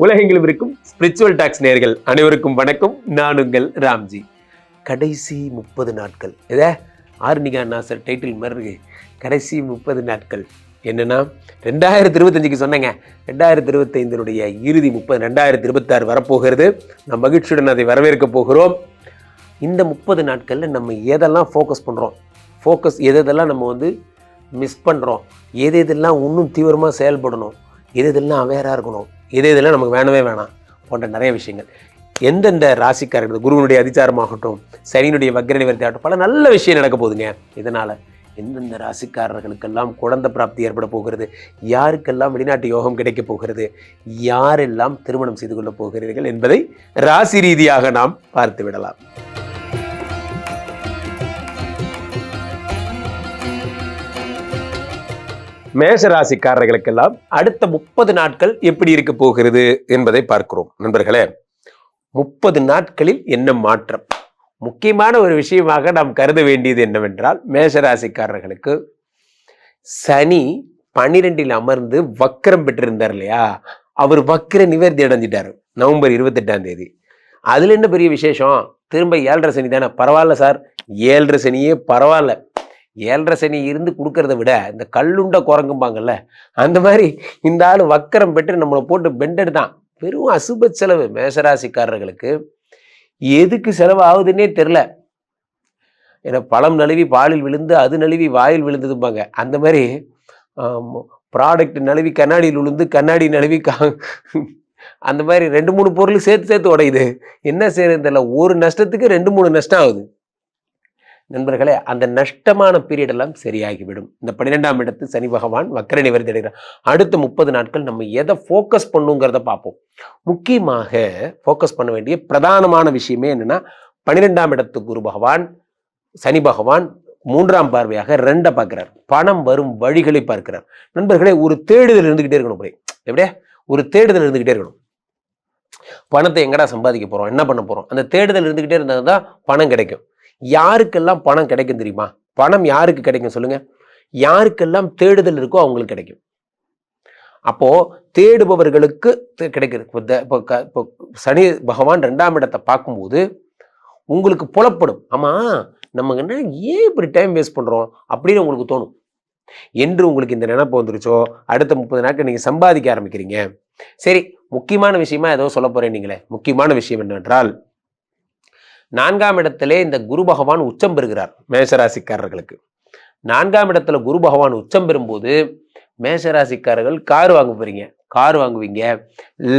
உலகெங்கிலும் இருக்கும் spiritual tax நேயர்கள் அனைவருக்கும் வணக்கம். நான் உங்கள் ராம்ஜி. கடைசி 30 நாட்கள் ஆர்னிகா நாசர் டைட்டில் மாதிரி இருக்கு. கடைசி 30 நாட்கள் என்னன்னா 2025க்கு சொன்னேங்க. 2025 இறுதி 2026 வரப்போகிறது. நாம் மகிழ்ச்சியுடன் அதை வரவேற்க போகிறோம். இந்த 30 நாட்களில் நம்ம எதெல்லாம் ஃபோக்கஸ் பண்ணுறோம், எதெல்லாம் நம்ம மிஸ் பண்ணுறோம், எதெல்லாம் இன்னும் தீவிரமாக செயல்படணும், எதெல்லாம் அவேராக இருக்கணும், இதெல்லாம் நமக்கு வேணவே வேணாம் போன்ற நிறைய விஷயங்கள் எந்தெந்த ராசிக்காரர்கள், குருவனுடைய அதிச்சாரமாகட்டும், சனியினுடைய வக்ர நிவர்த்தி ஆகட்டும், பல நல்ல விஷயம் நடக்க போகுதுங்க. இதனால் எந்தெந்த ராசிக்காரர்களுக்கெல்லாம் குழந்தை பிராப்தி ஏற்பட போகிறது, யாருக்கெல்லாம் வெளிநாட்டு யோகம் கிடைக்க போகிறது, யாரெல்லாம் திருமணம் செய்து கொள்ளப் போகிறீர்கள் என்பதை ராசி ரீதியாக நாம் பார்த்து விடலாம். மேஷ ராசிக்காரர்களுக்கெல்லாம் அடுத்த 30 நாட்கள் எப்படி இருக்க போகிறது என்பதை பார்க்கிறோம். நண்பர்களே, 30 நாட்களில் என்ன மாற்றம்? முக்கியமான ஒரு விஷயமாக நாம் கருத வேண்டியது என்னவென்றால், மேஷ ராசிக்காரர்களுக்கு சனி 12 அமர்ந்து வக்ரம் பெற்றிருந்தார் இல்லையா, அவர் வக்ர நிவர்த்தி அடைஞ்சிட்டார் நவம்பர் 28 அதுல என்ன பெரிய விசேஷம்? திரும்ப 7.5 சனி தானே, பரவாயில்ல சார், 7.5 சனியே பரவாயில்ல. 7.5 சனி இருந்து கொடுக்கறத விட இந்த கல்லுண்ட குரங்கும்பாங்கல்ல, அந்த மாதிரி இந்த ஆள் வக்கரம் பெற்று நம்மளை போட்டு பெண்டெடுத்தான். வெறும் அசுப செலவு. மேஷராசிக்காரர்களுக்கு எதுக்கு செலவு ஆகுதுன்னே தெரில. ஏன்னா பழம் நழுவி பாலில் விழுந்து அது நழுவி வாயில் விழுந்ததும்பாங்க. அந்த மாதிரி ப்ராடக்ட் நழுவி கண்ணாடியில் விழுந்து கண்ணாடி நழுவி அந்த மாதிரி 2-3 பொருள் சேர்த்து உடையுது. என்ன செய்யறது தெரியல. ஒரு நஷ்டத்துக்கு 2-3 நஷ்டம் ஆகுது. நண்பர்களே, அந்த நஷ்டமான பீரியட் எல்லாம் சரியாகிவிடும். இந்த 12ஆம் இடத்து சனி பகவான் வக்ர நிவர்த்தி அடைகிறார். அடுத்த 30 நாட்கள் நம்ம எதை ஃபோக்கஸ் பண்ணுங்கிறத பார்ப்போம். முக்கியமாக ஃபோக்கஸ் பண்ண வேண்டிய பிரதானமான விஷயமே என்னன்னா, 12ஆம் இடத்து குரு பகவான் சனி பகவான் 3ஆம் பார்வையாக 2 பார்க்கிறார். பணம் வரும் வழிகளை பார்க்கிறார். நண்பர்களே, ஒரு தேடுதல் இருந்துகிட்டே இருக்கணும். எப்படியா ஒரு தேடுதல் இருந்துகிட்டே இருக்கணும். பணத்தை எங்கடா சம்பாதிக்க போறோம், என்ன பண்ண போறோம், அந்த தேடுதல் இருந்துகிட்டே இருந்தால் தான் பணம் கிடைக்கும். யாருக்கெல்லாம் பணம் கிடைக்கும் தெரியுமா? பணம் யாருக்கு கிடைக்கும் சொல்லுங்க? யாருக்கெல்லாம் தேடுதல் இருக்கோ அவங்களுக்கு கிடைக்கும். அப்போ தேடுபவர்களுக்கு கிடைக்கிறது. இப்போ சனி பகவான் 2ஆம் இடத்தை பார்க்கும்போது உங்களுக்கு புலப்படும், ஆமா நம்ம என்ன ஏன் இப்படி டைம் வேஸ்ட் பண்றோம் அப்படின்னு உங்களுக்கு தோணும். என்று உங்களுக்கு இந்த நினைப்பு வந்துருச்சோ, அடுத்த 30 நாட்கள் நீங்க சம்பாதிக்க ஆரம்பிக்கிறீங்க. சரி, முக்கியமான விஷயமா ஏதோ சொல்ல போறேன். நீங்களே முக்கியமான விஷயம் என்னவென்றால், 4ஆம் இடத்திலே இந்த குரு பகவான் உச்சம் பெறுகிறார். மேஷராசிக்காரர்களுக்கு 4ஆம் இடத்துல குரு பகவான் உச்சம் பெறும்போது மேஷராசிக்காரர்கள் கார் வாங்க போறீங்க. கார் வாங்குவீங்க,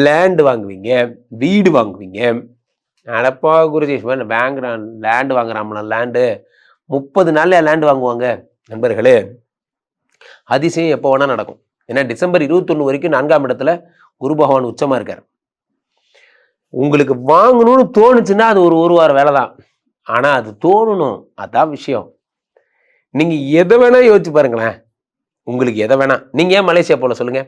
லேண்டு வாங்குவீங்க, வீடு வாங்குவீங்க. நடப்பா குருஜி, பேங்க் லேண்டு வாங்குறாமல, லேண்டு 30 நாள்ல லேண்டு வாங்குவாங்க. நண்பர்களே, அதிசயம் எப்போ வேணா நடக்கும். ஏன்னா டிசம்பர் 21 வரைக்கும் 4ஆம் இடத்துல குரு பகவான் உச்சமா இருக்கார். உங்களுக்கு வாங்கணும்னு தோணுச்சுன்னா அது ஒரு வார வேலை தான். ஆனா அது தோணணும், அதான் விஷயம். நீங்க எதை வேணா யோசிச்சு பாருங்களேன். உங்களுக்கு எதை வேணா, நீங்க ஏன் மலேசியா போல சொல்லுங்க?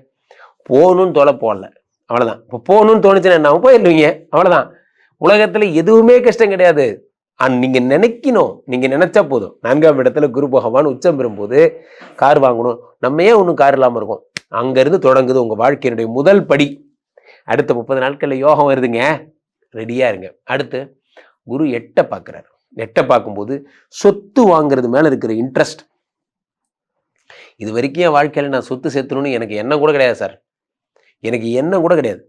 போகணும்னு தோலை போடல, அவ்வளவுதான். இப்போ போகணும்னு தோணுச்சுன்னா என்ன, போயிடுவீங்க, அவ்வளவுதான். உலகத்துல எதுவுமே கஷ்டம் கிடையாது. நீங்க நினைக்கணும், நீங்க நினைச்சா போதும். 4ஆம் இடத்துல குரு பகவான் உச்சம் பெறும்போது கார் வாங்கணும். நம்ம ஏன் ஒன்றும் கார் இல்லாம இருக்கோம்? அங்க இருந்து தொடங்குது உங்க வாழ்க்கையினுடைய முதல் படி. அடுத்த 30 நாட்கள்ல யோகம் வருதுங்க, ரெடியா இருங்க. அடுத்து குரு 8 பார்க்கிறார். 8 பார்க்கும்போது சொத்து வாங்குறது மேல இருக்கிற இன்ட்ரெஸ்ட். இது வரைக்கும் என் வாழ்க்கையில நான் சொத்து சேர்த்தணும்னு எனக்கு எண்ணம் கூட கிடையாது சார். எனக்கு எண்ணம் கூட கிடையாது.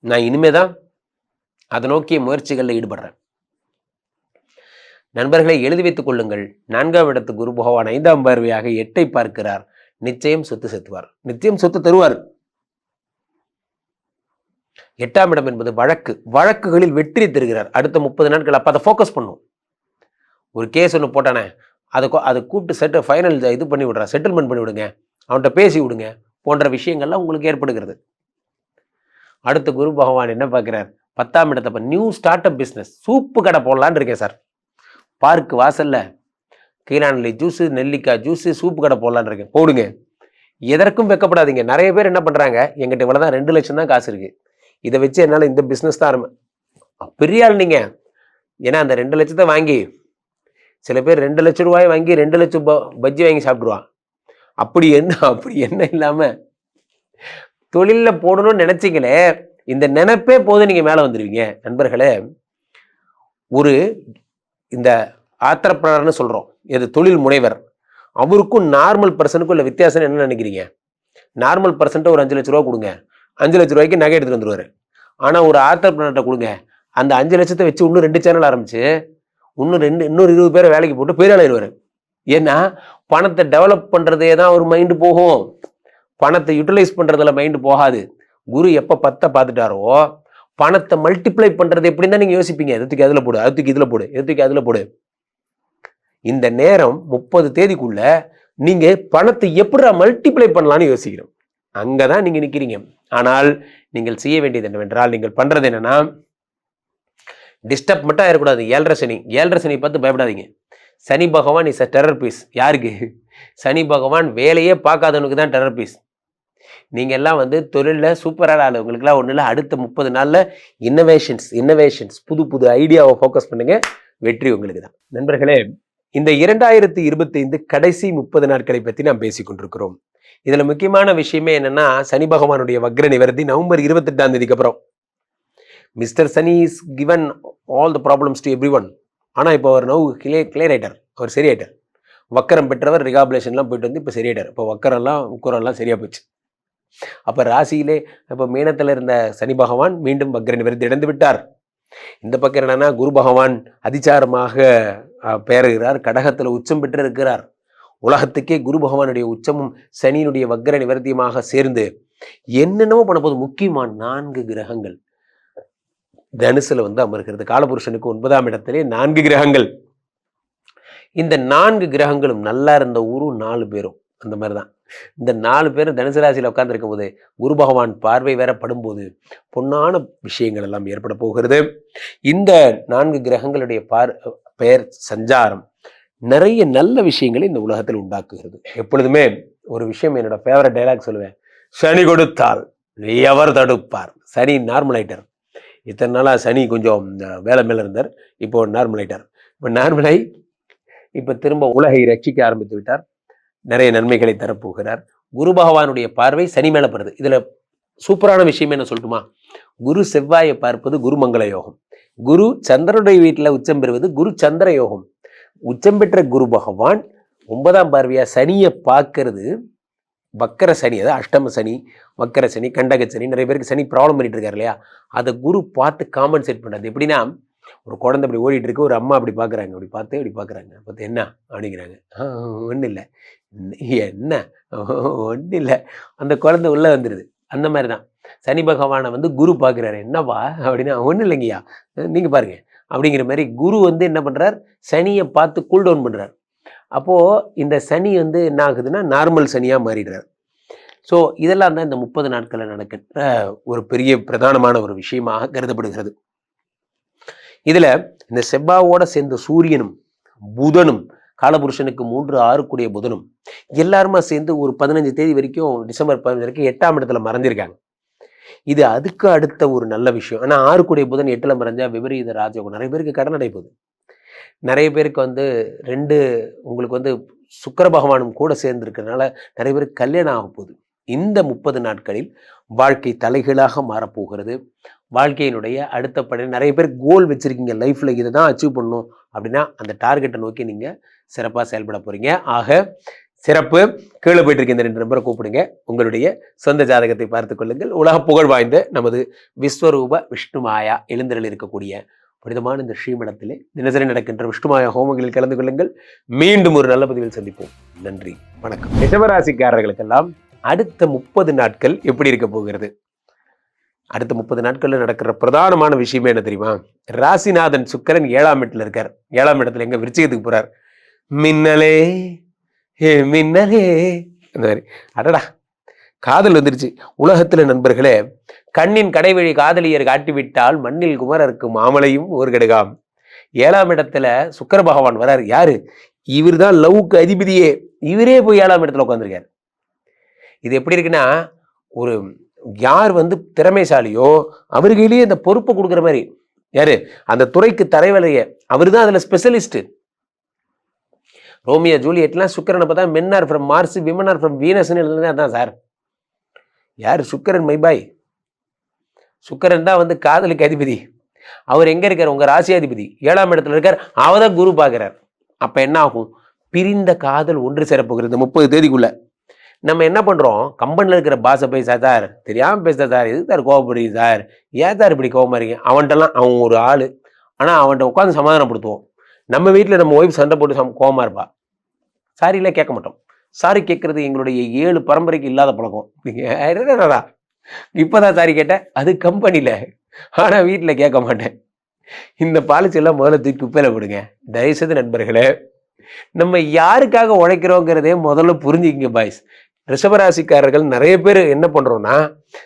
நான் இனிமேதான் அதை நோக்கிய முயற்சிகளில் ஈடுபடுறேன். நண்பர்களை எழுதி வைத்துக் கொள்ளுங்கள். 4ஆம் இடத்து குரு பகவான் 5ஆம் பார்வையாக 8 பார்க்கிறார். நிச்சயம் சொத்து சேர்த்துவார், நிச்சயம் சொத்து தருவார். 8ஆம் இடம் என்பது வழக்குகளில் வெற்றி தருகிறார். அடுத்த 30 நாட்கள் அப்ப அதை ஃபோக்கஸ் பண்ணும். ஒரு கேஸ் ஒன்று போட்டானே, அதை கூப்பிட்டு ஃபைனல் இது பண்ணி விடுறா, செட்டில்மெண்ட் பண்ணி விடுங்க, அவன்கிட்ட பேசி விடுங்க போன்ற விஷயங்கள்லாம் உங்களுக்கு ஏற்படுகிறது. அடுத்த குரு பகவான் என்ன பார்க்கிறார்? 10ஆம் இடத்தை new start up business, soup கடை போடலான்னு இருக்கேன் சார். பார்க்கு வாசல்ல கீழாநெல்லி ஜூஸ், நெல்லிக்காய் ஜூஸ், சூப்பு கடை போடலான்னு இருக்கேன். போடுங்க, எதற்கும் வெக்கப்படாதீங்க. நிறைய பேர் என்ன பண்றாங்க, எங்கிட்ட இவ்வளவுதான் 2 லட்சம் தான் காசு இருக்கு, இதை வச்சு என்னால் இந்த பிஸ்னஸ் தான் பெரிய ஆள் நீங்க. ஏன்னா அந்த 2 லட்சத்தை வாங்கி சில பேர் 2 லட்சம் ரூபாய் வாங்கி 2 லட்சம் பஜ்ஜி வாங்கி சாப்பிடுவான். அப்படி என்ன இல்லாம தொழிலில் போடணும்னு நினைச்சிங்களே, இந்த நினைப்பே போது நீங்க மேல வந்துருவீங்க. நண்பர்களே, ஒரு இந்த ஆத்திரப்படார்னு சொல்றோம், எது தொழில் முனைவர், அவருக்கும் நார்மல் பர்சனுக்கும் உள்ள வித்தியாசம் என்ன நினைக்கிறீங்க? நார்மல் பர்சன்ட்ட ஒரு 5 லட்ச ரூபா கொடுங்க, 5 லட்ச ரூபாய்க்கு நகை எடுத்துட்டு வந்துருவாரு. ஆனா ஒரு ஆத்திரப்படார்ட்ட கொடுங்க, அந்த 5 லட்சத்தை வச்சு இன்னும் 2 சேனல் ஆரம்பிச்சு இன்னொரு 20 பேரை வேலைக்கு போட்டு பெரிய ஆளாயிருவாரு. ஏன்னா பணத்தை டெவலப் பண்றதே தான் ஒரு மைண்டு போகும், பணத்தை யூட்டிலைஸ் பண்றதுல மைண்டு போகாது. குரு எப்ப 10 பார்த்துட்டாரோ பணத்தை மல்டிப்ளை பண்றது எப்படின்னு தான் நீங்க யோசிப்பீங்க. எதுக்கு அதுல போடு, அதுக்கு இதுல போடு, எதுக்கு அதுல போடு. இந்த நேரம் 30 தேதிக்குள்ள நீங்க பணத்தை எப்படி மல்டிப்ளை பண்ணலாம்னு யோசிக்கிறோம். அங்கதான் நீங்க நிக்கிறீங்க. ஆனால் நீங்கள் செய்ய வேண்டியது என்னவென்றால், நீங்கள் பண்றது என்னன்னா, டிஸ்டர்ப் மட்டும் ஆயிடக்கூடாது. 7.5 சனி பார்த்து பயப்படாதீங்க. சனி பகவான் இஸ் அ டெரர் பீஸ். யாருக்கு? சனி பகவான் வேலையே பார்க்காதவனுக்கு தான் டெரர் பீஸ். நீங்க எல்லாம் தொழில சூப்பரான ஆளு. உங்களுக்குலாம் ஒண்ணு இல்லை, அடுத்த 30 நாள்ல இன்னோவேஷன்ஸ் புது புது ஐடியாவை ஃபோக்கஸ் பண்ணுங்க, வெற்றி உங்களுக்கு தான். நண்பர்களே, இந்த 2025 கடைசி 30 நாட்களை பத்தி நாம் பேசிக் கொண்டிருக்கிறோம். இதுல முக்கியமான விஷயமே என்னன்னா, சனி பகவானுடைய வக்ர நிவர்த்தி நவம்பர் 28ஆம் தேதிக்கு அப்புறம். Mister Shani is given all the problems to every one. ஆனா இப்போ அவர் நவ் கிளியர் ஆயிட்டார், அவர் சரியாயிட்டார். வக்கரம் பெற்றவர் ரிகாபுலேஷன்லாம் போயிட்டு இப்போ சரியாயிட்டார். இப்போ உக்கரெல்லாம் சரியா போச்சு. அப்ப ராசியிலே இப்போ மீனத்துல இருந்த சனி பகவான் மீண்டும் வக்ர நிவர்த்தி அடைந்து விட்டார். இந்த பக்கம் என்னன்னா, குரு பகவான் அதிச்சாரமாக பெயர்கிறார், கடகத்துல உச்சம் பெற்று இருக்கிறார். உலகத்துக்கே குரு பகவானுடைய உச்சமும் சனியினுடைய வக்ர நிவர்த்தியுமாக சேர்ந்து என்னென்னமோ பண்ண போது. முக்கியமான 4 கிரகங்கள் தனுசுல அமர்கிறது. காலபுருஷனுக்கு 9ஆம் இடத்திலே 4 கிரகங்கள். இந்த 4 கிரகங்களும் நல்லா இருந்த ஊரும் 4 பேரும் அந்த மாதிரிதான். இந்த 4 பேரும் தனுசு ராசியில உட்கார்ந்து இருக்கும் போது குரு பகவான் பார்வை வேற படும்போது பொன்னான விஷயங்கள் எல்லாம் ஏற்பட போகிறது. இந்த 4 கிரகங்களுடைய பெயர் சஞ்சாரம் நிறைய நல்ல விஷயங்களை இந்த உலகத்தில் உண்டாக்குகிறது. எப்பொழுதுமே ஒரு விஷயம், என்னோட ஃபேவரட் டைலாக் சொல்லுவேன், சனி கொடுத்தால் எவர் தடுப்பார். சனி நார்மல் ஆயிட்டார். இத்தனை நாளா சனி கொஞ்சம் வேலை மேல இருந்தார், இப்போ நார்மல் ஆயிட்டார். இப்போ நார்மலாய் இப்ப திரும்ப உலகை ரட்சிக்க ஆரம்பித்து விட்டார். நிறைய நன்மைகளை தரப்போகிறார். குரு பகவானுடைய பார்வை சனி மேல படுது. இதுல சூப்பரான விஷயம் என்ன சொல்லட்டுமா? குரு செவ்வாயை பார்ப்பது குரு மங்கள யோகம். குரு சந்திரனுடைய வீட்டுல உச்சம் பெறுவது குரு சந்திர யோகம். உச்சம் பெற்ற குரு பகவான் 9ஆம் பார்வையா சனியை பார்க்கறது வக்கர சனி, அதாவது அஷ்டம சனி, வக்கர சனி, கண்டக சனி, நிறைய பேருக்கு சனி ப்ராப்ளம் பண்ணிட்டு இருக்காரு இல்லையா, அதை குரு பார்த்து காம்பன்சேட் பண்ணது. எப்படின்னா, ஒரு குழந்தை அப்படி ஓடிட்டு இருக்கு, ஒரு அம்மா அப்படி பார்க்குறாங்க, அப்படி பார்த்து என்ன அப்படிங்கிறாங்க. ஒன்றும் இல்லை, என்ன ஒன்றும் இல்லை, அந்த குழந்தை உள்ள வந்துடுது. அந்த மாதிரி தான் சனி பகவானை குரு பார்க்குறாரு. என்னவா அப்படின்னா, ஒன்றும் இல்லைங்கய்யா, நீங்க பாருங்க அப்படிங்கிற மாதிரி குரு என்ன பண்றார், சனியை பார்த்து கூல் டவுன் பண்றார். அப்போ இந்த சனி என்ன ஆகுதுன்னா நார்மல் சனியா மாறிடுறார். ஸோ இதெல்லாம் தான் இந்த 30 நாட்களில் நடக்கின்ற ஒரு பெரிய பிரதானமான ஒரு விஷயமாக கருதப்படுகிறது. இதுல இந்த செவ்வாயோட சேர்ந்த சூரியனும் புதனும், காலபுருஷனுக்கு 3, 6 கூடிய புதனும் எல்லாருமா சேர்ந்து ஒரு 15 தேதி வரைக்கும், டிசம்பர் 15 வரைக்கும் 8ஆம் இடத்துல மறைஞ்சிருக்காங்க. இது அதுக்கு அடுத்த ஒரு நல்ல விஷயம். ஆனா 6 கூடிய புதன் 8ல மறைஞ்சா விபரீத ராஜயோகம். நிறைய பேருக்கு கடன் அடை போகுது. நிறைய பேருக்கு 2 உங்களுக்கு சுக்கிர பகவானும் கூட சேர்ந்து இருக்கிறதுனால நிறைய பேருக்கு கல்யாணம் ஆக போகுது. இந்த 30 நாட்களில் வாழ்க்கை தலைகீழாக மாறப்போகிறது. வாழ்க்கையினுடைய அடுத்த படி நிறைய பேர் கோல் வச்சிருக்கீங்க, லைஃப்ல இதை தான் அச்சீவ் பண்ணணும் அப்படின்னா அந்த டார்கெட்டை நோக்கி நீங்க சிறப்பாக செயல்பட போறீங்க. ஆக சிறப்பு. கீழே போயிட்டு இருக்க இந்த 2 நம்பரை கூப்பிடுங்க, உங்களுடைய சொந்த ஜாதகத்தை பார்த்துக் கொள்ளுங்கள். உலக புகழ் வாய்ந்த நமது விஸ்வரூப விஷ்ணுமாயா எழுந்தருள் இருக்கக்கூடிய புனிதமான இந்த ஸ்ரீமடத்திலே தினசரி நடக்கின்ற விஷ்ணுமாயா ஹோமங்களில் கலந்து கொள்ளுங்கள். மீண்டும் ஒரு நல்ல பதிவில் சந்திப்போம். நன்றி, வணக்கம். ரிஷபராசிக்காரர்களுக்கெல்லாம் அடுத்த 30 நாட்கள் எப்படி இருக்க போகிறது? அடுத்த 30 நாட்கள்ல நடக்கிற பிரதானமான விஷயமே என்ன தெரியுமா? ராசிநாதன் சுக்கிரன் 7ஆம் இடத்துல இருக்கார். 7ஆம் இடத்துல எங்க? விருச்சிகத்துக்கு போறார். மின்னலே மின்னலே அந்த மாதிரி. அடடா, காதல் வந்துருச்சு உலகத்துல. நண்பர்களே, கண்ணின் கடைவழி காதலியர் காட்டிவிட்டால் மண்ணில் குமரருக்கு மாமலையும் ஒரு கெடுகாம். 7ஆம் இடத்துல சுக்கிர பகவான் வராரு. யாரு? இவர் தான் லவ்வுக்கு அதிபதியே. இவரே போய் 7ஆம் இடத்துல உட்காந்துருக்காரு. இது எப்படி இருக்குன்னா, ஒரு யார் திறமைசாலியோ அவர்களே அந்த பொறுப்பை கொடுக்குற மாதிரி. யாரு? அந்த துறைக்கு தலைவலைய அவரு தான் அதுல ஸ்பெஷலிஸ்ட். ரோமியோ ஜூலியட்லாம் சுக்கிரனை பார்த்தா men are from Mars, women are from வீனஸ்ன்னு தான் சார். யார்? சுக்கிரன் மைபாய். சுக்கிரன் தான் வந்து காதலுக்கு அதிபதி. அவர் எங்க இருக்கார்? உங்க ராசியாதிபதி 7ஆம் இடத்துல இருக்கார். அவதான் குரு பார்க்கிறார். அப்ப என்ன ஆகும்? பிரிந்த காதல் ஒன்று சேரப்போகிறது இந்த 30 தேதிக்குள்ள. நம்ம என்ன பண்றோம்? கம்பெனில இருக்கிற பாஸை போய் சார் தெரியாம பேசுற சார், எதுக்கு சார் கோவப்படுறீங்க சார், ஏன் சார் இப்படி கோவமா இருக்கீங்க? அவன்கிட்டலாம் அவன் ஒரு ஆளு. ஆனா அவன்கிட்ட உட்காந்து சமாதானப்படுத்துவோம். நம்ம வீட்டில் நம்ம ஒய்ஃப் சண்டை போட்டு கோவமா இருப்பா, சாரிலாம் கேட்க மாட்டோம். சாரி கேட்கறது எங்களுடைய 7 பரம்பரைக்கு இல்லாத பழக்கம். இப்பதான் சாரி கேட்டேன், அது கம்பெனில. ஆனா வீட்டில் கேட்க மாட்டேன். இந்த பாலிசி எல்லாம் முதல்ல தூக்கி குப்பையில போடுங்க தயவுசெய்து நண்பர்களே. நம்ம யாருக்காக உழைக்கிறோங்கிறதே முதல்ல புரிஞ்சுக்கிங்க பாய்ஸ். ரிஷபராசிக்காரர்கள் நிறைய பேர் என்ன பண்றோம்னா,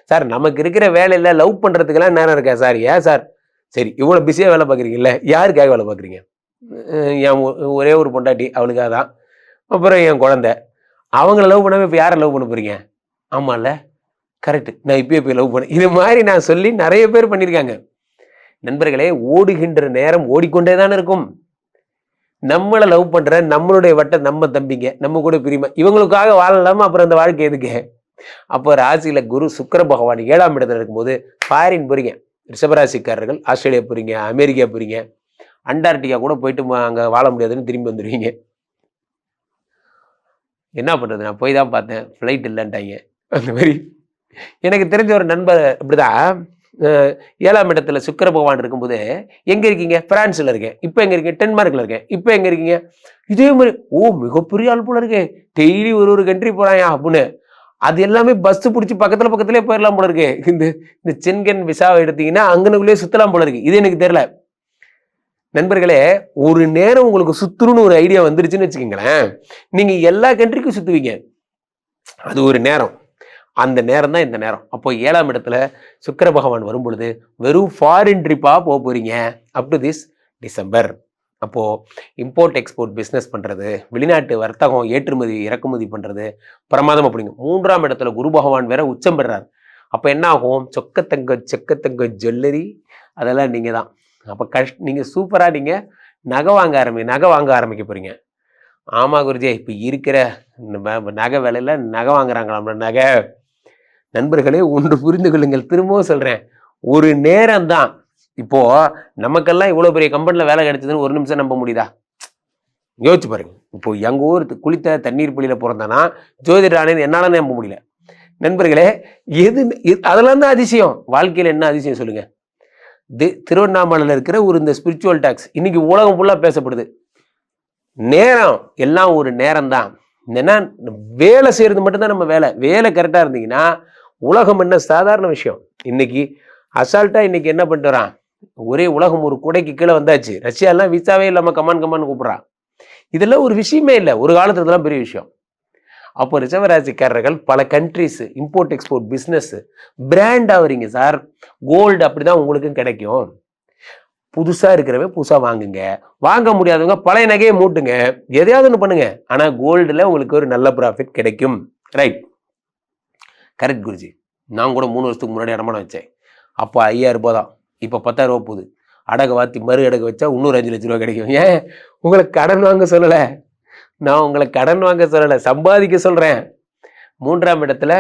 சார் நமக்கு இருக்கிற வேலையில லவ் பண்றதுக்கெல்லாம் நேரம் இருக்கா சார்? ஏன் சார்? சரி இவ்வளவு பிஸியா வேலை பார்க்குறீங்கல்ல, யாருக்காக வேலை பார்க்குறீங்க? என் ஒரே ஒரு பொண்டாட்டி, அவளுக்காக தான். அப்புறம் என் குழந்தை. அவங்கள லவ் பண்ணாம இப்ப யாரை லவ் பண்ண போறீங்க? ஆமால, கரெக்ட். நான் இப்பயே போய் லவ் பண்ணேன். இது மாதிரி நான் சொல்லி நிறைய பேர் பண்ணியிருக்காங்க. நண்பர்களே, ஓடுகின்ற நேரம் ஓடிக்கொண்டே தான் இருக்கும். நம்மளை லவ் பண்ற நம்மளுடைய வட்டம் நம்ம தம்பிங்க, நம்ம கூட பிரியுமா, இவங்களுக்காக வாழலாமா? அப்புறம் அந்த வாழ்க்கை எதுக்கு? அப்போ ராசியில குரு சுக்கிர பகவான் 7ஆம் இடத்துல இருக்கும்போது ஃபாரின் போறீங்க. ரிஷபராசிக்காரர்கள் ஆஸ்திரேலியா போறீங்க, அமெரிக்கா போறீங்க, அண்டார்டிகா கூட போயிட்டு அங்க வாழ முடியாதுன்னு திரும்பி வந்துடுவீங்க. என்ன பண்றது? நான் போய் தான் பார்த்தேன், ஃப்ளைட் இல்லைன்ட்டாங்க. அந்த மாதிரி எனக்கு தெரிஞ்ச ஒரு நண்பர் இப்படிதான் 7ஆம் இடத்துல சுக்கிர பகவான் இருக்கும்போது, எங்க இருக்கீங்க? பிரான்ஸ்ல இருக்கேன். இப்ப எங்க இருக்கீங்க? டென்மார்க்ல இருக்கேன். இப்ப எங்க இருக்கீங்க? இதே மாதிரி. ஓ, மிகப்பெரிய ஆள் போல இருக்கு, டெய்லி ஒரு கண்ட்ரி போறாயா அப்படின்னு. அது எல்லாமே பஸ் பிடிச்சி பக்கத்துலயே போயிடலாம் போல இருக்கு. இந்த சென்கன் விசாவை எடுத்தீங்கன்னா அங்கனுக்குள்ளேயே சுத்தலாம் போல இருக்கு. இது எனக்கு தெரியல. நண்பர்களே, ஒரு நேரம் உங்களுக்கு சுத்துருன்னு ஒரு ஐடியா வந்துருச்சுன்னு வச்சுக்கோங்களேன், நீங்க எல்லா கண்ட்ரிக்கும் சுத்துவீங்க. அது ஒரு நேரம். அந்த நேரம் தான் இந்த நேரம். அப்போ 7ஆம் இடத்துல சுக்கிர பகவான் வரும் பொழுது வெறும் ஃபாரின் ட்ரிப்பா போக போறீங்க அப் டு திஸ் டிசம்பர். அப்போ இம்போர்ட் எக்ஸ்போர்ட் பிஸ்னஸ் பண்றது, வெளிநாட்டு வர்த்தகம் ஏற்றுமதி இறக்குமதி பண்றது பிரமாதம். அப்படிங்க 3ஆம் இடத்துல குரு பகவான் வேற உச்சம் பெறார். அப்ப என்ன ஆகும்? சொக்கத்தங்க ஜுவல்லரி அதெல்லாம் நீங்க தான். அப்ப நீங்க சூப்பரா நீங்க நகை வாங்க ஆரம்பிக்க போறீங்க. ஆமா குருஜி, இப்ப இருக்கிற நகை விலையில நகை வாங்குறாங்களாம் நகை. நண்பர்களே, ஒன்று புரிந்து கொள்ளுங்கள், திரும்பவும் சொல்றேன், ஒரு நேரம் தான். இப்போ நமக்கெல்லாம் இவ்வளவு பெரிய கம்பெனில வேலை கிடைச்சதுன்னு ஒரு நிமிஷம் நம்ப முடியுதா? யோசிச்சு பாருங்க. இப்போ எங்க ஊர் குளித்த தண்ணீர் பள்ளியில பிறந்தானா ஜோதிடரானு என்னால நம்ப முடியல. நண்பர்களே, அதெல்லாம் தான் அதிசயம். வாழ்க்கையில என்ன அதிசயம் சொல்லுங்க? திருவண்ணாமலையில் இருக்கிற இந்த ஸ்பிரிச்சுவல் டாக்ஸ் இன்னைக்கு உலகம் ஃபுல்லா பேசப்படுது. நேரம் எல்லாம் ஒரு நேரம் தான். என்னன்னா, வேலை செய்யறது மட்டும்தான் நம்ம வேலை கரெக்டா இருந்தீங்கன்னா உலகம் என்ன சாதாரண விஷயம். இன்னைக்கு அசால்ட்டா இன்னைக்கு என்ன பண்ணிட்டு வரான்? ஒரே உலகம் ஒரு குடைக்கு கீழே வந்தாச்சு. ரஷ்யாலாம் விசாவே இல்லாம கமான் கூப்பிடுறான். இதெல்லாம் ஒரு விஷயமே இல்லை. ஒரு காலத்துல இதெல்லாம் பெரிய விஷயம். அப்போ ரிஷபராசிக்காரர்கள் பல countries import export business brand ஆகுறீங்க சார். கோல்டு அப்படிதான் உங்களுக்கும் கிடைக்கும். புதுசா இருக்கிறவங்க புதுசா வாங்குங்க, வாங்க முடியாதவங்க பழைய நகையை மூட்டுங்க, எதையாவது ஒன்று பண்ணுங்க. ஆனா கோல்டுல உங்களுக்கு ஒரு நல்ல ப்ராஃபிட் கிடைக்கும். Right, correct Guruji. நான் கூட 3 வருஷத்துக்கு முன்னாடி அடமானம் வச்சேன். அப்போ 5000 ரூபாய் தான், இப்போ 10,000 ரூபாய் போகுது. அடகு வாத்தி மறு அடகு வச்சா இன்னொரு 5 லட்ச ரூபா கிடைக்கும். ஏன் உங்களை கடன் வாங்க சொல்லலை, நான் உங்களை கடன் வாங்க சொல்லலை, சம்பாதிக்க சொல்றேன். 3ஆம் இடத்துல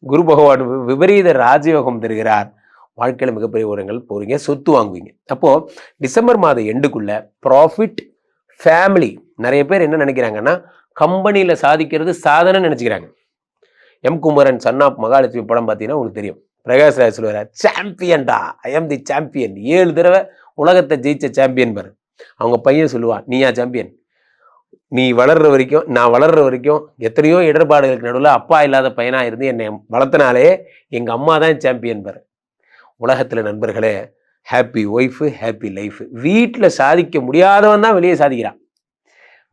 குரு பகவான் விபரீத ராஜயோகம் தருகிறார். வாழ்க்கையில மிகப்பெரிய உரங்கள் போறீங்க, சொத்து வாங்குவீங்க. அப்போ டிசம்பர் மாத எண்டுக்குள்ள ப்ராஃபிட் ஃபேமிலி. நிறைய பேர் என்ன நினைக்கிறாங்கன்னா, கம்பெனியில சாதிக்கிறது சாதனை நினைச்சுக்கிறாங்க. M Kumaran son of Mahalakshmi படம் பார்த்தீங்கன்னா உங்களுக்கு தெரியும். பிரகாஷ் ராஜ் சொல்லுவார், சாம்பியன்டா, ஐ எம் தி சாம்பியன். 7 தடவை உலகத்தை ஜெயிச்ச சாம்பியன் பாரு. அவங்க பையன் சொல்லுவான், நீயா சாம்பியன்? நீ வளர்ற வரைக்கும், நான் வளர்ற வரைக்கும் எத்தனையோ இடர்பாடுகளுக்கு நடுவில் அப்பா இல்லாத பையனா இருந்து என்னை வளர்த்தனாலே எங்க அம்மா தான் சாம்பியன் பாரு. உலகத்துல நண்பர்களே, ஹாப்பி ஒய்ஃபு ஹாப்பி லைஃப். வீட்டில் சாதிக்க முடியாதவன் தான் வெளியே சாதிக்கிறான்.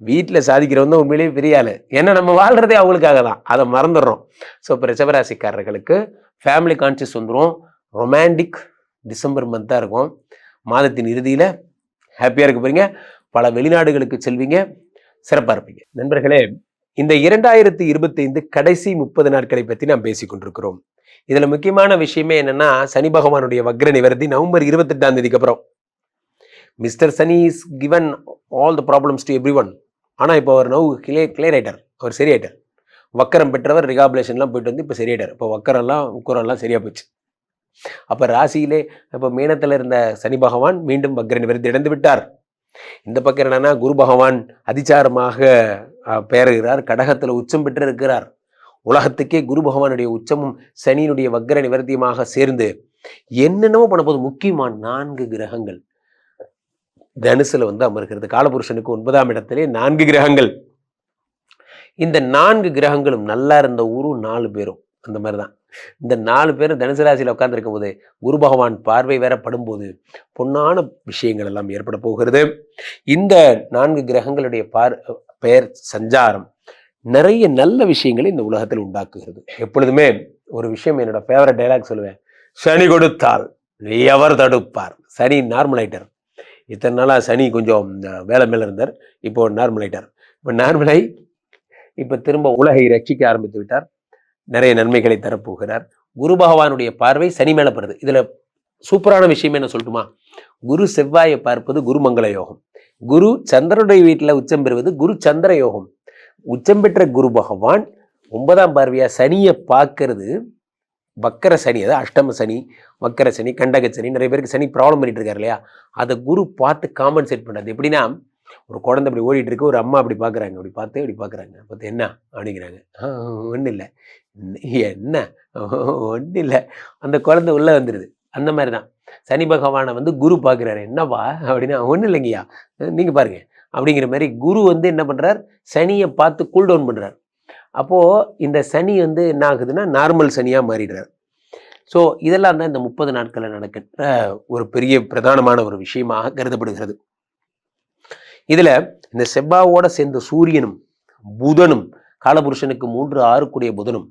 வீட்டில் சாதிக்கிறவன் தான் உண்மையிலேயே பெரிய ஆளு. ஏன்னா நம்ம வாழ்றதே அவங்களுக்காக தான், அதை மறந்துடுறோம். ஸோ இப்போ ரிஷபராசிக்காரர்களுக்கு ஃபேமிலி கான்சியஸ் வந்துடும். ரொமான்டிக் டிசம்பர் மந்த்தாக இருக்கும். மாதத்தின் இறுதியில் ஹாப்பியாக இருக்க போறீங்க. பல வெளிநாடுகளுக்கு செல்வீங்க, சிறப்பாக இருப்பீங்க. நண்பர்களே, இந்த 2025 கடைசி 30 நாட்களை பற்றி நாம் பேசி கொண்டிருக்கிறோம். இதுல முக்கியமான விஷயமே என்னன்னா, சனி பகவானுடைய வக்ர நிவர்த்தி நவம்பர் 28ஆம் தேதிக்கு அப்புறம். Mister Shani is given all the problems to every one. ஆனா இப்போ அவர் நவ் கிளியர் ஆயிட்டார், அவர் சரியாயிட்டார். வக்கரம் பெற்றவர் ரிகாபுலேஷன்லாம் போயிட்டு வந்து இப்போ சரியாயிட்டார். இப்போ வக்கரெல்லாம் உக்கரெல்லாம் சரியா போச்சு. அப்ப ராசியிலே இப்ப மீனத்துல இருந்த சனி பகவான் மீண்டும் வக்ர நிவர்த்தி அடைந்து விட்டார். இந்த பக்கம் என்னன்னா குரு பகவான் அதிசாரமாக பெயர்கிறார், கடகத்துல உச்சம் பெற்று இருக்கிறார். உலகத்துக்கே குரு பகவானுடைய உச்சமும் சனியினுடைய வக்ர நிவர்த்தியுமாக சேர்ந்து என்னென்னமோ பண்ண போது முக்கியமான 4 கிரகங்கள் தனுசுல அமர்கிறது. காலபுருஷனுக்கு 9ஆம் இடத்திலே 4 கிரகங்கள். இந்த 4 கிரகங்களும் நல்லா இருந்த ஊரும் 4 பேரும் அந்த மாதிரிதான். இந்த 4 பேரும் தனுசு ராசியில உட்கார்ந்துருக்கும் போது குரு பகவான் பார்வை வேற படும்போது பொன்னான விஷயங்கள் எல்லாம் ஏற்பட போகிறது. இந்த 4 கிரகங்களுடைய பெயர் சஞ்சாரம் நிறைய நல்ல விஷயங்களை இந்த உலகத்தில் உண்டாக்குகிறது. எப்பொழுதுமே ஒரு விஷயம், என்னோட ஃபேவரட் டைலாக் சொல்லுவேன், சனி கொடுத்தால் எவர் தடுப்பார். சனி நார்மலைட்டர். இத்தனை நாளா சனி கொஞ்சம் வேலை மேல இருந்தார், இப்போ நார்மலைட்டர். இப்போ நார்மலை இப்போ திரும்ப உலகை ரட்சிக்க ஆரம்பித்து விட்டார், நிறைய நன்மைகளை தரப்போகிறார். குரு பகவானுடைய பார்வை சனி மேல படுது. இதுல சூப்பரான விஷயம் என்ன சொல்லட்டுமா, குரு செவ்வாயை பார்ப்பது குரு மங்கள யோகம், குரு சந்திரனுடைய வீட்டில் உச்சம் பெறுவது குரு சந்திர யோகம். உச்சம் பெற்ற குரு பகவான் 9ஆம் பார்வையா சனியை பார்க்கறது வக்கர சனி, அதாவது அஷ்டம சனி, வக்கர சனி, கண்டக சனி, நிறைய பேருக்கு சனி ப்ராப்ளம் பண்ணிட்டு இருக்காரு இல்லையா, அதை குரு பார்த்து காம்பன்சேட் பண்ணாது. எப்படின்னா, ஒரு குழந்தை அப்படி ஓடிட்டு இருக்கு, ஒரு அம்மா அப்படி பார்க்குறாங்க, அப்படி பார்க்குறாங்க, பார்த்து என்ன அப்படிங்கிறாங்க, ஒன்றும் இல்லை, என்ன ஒன்றும் இல்லை, அந்த குழந்தை உள்ளே வந்துடுது. அந்த மாதிரி தான் சனி பகவானை குரு பார்க்குறாரு, என்னவா அப்படின்னா ஒன்றும் இல்லைங்கய்யா நீங்கள் பாருங்க அப்படிங்கிற மாதிரி குரு என்ன பண்ணுறார், சனியை பார்த்து கூல் டவுன் பண்ணுறார். அப்போது இந்த சனி என்ன ஆகுதுன்னா நார்மல் சனியாக மாறிடுறார். ஸோ இதெல்லாம் தான் இந்த 30 நாட்களில் நடக்கின்ற ஒரு பெரிய பிரதானமான ஒரு விஷயமாக கருதப்படுகிறது. இதில் இந்த செவ்வாயோட சேர்ந்த சூரியனும் புதனும், காலபுருஷனுக்கு 3, 6 கூடிய புதனும்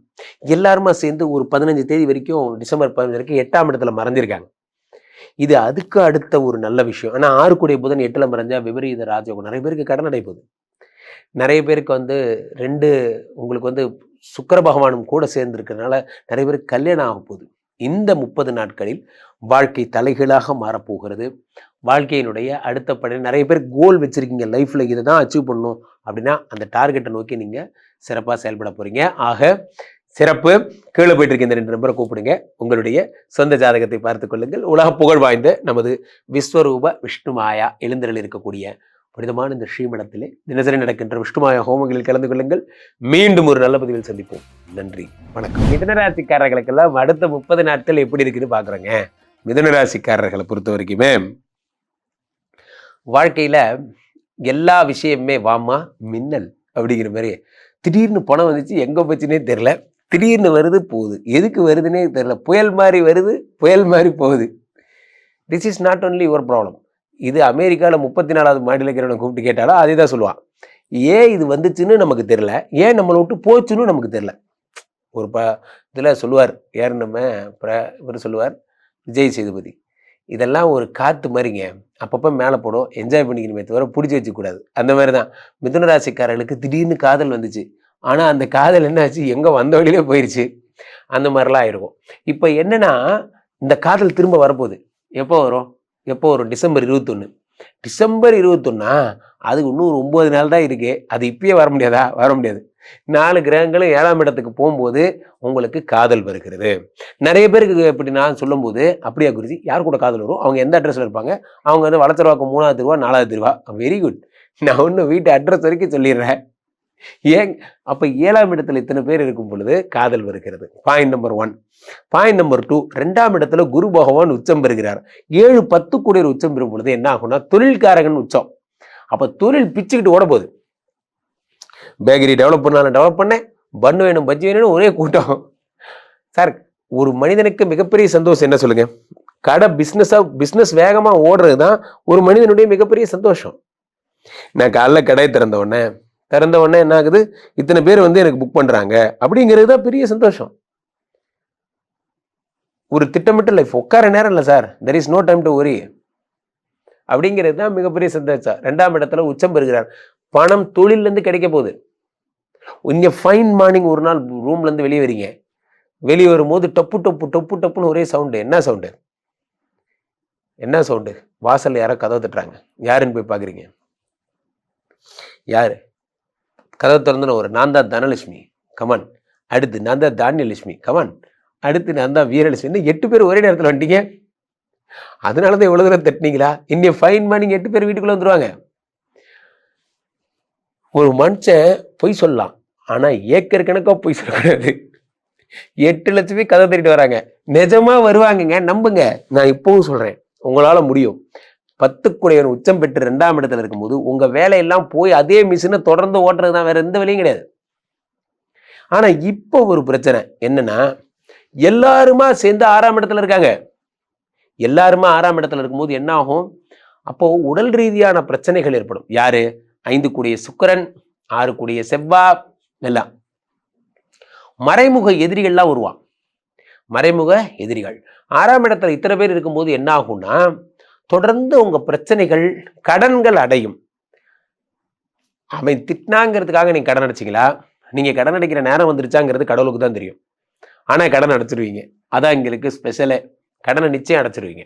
எல்லாருமா சேர்ந்து ஒரு 15 தேதி வரைக்கும், டிசம்பர் 15 வரைக்கும் 8ஆம் இடத்துல மறைஞ்சிருக்காங்க. இது அதுக்கு அடுத்த ஒரு நல்ல விஷயம். ஆனால் 6 கூடிய புதன் 8ல் மறைஞ்சா விபரீத ராஜயோகம். நிறைய பேருக்கு கடன் அடை போகுது, நிறைய பேருக்கு 2 உங்களுக்கு சுக்கிர பகவானும் கூட சேர்ந்து இருக்கிறதுனால நிறைய பேருக்கு கல்யாணம் ஆக போகுது. இந்த 30 நாட்களில் வாழ்க்கை தலைகீழாக மாறப்போகிறது. வாழ்க்கையினுடைய அடுத்த படி நிறைய பேர் கோல் வச்சிருக்கீங்க, லைஃப்ல இதை தான் அச்சீவ் பண்ணணும் அப்படின்னா அந்த டார்கெட்டை நோக்கி நீங்க சிறப்பாக செயல்பட போறீங்க. ஆக சிறப்பு. கீழே போயிட்டு இருக்க இந்த 2 நம்பரை கூப்பிடுங்க, உங்களுடைய சொந்த ஜாதகத்தை பார்த்துக் கொள்ளுங்கள். உலக புகழ் வாய்ந்த நமது விஸ்வரூப விஷ்ணுமாயா எழுந்தருள் இருக்கக்கூடிய புனிதமான இந்த ஸ்ரீமடத்திலே தினசரி நடக்கின்ற விஷ்ணுமாயா ஹோமங்களில் கலந்து கொள்ளுங்கள். மீண்டும் ஒரு நல்ல பதிவில் சந்திப்போம். நன்றி, வணக்கம். மிதுனராசிக்காரர்களுக்கெல்லாம் அடுத்த 30 நாட்கள் எப்படி இருக்குன்னு பாக்குறேங்க. மிதுனராசிக்காரர்களை பொறுத்த வரைக்குமே வாழ்க்கையில எல்லா விஷயமுமே வாமா மின்னல் அப்படிங்கிற மாதிரி, திடீர்னு பணம் வந்துச்சு, எங்க போச்சுன்னே தெரியல, திடீர்னு வருது போகுது, எதுக்கு வருதுன்னே தெரியல, புயல் மாதிரி வருது, புயல் மாதிரி போகுது. This is not only your problem. இது அமெரிக்காவில் 34வது மாடியில் இருக்கிறவனை கூப்பிட்டு கேட்டாலும் அதே தான் சொல்லுவான். ஏன் இது வந்துச்சுன்னு நமக்கு தெரியல, ஏன் நம்மளை விட்டு போச்சுன்னு நமக்கு தெரியல. ஒரு இதில் சொல்லுவார், யார் நம்ம இவர் சொல்லுவார், விஜய் சேதுபதி, இதெல்லாம் ஒரு காற்று மாதிரிங்க, அப்பப்போ மேலே போடும், என்ஜாய் பண்ணிக்கணுமே தவிர பிடிச்சி வச்சுக்கூடாது. அந்த மாதிரி தான் மிதுன ராசிக்காரர்களுக்கு திடீர்னு காதல் வந்துச்சு, ஆனால் அந்த காதல் என்ன ஆச்சு, எங்கே வந்த வழியிலே போயிடுச்சு, அந்த மாதிரிலாம் ஆயிருக்கும். இப்போ என்னன்னா, இந்த காதல் திரும்ப வரப்போகுது. எப்போ வரும், டிசம்பர் 21. டிசம்பர் 21 அதுக்கு இன்னும் ஒரு 9 நாள் தான் இருக்கு. அது இப்பயே வர முடியாதா? வர முடியாது. 4 கிரகங்களும் 7ஆம் இடத்துக்கு போகும்போது உங்களுக்கு காதல் வருகிறது. நிறைய பேருக்கு இப்படி நான் சொல்லும் போது, அப்படியா குருஜி, யார் கூட காதல் வரும், அவங்க எந்த அட்ரஸ்ல இருப்பாங்க, அவங்க வளர்த்துருவாக்கம் 3வது தெருவா 4வது தெருவா, வெரி குட், நான் ஒன்றும் வீட்டு அட்ரஸ் வரைக்கும் சொல்லிடுறேன். ஏன் அப்ப 7ஆம் இடத்துல இத்தனை பேர் இருக்கும் பொழுது காதல் வருகிறது. Point number 1. பாயிண்ட் நம்பர் 2, 2ஆம் இடத்துல குரு பகவான் உச்சம் பெறுகிறார். 7, 10 கூடிய உச்சம் பெறும் பொழுது என்ன ஆகும்னா தொழில்காரகன் உச்சம். அப்ப தொழில் பிச்சுக்கிட்டு ஓட போகுது. பேக்கரி டெவலப் பண்ணாலும் டெவலப் பண்ணேன், பண்ணு வேணும் பஜ்ஜி வேணும்னு ஒரே கூட்டம். சார், ஒரு மனிதனுக்கு மிகப்பெரிய சந்தோஷம் என்ன சொல்லுங்க, கடை பிஸ்னஸ் வேகமா ஓடுறது தான் ஒரு மனிதனுடைய மிகப்பெரிய சந்தோஷம். நான் காலைல கடையை திறந்த உடனே என்ன ஆகுது, இத்தனை பேர் எனக்கு புக் பண்றாங்க அப்படிங்கிறது தான் பெரிய சந்தோஷம். ஒரு திட்டமிட்ட லைஃப், உட்கார நேரம் இல்லை sir, there is no time to worry அப்படிங்கிறது தான் மிகப்பெரிய சந்தோஷம். 2ஆம் இடத்துல உச்சம் பெறுகிறார். பணம் தொழில இருந்து கிடைக்க போகுது. இங்க ஃபைன் மார்னிங் ஒரு நாள் ரூம்ல இருந்து வெளியே வரீங்க, வெளியே வரும்போது டப்பு டப்பு டப்பு டப்புன்னு ஒரே சவுண்டு. என்ன சவுண்டு? வாசல்ல யாரோ கதவை தட்டுறாங்க. யாருன்னு போய் பாக்குறீங்க. யாரு? கதவை திறந்து ஒரு நான் தான் தனலட்சுமி கமான், அடுத்து நான் தான் தானியலட்சுமி கமான், அடுத்து நான் தான் வீரலட்சுமி. 8 பேர் ஒரே நேரத்தில் வந்துட்டீங்க, அதனாலதான் இவ்வளவு தூரம் தட்டினீங்களா? இன்னும் ஃபைன் பண்ணி 8 பேர் வீட்டுக்குள்ள வந்துருவாங்க. ஒரு மனுஷன் பொய் சொல்லலாம், ஆனா ஏக்கர் கணக்கா பொய் சொல்லக்கூடாது. 8 லட்சம் பேர் கதை தட்டிட்டு வராங்க, நிஜமா வருவாங்கங்க, நம்புங்க. நான் இப்பவும் சொல்றேன், உங்களால முடியும். 10 குடையவன் உச்சம் பெற்று 2ஆம் இடத்துல இருக்கும்போது உங்க வேலையெல்லாம் போய் அதே மிஷினை தொடர்ந்து ஓட்டுறதுதான், வேற எந்த வேலையும் கிடையாது. ஆனா இப்போ ஒரு பிரச்சனை என்னன்னா, எல்லாருமா சேர்ந்து 6ஆம் இடத்துல இருக்காங்க. எல்லாருமா 6ஆம் இடத்துல இருக்கும்போது என்ன ஆகும்? அப்போ உடல் ரீதியான பிரச்சனைகள் ஏற்படும். யாரு? 5 கூடிய சுக்கிரன், 6 கூடிய செவ்வாய், எல்லாம் மறைமுக எதிரிகள்லாம் வருவான். மறைமுக எதிரிகள் 6ஆம் இடத்துல இத்தனை பேர் இருக்கும்போது என்ன ஆகும்னா, தொடர்ந்து உங்க பிரச்சனைகள், கடன்கள் அடையும். அவன் திட்டினாங்கிறதுக்காக நீங்க கடன் அடைச்சிங்களா? நீங்க கடன் அடைக்கிற நேரம் வந்துருச்சாங்கிறது கடவுளுக்கு தான் தெரியும். ஆனா கடன் அடைச்சிருவீங்க. அதான் எங்களுக்கு ஸ்பெஷலே. கடனை நிச்சயம் அடைச்சிருவீங்க.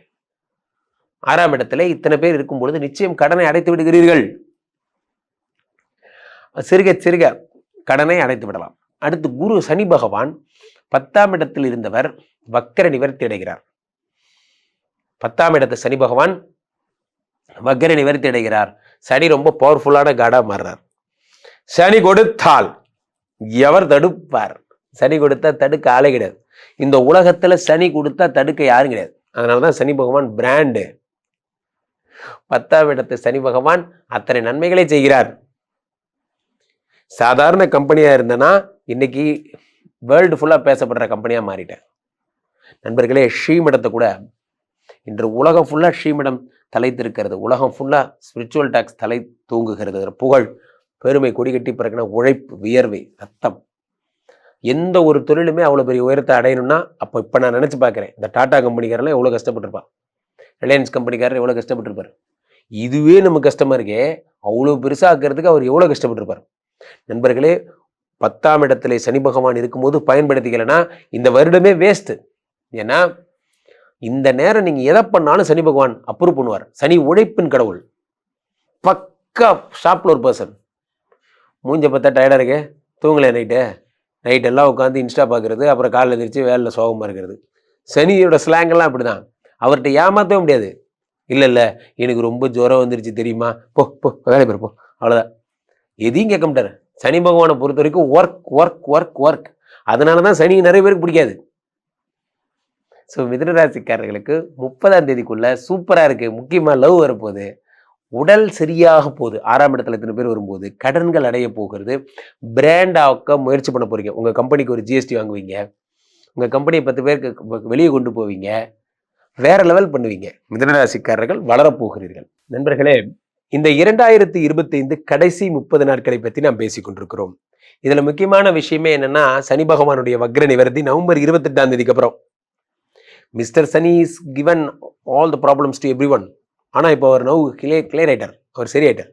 6ஆம் இடத்துல இத்தனை பேர் இருக்கும் பொழுது நிச்சயம் கடனை அடைத்து விடுகிறீர்கள். சிறுக சிறுக கடனை அடைத்து விடலாம். அடுத்து குரு சனி பகவான் 10ஆம் இடத்தில் இருந்தவர் வக்கர நிவர்த்தி அடைகிறார். 10ஆம் இடத்து சனி பகவான் வக்கர நிவர்த்தி அடைகிறார். சனி ரொம்ப பவர்ஃபுல்லான காடா மாறுறார். சனி கொடுத்தால் எவர் தடுப்பார்? சனி கொடுத்தா தடுக்க ஆளே கிடையாது. இந்த உலகத்துல சனி கொடுத்தா தடுக்க யாரும் கிடையாது. அதனாலதான் சனி பகவான் பிராண்டு. 10ஆம் இடத்து சனி பகவான் அத்தனை நன்மைகளை செய்கிறார். சாதாரண கம்பெனியா இருந்தனா இன்னைக்கு வேர்ல்டு ஃபுல்லா பேசப்படுற கம்பெனியா மாறிட்டேன். நண்பர்களே, ஸ்ரீமடத்தை கூட இன்று உலகம் ஃபுல்லா ஸ்ரீமடம் தலைத்திருக்கிறது. உலகம் ஃபுல்லா ஸ்பிரிச்சுவல் டாக்ஸ் தலை தூங்குகிறது. புகழ், பெருமை கொடி கட்டி பிறகுன உழைப்பு, வியர்வை, ரத்தம். எந்த ஒரு தொழிலுமே அவ்வளோ பெரிய உயரத்தை அடையணும்னா, அப்போ இப்போ நான் நினச்சி பார்க்குறேன், இந்த டாடா கம்பெனிக்காரெல்லாம் எவ்வளோ கஷ்டப்பட்டுருப்பான், ரிலையன்ஸ் கம்பெனிக்காரர் எவ்வளோ கஷ்டப்பட்டுருப்பார். இதுவே நமக்கு கஷ்டமாக இருக்கே, அவ்வளோ பெருசாக ஆக்கிறதுக்கு அவர் எவ்வளோ கஷ்டப்பட்டுருப்பார். நண்பர்களே, 10ஆம் இடத்துல சனி பகவான் இருக்கும்போது பயன்படுத்திக்கலைன்னா இந்த வருடமே வேஸ்ட்டு. ஏன்னா இந்த நேரம் நீங்கள் எதை பண்ணாலும் சனி பகவான் அப்ரூவ் பண்ணுவார். சனி உழைப்பின் கடவுள். பக்கா ஷாப்பில் ஒரு பர்சன் மூஞ்ச பார்த்தா டயர்டாக இருக்கு, தூங்கலை நைட்டெல்லாம் உட்காந்து இன்ஸ்டா பார்க்குறது, அப்புறம் காலையில் எழுந்திரிச்சு வேலையில் சோகமாக இருக்கிறது. சனியோட ஸ்லாங்கெல்லாம் அப்படி தான். அவர்கிட்ட ஏமாற்றவே முடியாது. இல்லை எனக்கு ரொம்ப ஜுரம் வந்துருச்சு தெரியுமா, போ போ வேலை பேர் போ, அவ்வளோதான். எதையும் கேட்க மாட்டார். சனி பகவானை பொறுத்த வரைக்கும் ஒர்க் ஒர்க் ஒர்க் ஒர்க். அதனால தான் சனி நிறைய பேருக்கு பிடிக்காது. ஸோ மிதுனராசிக்காரர்களுக்கு 30ஆம் தேதிக்குள்ள சூப்பராக இருக்குது. முக்கியமாக லவ் வரப்போகுது, உடல் சரியாக போகுது. 6ஆம் இடத்துல இத்தனை பேர் வரும்போது கடன்கள் அடைய போகிறது. பிராண்ட் ஆக்க முயற்சி பண்ண போறீங்க. உங்கள் கம்பெனிக்கு ஒரு ஜிஎஸ்டி வாங்குவீங்க, உங்கள் கம்பெனியை 10 பேருக்கு வெளியே கொண்டு போவீங்க, வேற லெவல் பண்ணுவீங்க. மிதுனராசிக்காரர்கள் வளரப்போகிறீர்கள். நண்பர்களே, இந்த 2025 கடைசி 30 நாட்களை பற்றி நாம் பேசி கொண்டிருக்கிறோம். இதில் முக்கியமான விஷயமே என்னன்னா, சனி பகவானுடைய வக்ர நிவர்த்தி நவம்பர் 28ஆம் தேதிக்கு அப்புறம். Mister Shani is given all the problems to every one. ஆனால் இப்போ அவர் நவ் கிளியர் ஆயிட்டார். அவர் சரியாயிட்டார்.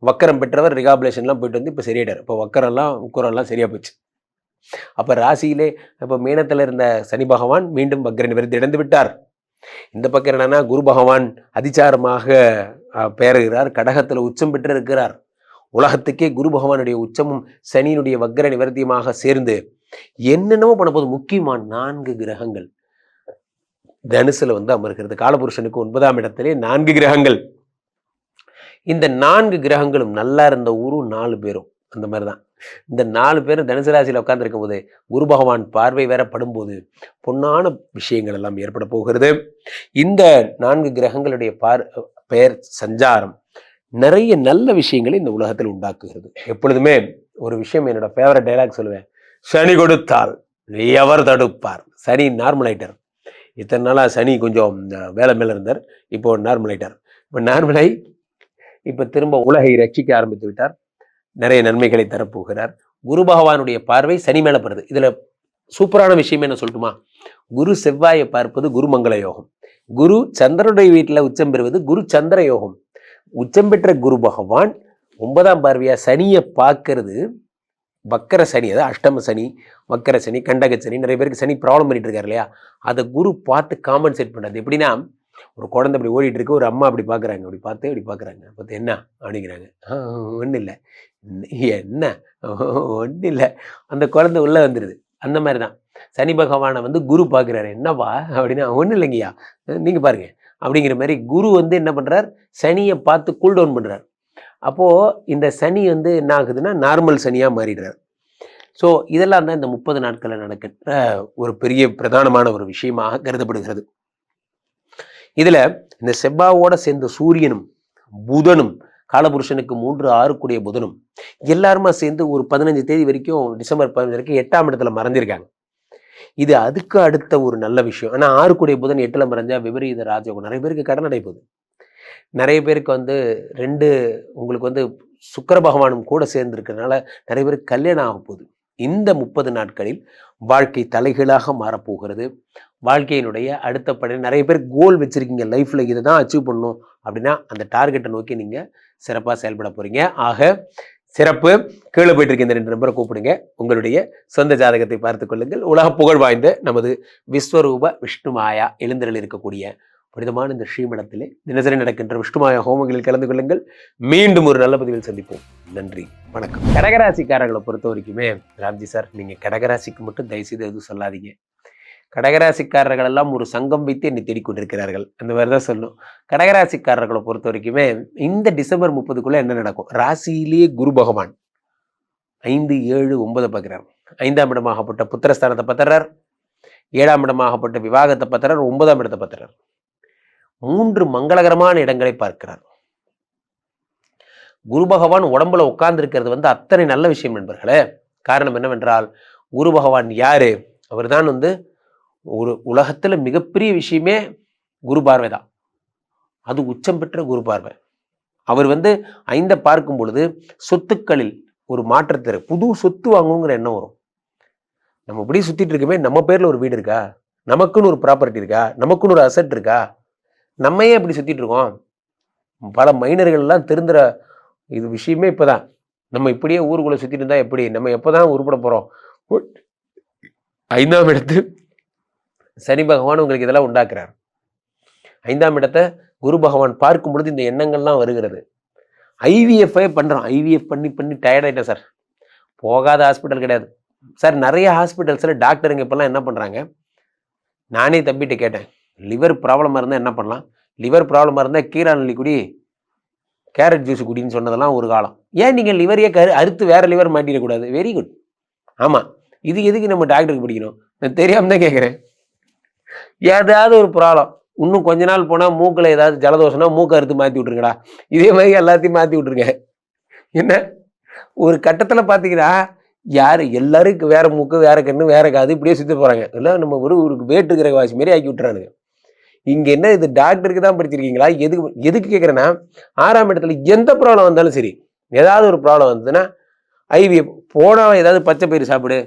வக்கரம் பெற்றவர் ரிகாபுலேஷன்லாம் போயிட்டு வந்து இப்போ சரியாயிட்டார். இப்போ வக்கரெல்லாம் உக்கரெல்லாம் சரியா போச்சு. அப்போ ராசியிலே இப்போ மீனத்தில் இருந்த சனி பகவான் மீண்டும் வக்ர நிவர்த்தி அடைந்து விட்டார். இந்த பக்கம் என்னன்னா, குரு பகவான் அதிச்சாரமாக பெயர்கிறார். கடகத்தில் உச்சம் பெற்று இருக்கிறார். உலகத்துக்கே குரு பகவானுடைய உச்சமும் சனியினுடைய வக்ர நிவர்த்தியுமாக சேர்ந்து என்னென்னமோ பண்ண போது. முக்கியமான 4 கிரகங்கள் தனுசுல வந்து அமர்கிறது. காலபுருஷனுக்கு 9ஆம் இடத்திலே 4 கிரகங்கள். இந்த 4 கிரகங்களும் நல்லா இருந்த ஊரும் 4 பேரும் அந்த மாதிரிதான். இந்த 4 பேரும் தனுசு ராசியில உட்கார்ந்து இருக்கும் போது குரு பகவான் பார்வை வேற படும்போது பொன்னான விஷயங்கள் எல்லாம் ஏற்பட போகிறது. இந்த 4 கிரகங்களுடைய பெயர் சஞ்சாரம் நிறைய நல்ல விஷயங்களை இந்த உலகத்தில் உண்டாக்குகிறது. எப்பொழுதுமே ஒரு விஷயம், என்னோட ஃபேவரட் டைலாக் சொல்லுவேன், சனி கொடுத்தால் எவர் தடுப்பார். சனி நார்மல் ஆயிட்டார். இத்தனை நாளாக சனி கொஞ்சம் வேலை மேலே இருந்தார். இப்போ நார்மல் ஆயிட்டார். இப்போ நார்மலாகி இப்போ திரும்ப உலகை ரட்சிக்க ஆரம்பித்து விட்டார். நிறைய நன்மைகளை தரப்போகிறார். குரு பகவானுடைய பார்வை சனி மேலே படுது. இதில் சூப்பரான விஷயம் என்ன சொல்லட்டுமா? குரு செவ்வாயை பார்ப்பது குரு மங்கள யோகம். குரு சந்திரனுடைய வீட்டில் உச்சம் பெறுவது குரு சந்திர யோகம். உச்சம் பெற்ற குரு பகவான் 9ஆம் பார்வையா சனியை பார்க்கறது வக்கர சனி, அதாவது அஷ்டம சனி, வக்கர சனி, கண்டக சனி. நிறைய பேருக்கு சனி ப்ராப்ளம் பண்ணிட்டு இருக்காரு இல்லையா? அதை குரு பார்த்து காம்பன்சேட் பண்ணுறது. எப்படின்னா, ஒரு குழந்தை அப்படி ஓடிட்டு இருக்கு, ஒரு அம்மா அப்படி பார்க்குறாங்க, அப்படி பார்த்து என்ன அப்படிங்கிறாங்க. ஒன்றும் இல்லை, என்ன ஒன்றும் இல்லை. அந்த குழந்தை உள்ளே வந்துடுது. அந்த மாதிரி தான் சனி பகவானை வந்து குரு பார்க்குறாரு. என்னப்பா அப்படின்னா ஒன்றும் இல்லைங்கய்யா, நீங்கள் பாருங்க அப்படிங்கிற மாதிரி குரு வந்து என்ன பண்ணுறார், சனியை பார்த்து கூல் டவுன் பண்ணுறார். அப்போது இந்த சனி வந்து என்ன ஆகுதுன்னா நார்மல் சனியாக மாறிடுறார். ஸோ இதெல்லாம் தான் இந்த 30 நாட்களில் நடக்கின்ற ஒரு பெரிய பிரதானமான ஒரு விஷயமாக கருதப்படுகிறது. இதில் இந்த செவ்வாவோட சேர்ந்த சூரியனும் புதனும் காலபுருஷனுக்கு 3-6 கூடிய புதனும் எல்லாருமா சேர்ந்து ஒரு 15 தேதி வரைக்கும், டிசம்பர் 15 வரைக்கும் 8ஆம் இடத்துல மறைஞ்சிருக்காங்க. இது அதுக்கு அடுத்த ஒரு நல்ல விஷயம். ஆனால் 6 கூடிய புதன் 8ல் மறைஞ்சா விபரீத ராஜயோகம். நிறைய பேருக்கு கடன் அடைப்போகுது. நிறைய பேருக்கு வந்து உங்களுக்கு வந்து சுக்கிர பகவானும் கூட சேர்ந்து இருக்கிறதுனால நிறைய பேருக்கு கல்யாணம் ஆக போகுது. இந்த 30 நாட்களில் வாழ்க்கை தலைகீழாக மாறப்போகிறது. வாழ்க்கையினுடைய அடுத்த படி நிறைய பேர் கோல் வச்சிருக்கீங்க, லைஃப்ல இதை தான் அச்சீவ் பண்ணணும் அப்படின்னா அந்த டார்கெட்டை நோக்கி நீங்க சிறப்பாக செயல்பட போறீங்க. ஆக சிறப்பு. கீழே போயிட்டு இருக்க இந்த 2 நம்பரை கூப்பிடுங்க. உங்களுடைய சொந்த ஜாதகத்தை பார்த்துக் கொள்ளுங்கள். உலக புகழ் வாய்ந்த நமது விஸ்வரூப விஷ்ணுமாயா எழுந்தருள் இருக்கக்கூடிய புனிதமான இந்த ஸ்ரீமடத்திலே தினசரி நடக்கின்ற விஷ்ணுமாயா ஹோமங்களில் கலந்து கொள்ளுங்கள். மீண்டும் ஒரு நல்ல பதிவில் சந்திப்போம். நன்றி, வணக்கம். கடகராசிக்காரர்களை பொறுத்த வரைக்குமே ராம்ஜி சார், நீங்க கடகராசிக்கு மட்டும் தயவுசெய்து எதுவும் சொல்லாதீங்க. கடகராசிக்காரர்கள் எல்லாம் ஒரு சங்கம் வைத்து என்னை தேடிக்கொண்டிருக்கிறார்கள், அந்த மாதிரி தான் சொல்லணும். கடகராசிக்காரர்களை பொறுத்த வரைக்குமே இந்த டிசம்பர் 30க்குள்ள என்ன நடக்கும், ராசியிலேயே குரு பகவான் 5, 7, 9 பார்க்கிறார். 5ஆம் இடமாகப்பட்ட புத்திரஸ்தானத்தை பத்திரார், 7ஆம் இடமாகப்பட்ட விவாகத்தை பத்திரார், 9ஆம் இடத்தை பத்திரார். 3 மங்களகரமான இடங்களை பார்க்கிறார். குரு பகவான் உடம்புல உட்கார்ந்து இருக்கிறது வந்து அத்தனை நல்ல விஷயம் நண்பர்களே. காரணம் என்னவென்றால், குரு பகவான் யாரு, அவர் தான் வந்து ஒரு உலகத்துல மிகப்பெரிய விஷயமே குரு பார்வை தான். அது உச்சம் பெற்ற குரு பார்வை. அவர் வந்து 5 பார்க்கும் பொழுது சொத்துக்களில் ஒரு மாற்றத்தை, புது சொத்து வாங்கணுங்கிற எண்ணம் வரும். நம்ம இப்படி சுத்திட்டு இருக்கமே, நம்ம பேர்ல ஒரு வீடு இருக்கா, நமக்குன்னு ஒரு ப்ராப்பர்ட்டி இருக்கா, நமக்குன்னு ஒரு அசெட் இருக்கா, நம்ம ஏன் இப்படி சுத்திட்டு இருக்கோம்? பல மைனர்கள் எல்லாம் திருந்துற இது விஷயமே இப்பதான். நம்ம இப்படியே ஊருக்குள்ள சுத்திட்டு இருந்தா எப்படி, நம்ம எப்பதான் உருப்பட போறோம்? 5ஆம் இடத்து சனி பகவான் உங்களுக்கு இதெல்லாம் உண்டாக்குறார். 5ஆம் இடத்தை குரு பகவான் பார்க்கும் பொழுது இந்த எண்ணங்கள்லாம் வருகிறது. ஐவிஎஃப்ஐ பண்றோம். ஐவிஎஃப் பண்ணி பண்ணி டயர்ட் ஆயிட்டேன் சார். போகாத ஹாஸ்பிட்டல் கிடையாது சார். நிறைய ஹாஸ்பிட்டல்ஸ்ல டாக்டருங்க இப்பெல்லாம் என்ன பண்றாங்க, நானே தம்பிட்டு கேட்டேன், லிவர் ப்ராப்ளமா இருந்தா என்ன பண்ணலாம், லிவர் ப்ராப்ளமா இருந்தா கீரை நல்லி குடி, கேரட் ஜூஸ் குடின்னு சொன்னதெல்லாம் ஒரு காலம். ஏன் நீங்க லிவரையே அறுத்து வேற லிவர் மாட்டிடக்கூடாது? Very good. ஆமா, இது எதுக்கு நம்ம டாக்டருக்கு படிக்கணும்? நான் தெரியாம தான் கேட்குறேன். ஏதாவது ஒரு ப்ராப்ளம், இன்னும் கொஞ்ச நாள் போனா மூக்கில் ஏதாவது ஜலதோஷம்னா மூக்கை அறுத்து மாற்றி விட்டுருங்கடா. இதே மாதிரி எல்லாத்தையும் மாற்றி விட்டுருங்க. என்ன ஒரு கட்டத்தில் பார்த்தீங்கன்னா எல்லாருக்கும் வேற மூக்கு, வேற கண்ணு, வேற காது, இப்படியே சுற்றி போறாங்க. இல்லை நம்ம ஒரு வேட்டு கிரக வாசி மாரி ஆக்கி விட்டுறானுங்க. இங்க என்ன இது டாக்டருக்கு தான் படிச்சிருக்கீங்களா? எதுக்கு கேட்குறேன்னா, 6ஆம் இடத்துல எந்த ப்ராப்ளம் வந்தாலும் சரி, ஏதாவது ஒரு ப்ராப்ளம் வந்ததுன்னா ஐவிஎஃப் போனா, ஏதாவது பச்சை பயிறு சாப்பிடு,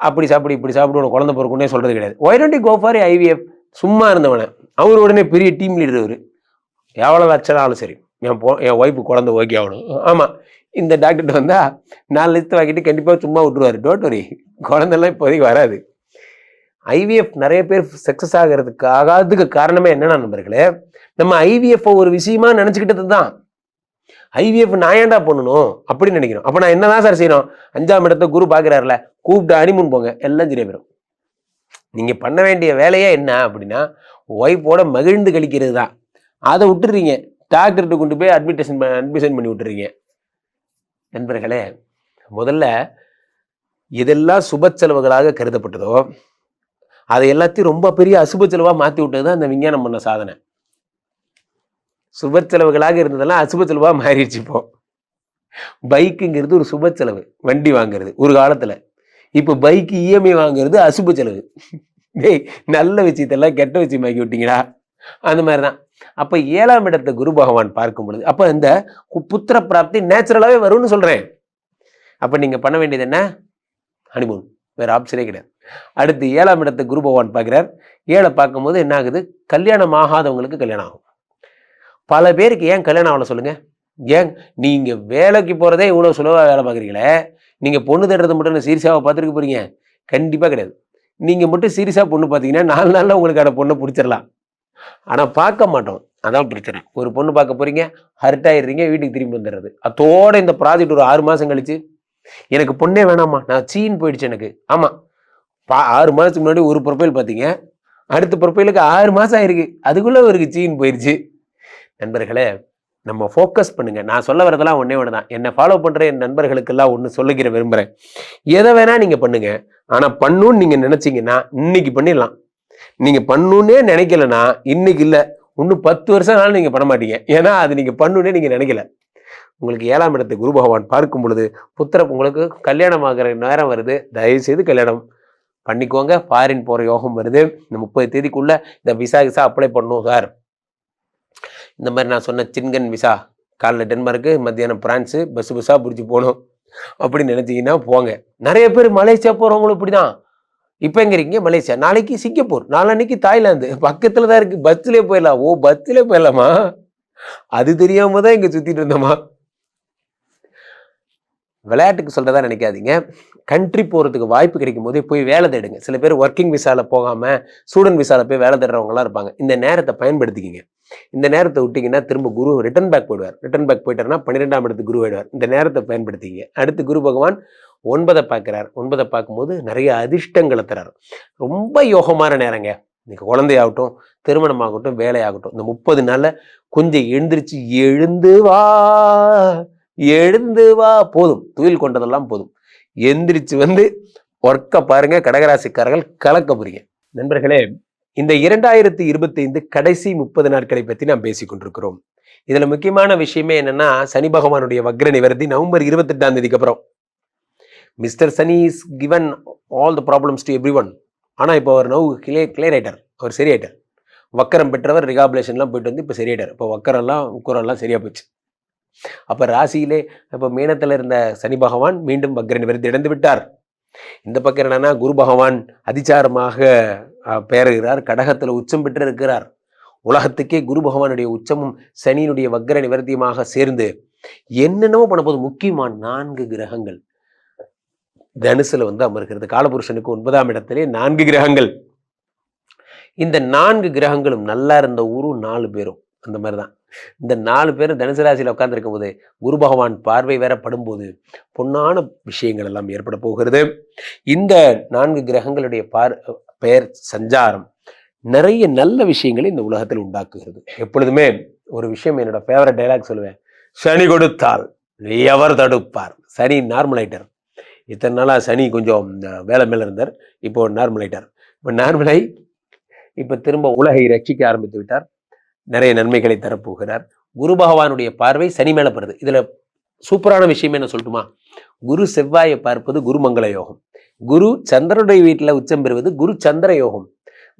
அப்படி சாப்பிடு, இப்படி சாப்பிடு, குழந்தை பிறக்குன்னே சொல்றது கிடையாது. Why don't you go for IVF? சும்மா இருந்தவன அவர் உடனே பெரிய டீம் லீடர். அவரு எவ்வளோ லட்சம் ஆனாலும் சரி, என் ஒய்ஃபு குழந்தை ஓகே ஆகணும். ஆமா, இந்த டாக்டர்கிட்ட வந்தா 4 லட்சத்தை வாங்கிட்டு கண்டிப்பா சும்மா விட்டுருவாரு. டோன்ட் வரி, குழந்தைலாம் இப்போதைக்கு வராது. ஐவிஎஃப் நிறைய பேர் சக்சஸ் ஆகாததுக்கு காரணமே என்னன்னா நண்பர்களே, நம்ம ஐவிஎஃப் ஒரு விஷயமா நினைச்சுக்கிட்டது தான். ஐவிஎஃப் நான் ஏன்டா பண்ணணும் அப்படின்னு நினைக்கிறோம். அப்ப நான் என்னதான் சார் செய்யணும்? 5ஆம் இடத்தை குரு பாக்குறாருல, கூப்பிட்டு அனிமுன் போங்க, எல்லாம் சரியா போயிடும். நீங்க பண்ண வேண்டிய வேலையே என்ன அப்படின்னா, ஒய்ஃபோட மகிழ்ந்து கழிக்கிறது தான். அதை விட்டுறீங்க, டாக்டர்கிட்ட கொண்டு போய் அட்மிஷன் பண்ணி விட்டுறீங்க. நண்பர்களே, முதல்ல இதெல்லாம் சுப செலவுகளாக கருதப்பட்டதோ அதை எல்லாத்தையும் ரொம்ப பெரிய அசுப செலவா மாத்தி விட்டது தான் அந்த விஞ்ஞானம் பண்ண சாதனை. சுப செலவுகளாக இருந்ததெல்லாம் அசுப செலவா மாறிடுச்சு. இப்போ பைக்குங்கிறது ஒரு சுப செலவு, வண்டி வாங்குறது ஒரு காலத்துல. இப்ப பைக்கு இஎம்ஐ வாங்குறது அசுப செலவு. டேய், நல்ல விஷயத்தெல்லாம் கெட்ட விஷயமாக்கி விட்டீங்களா? அந்த மாதிரிதான். அப்ப 7ஆம் இடத்தை குரு பகவான் பார்க்கும் பொழுது அப்ப இந்த புத்திர பிராப்தி நேச்சுரலாவே வரும்னு சொல்றேன். அப்ப நீங்க பண்ண வேண்டியது என்ன? ஹனிமூன், வேற ஆப்ஷனே கிடையாது. அடுத்து 7ஆம் இடத்தை குரு பகவான் பார்க்கிறார். 7 பார்க்கும்போது என்ன ஆகுது? கல்யாணம் ஆகாதவங்களுக்கு கல்யாணம் ஆகும். பல பேருக்கு ஏன் கல்யாணம் ஆகல சொல்லுங்க? ஏன் நீங்க வேலைக்கு போறதே இவ்வளவு சுலபா வேலை பார்க்குறீங்களே, நீங்க பொண்ணு தேடுறது மட்டும் சீரியஸாவை பார்த்துருக்க போறீங்க? கண்டிப்பா கிடையாது. நீங்க மட்டும் சீரியஸா பொண்ணு பார்த்தீங்கன்னா 4 நாள்ல உங்களுக்கு அந்த பொண்ணை பிடிச்சிடலாம். ஆனா பார்க்க மாட்டோம், அதான் பிரச்சனை. ஒரு பொண்ணு பார்க்க போறீங்க, ஹர்ட் ஆயிடுறீங்க, வீட்டுக்கு திரும்பி வந்துடுறது. அதோட இந்த ப்ராஜெக்ட் ஒரு 6 மாசம் கழிச்சு எனக்கு பொண்ணே வேணாமா, நான் சீன் போயிடுச்சு எனக்கு. ஆமா, 6 மாதத்துக்கு முன்னாடி ஒரு ப்ரொஃபைல் பார்த்தீங்க, அடுத்த ப்ரொஃபைலுக்கு 6 மாதம் ஆயிருக்கு, அதுக்குள்ளே அவருக்கு சீன் போயிடுச்சு. நண்பர்களே, நம்ம ஃபோக்கஸ் பண்ணுங்க. நான் சொல்ல வரதெல்லாம் ஒன்னே ஒன்று தான். என்னை ஃபாலோ பண்ணுற என் நண்பர்களுக்கெல்லாம் ஒன்று சொல்லிக்கிற விரும்புகிறேன். எதை வேணா நீங்க பண்ணுங்க, ஆனால் பண்ணணும்னு நீங்க நினைச்சீங்கன்னா இன்னைக்கு பண்ணிடலாம். நீங்க பண்ணணுன்னே நினைக்கலன்னா இன்னைக்கு இல்லை, இன்னும் 10 வருஷம் ஆனாலும் நீங்க பண்ண மாட்டீங்க. ஏன்னா அது நீங்க பண்ணணுன்னே நீங்க நினைக்கல. உங்களுக்கு 7ஆம் இடத்தை குரு பகவான் பார்க்கும் பொழுது உங்களுக்கு கல்யாணம் ஆகிற நேரம் வருது. தயவு செய்து கல்யாணம் பண்ணிக்கோங்க. ஃபாரின் போற யோகம் வருது. இந்த 30 தேதிக்குள்ள இந்த விசா அப்ளை பண்ணணும் சார். இந்த மாதிரி நான் சொன்ன சின்கன் விசா, காலைல டென்மார்க்கு, மத்தியானம் பிரான்ஸு, பஸ்ஸா பிடிச்சி போகணும் அப்படின்னு நினைச்சீங்கன்னா போங்க. நிறைய பேர் மலேசியா போறவங்களும் இப்படிதான். இப்ப எங்க இருக்கீங்க? மலேசியா. நாளைக்கு சிங்கப்பூர், நாளன்னைக்கு தாய்லாந்து, பக்கத்துல தான் இருக்கு, பஸ்லயே போயிடலாம். ஓ, பஸ்லயே போயிடலாமா? அது தெரியாம தான் இங்க சுத்திட்டு இருந்தோமா? விளையாட்டுக்கு சொல்றதா நினைக்காதீங்க. கண்ட்ரி போறதுக்கு வாய்ப்பு கிடைக்கும் போதே போய் வேலை தேடுங்க. சில பேர் ஒர்க்கிங் விசால போகாம ஸ்டூடெண்ட் விசால போய் வேலை தேடுறவங்கலாம் இருப்பாங்க. இந்த நேரத்தை பயன்படுத்திக்கிங்க. இந்த நேரத்தை விட்டீங்கன்னா திரும்ப குரு ரிட்டர்ன் பேக் போயிடுவார். ரிட்டர்ன் பேக் போயிட்டாருன்னா 12ஆம் இடத்துக்கு குரு ஆயிடுவார். இந்த நேரத்தை பயன்படுத்திங்க. அடுத்து குரு பகவான் 9 பார்க்கிறார். 9 பார்க்கும்போது நிறைய அதிர்ஷ்டங்களை தரார். ரொம்ப யோகமான நேரங்க. இன்னைக்கு குழந்தையாகட்டும், திருமணம் ஆகட்டும், வேலையாகட்டும், இந்த 30 நாள்ல கொஞ்சம் எழுந்திருச்சு எழுந்து வா போதும். துயில் கொண்டதெல்லாம் போதும். எந்திரிச்சு வந்து ஒர்க்க பாருங்க. கடகராசிக்காரர்கள் கலக்க போறீங்க. நண்பர்களே, இந்த 2025 கடைசி 30 நாட்களை பத்தி நாம் பேசிக் கொண்டிருக்கிறோம். இதுல முக்கியமான விஷயமே என்னன்னா, சனி பகவானுடைய வக்ர நிவர்த்தி நவம்பர் 28ஆம் தேதிக்கு அப்புறம். Mister Shani is given all the problems to every one. ஆனா இப்போ அவர் நவ் கிளியர் ஆயிட்டார். அவர் சரியாயிட்டார். வக்கரம் பெற்றவர் ரிகாபுலேஷன்லாம் போயிட்டு வந்து இப்போ சரியாயிட்டார். இப்போ வக்கரெல்லாம் உக்கரெல்லாம் சரியா போச்சு. அப்ப ராசியிலே இப்ப மீனத்துல இருந்த சனி பகவான் மீண்டும் வக்ர நிவர்த்தி அடைந்து விட்டார். இந்த பக்கம் என்னன்னா, குரு பகவான் அதிசாரமாக பெயர்கிறார். கடகத்துல உச்சம் பெற்று இருக்கிறார். உலகத்துக்கே குரு பகவானுடைய உச்சமும் சனியினுடைய வக்ர நிவர்த்தியுமாக சேர்ந்து என்னென்னவோ பண்ண போது முக்கியமான 4 கிரகங்கள் தனுசுல வந்து அமர்கிறது. காலபுருஷனுக்கு 9ஆம் இடத்திலே 4 கிரகங்கள். இந்த 4 கிரகங்களும் நல்லா இருந்த ஊரும் 4 பேரும் அந்த மாதிரிதான். இந்த 4 பேரும் தனுசு ராசியில உட்கார்ந்துருக்கும் போது குரு பகவான் பார்வை வேற படும்போது பொன்னான விஷயங்கள் எல்லாம் ஏற்பட போகிறது. இந்த 4 கிரகங்களுடைய பெயர் சஞ்சாரம் நிறைய நல்ல விஷயங்களை இந்த உலகத்தில் உண்டாக்குகிறது. எப்பொழுதுமே ஒரு விஷயம், என்னோட ஃபேவரட் டைலாக் சொல்லுவேன், சனி கொடுத்தால் எவர் தடுப்பார். சனி நார்மலைட்டர். இத்தனை நாளா சனி கொஞ்சம் வேலை மேல இருந்தார். இப்போ நார்மலைட்டர். இப்போ நார்மலாய் இப்ப திரும்ப உலகை ரட்சிக்க ஆரம்பித்து விட்டார். நிறைய நன்மைகளை தரப்போகிறார். குரு பகவானுடைய பார்வை சனி மேல படுது. இதுல சூப்பரான விஷயம் என்ன சொல்லட்டுமா? குரு செவ்வாயை பார்ப்பது குரு மங்கள யோகம். குரு சந்திரனுடைய வீட்டுல உச்சம் பெறுவது குரு சந்திர யோகம்.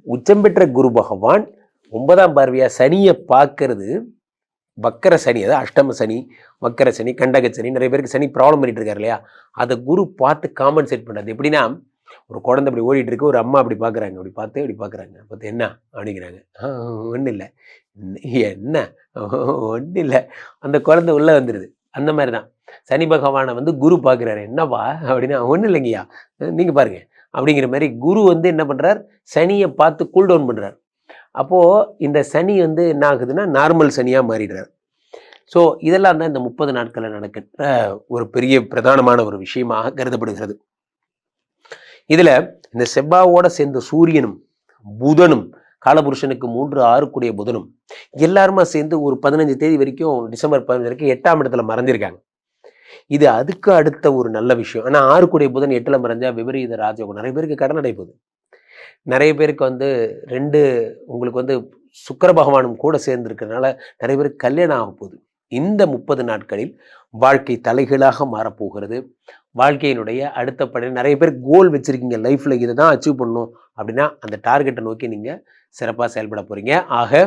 உச்சம் பெற்ற குரு பகவான் 9ஆம் பார்வையா சனியை பார்க்கறது வக்கர சனி, அதாவது அஷ்டம சனி, வக்கர சனி, கண்டக சனி. நிறைய பேருக்கு சனி ப்ராப்ளம் பண்ணிட்டு இருக்காரு இல்லையா? அதை குரு பார்த்து காம்பன்சேட் பண்றது. எப்படின்னா, ஒரு குழந்தை அப்படி ஓடிட்டு இருக்கு, ஒரு அம்மா அப்படி பாக்குறாங்க, அப்படி பார்த்து என்ன அப்படிங்கிறாங்க. ஒன்றும் இல்லை, என்ன ஒன்றும் இல்லை, அந்த குழந்தை உள்ள வந்துடுது. அந்த மாதிரிதான் சனி பகவானை வந்து குரு பார்க்குறாரு. என்னவா அப்படின்னா, ஒன்றும் இல்லைங்கய்யா, நீங்க பாருங்க அப்படிங்கிற மாதிரி குரு வந்து என்ன பண்றார், சனியை பார்த்து கூல் டவுன் பண்றார். அப்போ இந்த சனி வந்து என்ன ஆகுதுன்னா நார்மல் சனியா மாறிடுறார். ஸோ இதெல்லாம் தான் இந்த 30 நாட்களில் நடக்கிற ஒரு பெரிய பிரதானமான ஒரு விஷயமாக கருதப்படுகிறது. இதுல இந்த செவ்வாவோட சேர்ந்த சூரியனும் புதனும், காலபுருஷனுக்கு 3, 6 கூடிய புதனும் எல்லாருமா சேர்ந்து ஒரு 15 தேதி வரைக்கும், டிசம்பர் 15 வரைக்கும் 8ஆம் இடத்துல மறைஞ்சிருக்காங்க. இது அதுக்கு அடுத்த ஒரு நல்ல விஷயம். ஆனா 6 கூடிய புதன் 8ல மறைஞ்சா விபரீத ராஜயோகம். நிறைய பேருக்கு கடன் அடைப்போகுது. நிறைய பேருக்கு வந்து உங்களுக்கு வந்து சுக்கிர பகவானும் கூட சேர்ந்து இருக்கிறதுனால நிறைய பேருக்கு கல்யாணம் ஆக போகுது. இந்த 30 நாட்களில் வாழ்க்கை தலைகீழாக மாறப்போகிறது. வாழ்க்கையினுடைய அடுத்த படி நிறைய பேர் கோல் வச்சிருக்கீங்க, லைஃப்ல இதை தான் அச்சீவ் பண்ணணும் அப்படின்னா அந்த டார்கெட்டை நோக்கி நீங்க சிறப்பாக செயல்பட போறீங்க. ஆக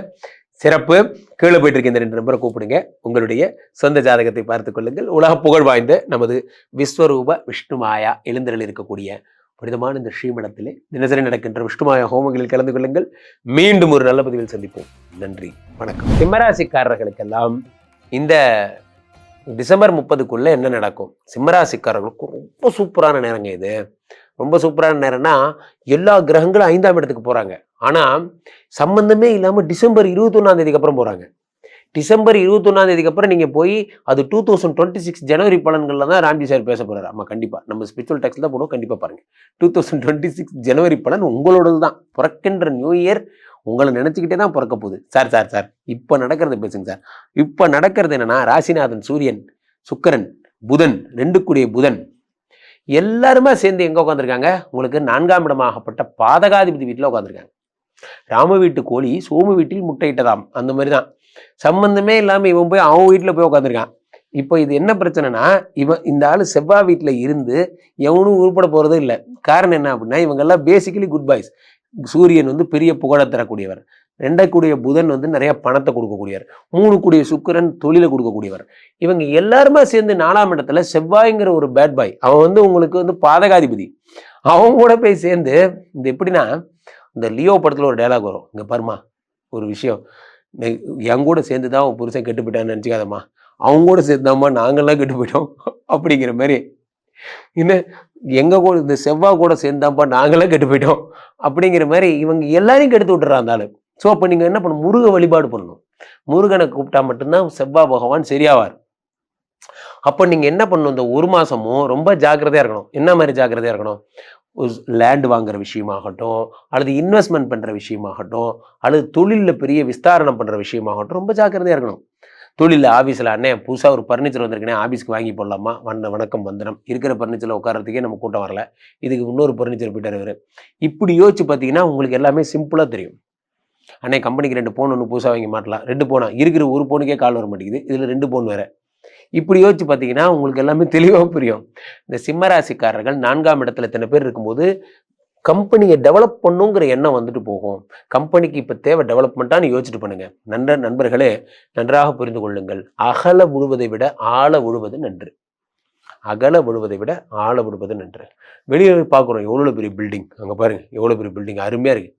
சிறப்பு. கீழே போயிட்டு இருக்க இந்த 2 நம்பரை கூப்பிடுங்க. உங்களுடைய சொந்த ஜாதகத்தை பார்த்துக் கொள்ளுங்கள். உலக புகழ் வாய்ந்த நமது விஸ்வரூப விஷ்ணுமாயா எழுந்தருள் இருக்கக்கூடிய புனிதமான இந்த ஸ்ரீமடத்திலே தினசரி நடக்கின்ற விஷ்ணுமாயா ஹோமங்களில் கலந்து கொள்ளுங்கள். மீண்டும் ஒரு நல்ல பதிவில் சந்திப்போம். நன்றி, வணக்கம். சிம்மராசிக்காரர்களுக்கெல்லாம் இந்த டிசம்பர் 30க்குள்ள என்ன நடக்கும்? சிம்மராசிக்காரர்களுக்கும் ரொம்ப சூப்பரான நேரங்க இது. ரொம்ப சூப்பரான நேரம்னா, எல்லா கிரகங்களும் 5ஆம் இடத்துக்கு போறாங்க. ஆனா சம்பந்தமே இல்லாம டிசம்பர் 21ஆம் தேதிக்கு அப்புறம் போறாங்க. டிசம்பர் 21 அப்புறம் நீங்க போய் அது 2026 ஜனவரி பலன்கள்ல தான் ராம்ஜி சார் பேச போறாரு. ஆமா கண்டிப்பா நம்ம ஸ்பிரிச்சுவல் டெக்ஸ்ட் தான் போடுவோம், கண்டிப்பா பாருங்க. 2026 ஜனவரி பலன் உங்களோடது தான். பிறக்கின்ற நியூ இயர் உங்களை நினைச்சுக்கிட்டே தான் பிறக்க போகுது. சார் சார் சார் இப்ப நடக்கிறது பேசுங்க சார். இப்ப நடக்கிறது என்னன்னா, ராசிநாதன் சூரியன், சுக்கிரன், புதன், 2 கூடிய புதன் எல்லாருமே சேர்ந்து எங்க உட்காந்துருக்காங்க? உங்களுக்கு 4ஆம் இடமாகப்பட்ட பாதகாதிபதி வீட்டுல உட்காந்துருக்காங்க. ராம வீட்டு கோழி சோமு வீட்டில் முட்டையிட்டதாம். அந்த மாதிரிதான் சம்பந்தமே இல்லாம இவன் போய் அவன் வீட்டுல போய் உட்காந்துருக்கான். இப்போ இது என்ன பிரச்சனைனா, இவன் இந்த ஆளு செவ்வாய் வீட்டுல இருந்து எவனும் உருப்பட போறதும் இல்லை. காரணம் என்ன அப்படின்னா, இவங்க எல்லாம் பேசிக்கலி குட் பாய்ஸ். சூரியன் வந்து பெரிய புகழை தரக்கூடியவர், 2 கூடிய புதன் வந்து நிறைய பணத்தை கொடுக்கக்கூடியவர், 3 கூடிய சுக்கிரன் தொழிலை கொடுக்கக்கூடியவர். இவங்க எல்லாருமே சேர்ந்து 4ஆம் இடத்துல செவ்வாய்ங்கிற ஒரு பேட் பாய், அவன் வந்து உங்களுக்கு வந்து பாதகாதிபதி, அவன் கூட போய் சேர்ந்து இந்த எப்படின்னா, இந்த லியோ படத்துல ஒரு டைலாக் வரும், இங்க பாருமா ஒரு விஷயம், என் கூட சேர்ந்து தான் அவன் புருஷன் கெட்டு போயிட்டான்னு நினச்சிக்காதம்மா, அவங்க கூட சேர்ந்தாம்மா நாங்கள்லாம் கெட்டு போயிட்டோம் அப்படிங்கிற மாதிரி. இன்னும் எங்க கூட இந்த செவ்வாய் கூட சேர்ந்தாப்பா நாங்களாம் கெட்டு போயிட்டோம் அப்படிங்கிற மாதிரி இவங்க எல்லாரையும் கெடுத்து விட்டுறா அந்த ஆளு. ஸோ அப்போ நீங்க என்ன பண்ணணும்? முருக வழிபாடு பண்ணணும். முருகனை கூப்பிட்டா மட்டும்தான் செவ்வாய் பகவான் சரியாவார். அப்போ நீங்க என்ன பண்ணணும்? இந்த 1 மாசமும் ரொம்ப ஜாக்கிரதையா இருக்கணும். என்ன மாதிரி ஜாக்கிரதையா இருக்கணும்? லேண்ட் வாங்குற விஷயமாகட்டும், அல்லது இன்வெஸ்ட்மெண்ட் பண்ற விஷயமாகட்டும், அல்லது தொழிலில் பெரிய விஸ்தாரணம் பண்ற விஷயமாகட்டும் ரொம்ப ஜாக்கிரதையா இருக்கணும். தொழிலில் ஆஃபீஸில் அண்ணே புதுசாக ஒரு ஃபர்னிச்சர் வந்திருக்கேனே, ஆஃபீஸ்க்கு வாங்கி போடலாமா? வணக்கம் வந்தனம். இருக்கிற ஃபர்னிச்சரில் உட்காரத்துக்கே நம்ம கூட்டம் வரல, இதுக்கு இன்னொரு ஃபர்னிச்சர் போயிட்டார் இவர். இப்படி யோசிச்சு பார்த்தீங்கன்னா உங்களுக்கு எல்லாமே சிம்பிளாக தெரியும். அண்ணே கம்பெனிக்கு 2 பவுன் ஒன்று புதுசாக வாங்கி மாட்டலாம். 2 பவுனா? இருக்கிற ஒரு பவுனுக்கே கால் வர மாட்டேங்குது, இதில் 2 பவுன் வேற. இப்படி யோசிச்சு பார்த்தீங்கன்னா உங்களுக்கு எல்லாமே தெளிவாக புரியும். இந்த சிம்மராசிக்காரர்கள் 4ஆம் இடத்துல இத்தனை பேர் இருக்கும்போது கம்பெனியை டெவலப் பண்ணுங்கிற எண்ணம் வந்துட்டு போகும். கம்பெனிக்கு இப்போ தேவை டெவலப்மெண்ட்டான்னு யோசிச்சுட்டு பண்ணுங்க. நண்பர்களே, நன்றாக புரிந்து கொள்ளுங்கள். அகல விழுவதை விட ஆழ விழுவது நன்று. அகல விழுவதை விட ஆழ விழுவது நன்று. வெளியே பார்க்குறோம் எவ்வளோ பெரிய பில்டிங், அங்கே பாருங்க எவ்வளோ பெரிய பில்டிங், அருமையாக இருக்கு.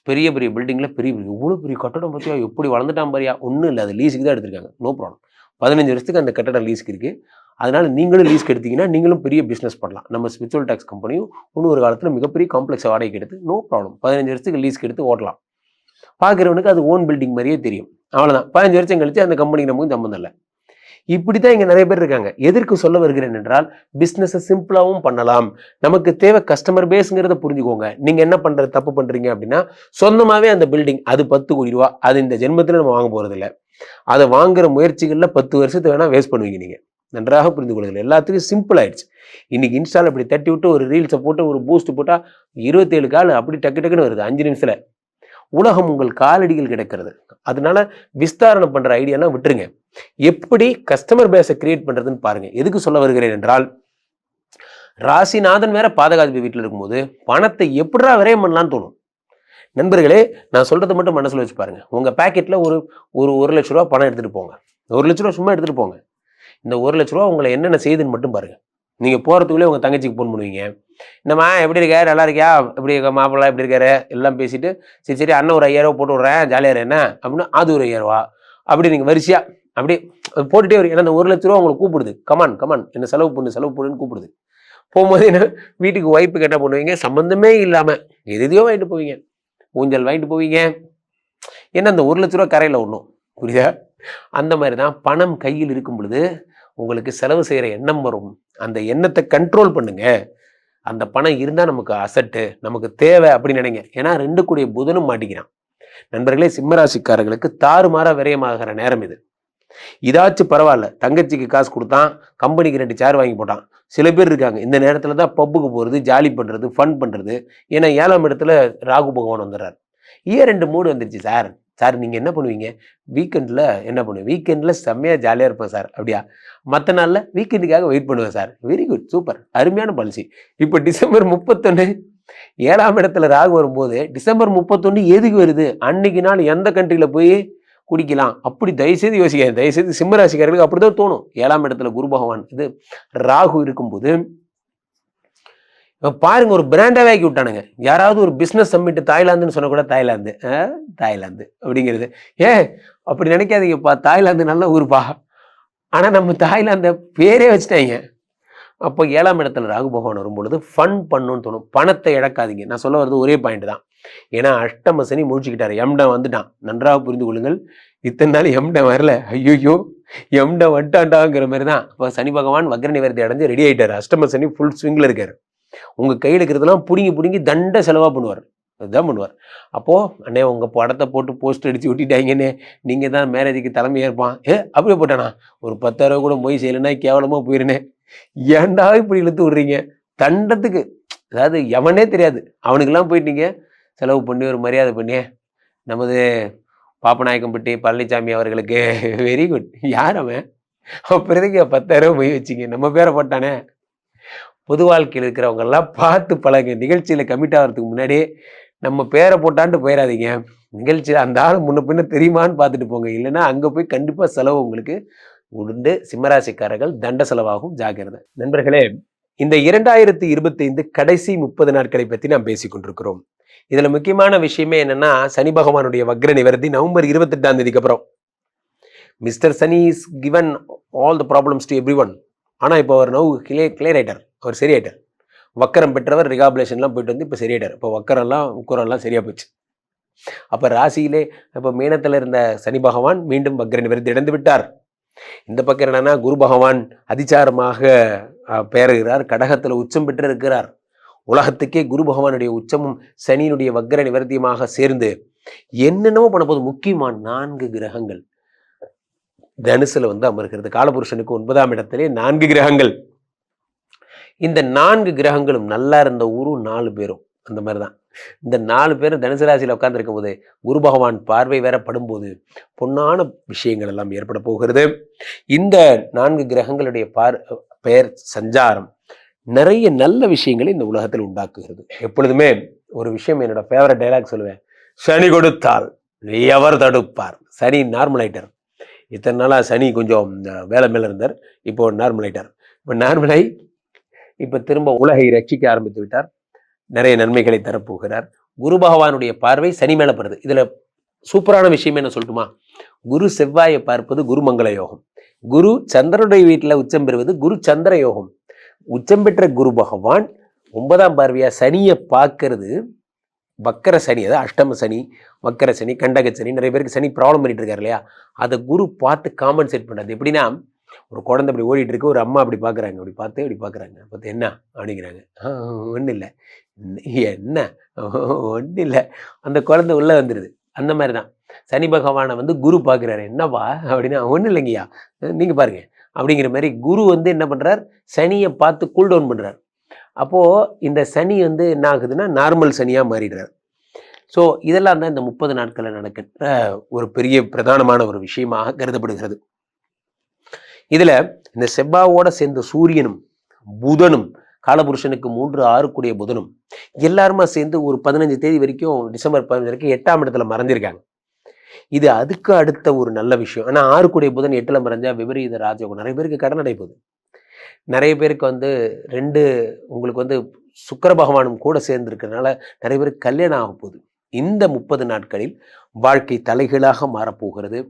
பெரிய பெரிய பில்டிங்கில் பெரிய எவ்வளோ பெரிய கட்டடம் பார்த்தியா, எப்படி வளர்ந்துட்டான் பாரியா. ஒன்றும் இல்லை, அது லீஸுக்கு தான் எடுத்திருக்காங்க, நோ ப்ராப்ளம். 15 வருஷத்துக்கு அந்த கட்டடம் லீஸுக்கு இருக்குது. அதனால் நீங்களும் லீஸ்க்கு எடுத்தீங்கன்னா நீங்களும் பெரிய பிஸ்னஸ் பண்ணலாம். நம்ம ஸ்பிரிச்சுவல் டேக்ஸ் கம்பெனியும் இன்னும் ஒரு காலத்தில் மிகப்பெரிய காம்ப்ளெக்ஸ் வாடகைக்கு எடுத்து நோ ப்ராப்ளம் 15 வருஷத்துக்கு லீஸ்க்கு எடுத்து ஓட்டலாம். பார்க்குறவனுக்கு அது ஓன் பில்டிங் மாதிரியே தெரியும். அவ்வளோதான். 15 வருஷம் கழிச்சு அந்த கம்பெனிக்கு நமக்கு சம்மந்தம் இல்லை. இப்படி தான் இங்கே நிறைய பேர் இருக்காங்க. எதற்கு சொல்ல வருகிறேன் என்றால், பிஸ்னஸை சிம்பிளாகவும் பண்ணலாம். நமக்கு தேவை கஸ்டமர் பேஸுங்கிறத புரிஞ்சுக்கோங்க. நீங்கள் என்ன பண்ணுறது தப்பு பண்ணுறீங்க அப்படின்னா, சொந்தமாகவே அந்த பில்டிங் அது 10 கோடி ரூபா, அது இந்த ஜென்மத்தில் நம்ம வாங்க போகிறதில்ல. அதை வாங்குற முயற்சிகளில் 10 வருஷத்தை வேணால் வேஸ்ட் பண்ணுவீங்க நீங்கள். நன்றாக புரிந்து கொள்ளுங்கள். எல்லாத்துக்கும் சிம்பிள் ஆயிடுச்சு. இன்னைக்கு இன்ஸ்டால் அப்படி தட்டி விட்டு ஒரு ரீல்ஸை போட்டு ஒரு பூஸ்ட் போட்டால் 27 கால் அப்படி டக்கு டக்குன்னு வருது 5 நிமிஷத்தில். உலகம் உங்கள் காலடிகள் கிடக்கிறது. அதனால விஸ்தாரணம் பண்ற ஐடியாலாம் விட்டுருங்க. எப்படி கஸ்டமர் பேஸை கிரியேட் பண்றதுன்னு பாருங்க. எதுக்கு சொல்ல வருகிறேன் என்றால், ராசிநாதன் வேற பாதகாதிபதி வீட்டில் இருக்கும்போது பணத்தை எப்படிடா விரயம் பண்ணலான்னு தோணும். நண்பர்களே, நான் சொல்றதை மட்டும் மனசுல வச்சு பாருங்க. உங்க பேக்கெட்ல ஒரு 1 லட்ச ரூபா பணம் எடுத்துட்டு போங்க. 1 லட்ச ரூபா சும்மா எடுத்துட்டு போங்க. இந்த 1 லட்ச ரூபா உங்களை என்னென்ன செய்யுதுன்னு மட்டும் பாருங்க. நீங்க போறதுக்குள்ளே உங்க தங்கச்சிக்கு ஃபோன் பண்ணுவீங்க. என்னம்மா எப்படி இருக்க, நல்லா இருக்கியா, எப்படி இருக்க மாப்பிள்ளை, எப்படி இருக்காரு எல்லாம் பேசிட்டு, சரி சரி அண்ணன் ஒரு 5000 ரூபா போட்டு விட்றேன், ஜாலியாக என்ன அப்படின்னா அது ஒரு 5000 ரூபா அப்படி நீங்கள் வரிசையா அப்படி போட்டுட்டே வரும். ஏன்னா அந்த 1 லட்ச ரூபா உங்களை கூப்பிடுது, கமான் கமான் என்ன செலவு பண்ணுன்னு கூப்பிடுது. போகும்போது என்ன வீட்டுக்கு ஒய்ஃபுக்கு என்ன பண்ணுவீங்க, சம்மந்தமே இல்லாமல் எதையோ வாங்கிட்டு போவீங்க, ஊஞ்சல் வாங்கிட்டு போவீங்க. ஏன்னா அந்த 1 லட்ச ரூபா கரையில் ஒன்றும் புரியுதா. அந்த மாதிரி தான் பணம் கையில் இருக்கும் பொழுது உங்களுக்கு செலவு செய்கிற எண்ணம் வரும். அந்த எண்ணத்தை கண்ட்ரோல் பண்ணுங்க. அந்த பணம் இருந்தால் நமக்கு அசட்டு, நமக்கு தேவை அப்படின்னு நினைங்க. ஏன்னா 2 கூடிய புதனும் மாட்டிக்கிறான். நண்பர்களே, சிம்மராசிக்காரர்களுக்கு தாறுமாறா விரயமாகிற நேரம் இது. இதாச்சும் பரவாயில்ல, தங்கச்சிக்கு காசு கொடுத்தான், கம்பெனிக்கு 2 சேர் வாங்கி போட்டான். சில பேர் இருக்காங்க இந்த நேரத்தில் தான் பப்புக்கு போகிறது, ஜாலி பண்ணுறது, ஃபன் பண்ணுறது. ஏன்னா 7ஆம் இடத்துல ராகு பகவான் வந்துடுறாரு. ஏன் 2 மூடு வந்துருச்சு சார். சார் நீங்கள் என்ன பண்ணுவீங்க, வீக்கெண்டில் என்ன பண்ணுவீங்க, வீக்கெண்டில் செம்மையாக ஜாலியாக இருப்பேன் சார். அப்படியா, மற்ற நாளில் வீக்கெண்டுக்காக வெயிட் பண்ணுவேன் சார். வெரி குட், சூப்பர், அருமையான பாலிசி. இப்போ டிசம்பர் 31 7ஆம் இடத்துல ராகு வரும்போது டிசம்பர் 31 எதுக்கு வருது, அன்னைக்கு நாள் எந்த கண்ட்ரியில் போய் குடிக்கலாம். அப்படி தயவுசெய்து யோசிக்காது. தயவுசெய்து சிம்மராசிக்காரர்களுக்கு அப்படிதான் தோணும். 7ஆம் இடத்துல குரு பகவான் இது ராகு இருக்கும்போது பாருங்க, ஒரு பிராண்டாவே ஆக்கி விட்டானுங்க. யாராவது ஒரு பிஸ்னஸ் சம்மிட் தாய்லாந்துன்னு சொன்ன கூட தாய்லாந்து அப்படிங்கிறது. அப்படி நினைக்காதீங்கப்பா, தாய்லாந்து நல்ல ஊருப்பா. ஆனால் நம்ம தாய்லாந்தை பேரே வச்சுட்டாங்க. அப்போ 7ஆம் இடத்துல ராகு பகவான் வரும்பொழுது ஃபன் பண்ணணும்னு தோணும். பணத்தை இழக்காதீங்க. நான் சொல்ல வர்றது ஒரே பாயிண்ட் தான். ஏன்னா அஷ்டம சனி முடிச்சுக்கிட்டாரு, எம்டம் வந்துட்டான். நன்றாக புரிந்து கொள்ளுங்கள். இத்தனை நாள் எம்டம் வரல, ஐயோ எம்டம் வந்துட்டான்டாங்கிற மாதிரி தான். இப்போ சனி பகவான் வக்ர நிவர்த்தி அடைஞ்சு ரெடி ஆயிட்டாரு. அஷ்டம சனி ஃபுல் ஸ்விங்கில் இருக்காரு. உங்க கையில் இருக்கிறதெல்லாம் பிடுங்கி தண்ட செலவா பண்ணுவார். அதுதான் பண்ணுவார். அப்போ அண்ணே உங்க படத்தை போட்டு போஸ்ட் அடிச்சு விட்டுட்டாங்கன்னே, நீங்க தான் மேரேஜுக்கு தலைமை ஏற்பான். அப்படியே போட்டானா, ஒரு 10,000 கூட மொய் செய்யலைன்னா கேவலமா போயிருனே, ஏன்டா இப்படி இழுத்து விடுறீங்க தண்டத்துக்கு. அதாவது எவனே தெரியாது அவனுக்கெல்லாம் போயிட்டீங்க செலவு பண்ணி ஒரு மரியாதை பண்ணி. நமது பாப்பநாயக்கம்பட்டி பழனிசாமி அவர்களுக்கு வெரி குட். யார் அவன்? அப்புறதுக்கு 10,000 மொய் வச்சிங்க, நம்ம பேரை போட்டானே. பொது வாழ்க்கையில் இருக்கிறவங்க எல்லாம் பார்த்து பழங்க. நிகழ்ச்சியில கமிட் ஆகிறதுக்கு முன்னாடி நம்ம பேரை போட்டான்ட்டு போயிடாதீங்க. நிகழ்ச்சியில் அந்த ஆள் முன்ன பின்ன தெரியுமான்னு பார்த்துட்டு போங்க. இல்லைன்னா அங்கே போய் கண்டிப்பாக செலவு உங்களுக்கு உண்டு. சிம்மராசிக்காரர்கள் தண்ட செலவாகும், ஜாக்கிரதை. நண்பர்களே, இந்த 2025 கடைசி 30 நாட்களை பற்றி நாம் பேசிக் கொண்டிருக்கிறோம். இதுல முக்கியமான விஷயமே என்னன்னா, சனி பகவானுடைய வக்ர நிவர்த்தி நவம்பர் 28ஆம் தேதிக்கு அப்புறம். Mister Shani is given all the problems to every one. ஆனால் இப்போ அவர் நவ் கிளியர் ஆயிட்டார், அவர் சரியாயிட்டார். வக்கரம் பெற்றவர் ரிகாபுலேஷன்லாம் போயிட்டு வந்து இப்போ சரியாயிட்டார். இப்போ வக்கரெல்லாம் உக்கரெல்லாம் சரியா போச்சு. அப்போ ராசியிலே இப்போ மீனத்தில் இருந்த சனி பகவான் மீண்டும் வக்ர நிவர்த்தி அடைந்து விட்டார். இந்த பக்கம் என்னன்னா, குரு பகவான் அதிச்சாரமாக பெயர்கிறார், கடகத்தில் உச்சம் பெற்று இருக்கிறார். உலகத்துக்கே குரு பகவானுடைய உச்சமும் சனியினுடைய வக்ர நிவர்த்தியமாக சேர்ந்து என்னென்னவோ பண்ண போது. முக்கியமான 4 கிரகங்கள் தனுசுல வந்து அமர்கிறது. காலபுருஷனுக்கு 9ஆம் இடத்திலே 4 கிரகங்கள். இந்த 4 கிரகங்களும் நல்லா இருந்த ஊரும் 4 பேரும் அந்த மாதிரிதான். இந்த 4 பேரும் தனுசு ராசியில உட்கார்ந்து இருக்கும் போது குரு பகவான் பார்வை வேற படும்போது பொன்னான விஷயங்கள் எல்லாம் ஏற்பட போகிறது. இந்த 4 கிரகங்களுடைய பெயர் சஞ்சாரம் நிறைய நல்ல விஷயங்களை இந்த உலகத்தில் உண்டாக்குகிறது. எப்பொழுதுமே ஒரு விஷயம், என்னோட ஃபேவரட் டைலாக் சொல்லுவேன், சனி கொடுத்தால் எவர் தடுப்பார். சனி நார்மல் ஆயிட்டார். இத்தனை நாளா சனி கொஞ்சம் வேலை மேல இருந்தார், இப்போ நார்மல் ஆயிட்டார். இப்போ நார்மலாய் இப்போ திரும்ப உலகை ரட்சிக்க ஆரம்பித்து விட்டார். நிறைய நன்மைகளை தரப்போகிறார். குரு பகவானுடைய பார்வை சனி மேல படுது. இதுல சூப்பரான விஷயம் என்ன சொல்லட்டுமா? குரு செவ்வாயை பார்ப்பது குரு மங்கள யோகம். குரு சந்திரனுடைய வீட்டில் உச்சம் பெறுவது குரு சந்திர யோகம். உச்சம் பெற்ற குரு பகவான் 9ஆம் பார்வையா சனியை பார்க்கறது வக்கர சனி, அதாவது அஷ்டம சனி, வக்கர சனி, கண்டக சனி. நிறைய பேருக்கு சனி ப்ராப்ளம் பண்ணிட்டு இருக்காரு இல்லையா, அதை குரு பார்த்து காம்பன்சேட் பண்ணது. எப்படின்னா, ஒரு குழந்தை அப்படி ஓடிட்டு இருக்கு, ஒரு அம்மா அப்படி பார்க்குறாங்க, அப்படி பார்த்து என்ன அப்படிங்கிறாங்க. ஒன்றும் இல்லை, என்ன ஒன்றும் இல்லை, அந்த குழந்தை உள்ள வந்துடுது. அந்த மாதிரி தான் சனி பகவானை வந்து குரு பார்க்குறாரு. என்னவா அப்படின்னா, ஒன்றும் இல்லைங்கய்யா நீங்கள் பாருங்க அப்படிங்கிற மாதிரி குரு வந்து என்ன பண்ணுறார், சனியை பார்த்து கூல் டவுன் பண்ணுறார். அப்போது இந்த சனி வந்து என்ன ஆகுதுன்னா நார்மல் சனியாக மாறிடுறார். ஸோ இதெல்லாம் தான் இந்த 30 நாட்களில் நடக்கிற ஒரு பெரிய பிரதானமான ஒரு விஷயமாக கருதப்படுகிறது. இதில் இந்த செவ்வாவோட சேர்ந்த சூரியனும் புதனும், காலபுருஷனுக்கு 3, 6 கூடிய புதனும் எல்லாருமா சேர்ந்து ஒரு 15 தேதி வரைக்கும், டிசம்பர் 15 வரைக்கும் 8ஆம் இடத்துல மறைஞ்சிருக்காங்க. இது அதுக்கு அடுத்த ஒரு நல்ல விஷயம். ஆனால் 6 கூடிய புதன் 8ல் மறைஞ்சா விபரீத ராஜயோகம். நிறைய பேருக்கு கடன் அடை போகுது. நிறைய பேருக்கு வந்து உங்களுக்கு வந்து சுக்கிர பகவானும் கூட சேர்ந்து இருக்கிறதுனால நிறைய பேருக்கு கல்யாணம் ஆக போகுது. இந்த 30 நாட்களில் வாழ்க்கை தலைகீழாக மாறப்போகிறது.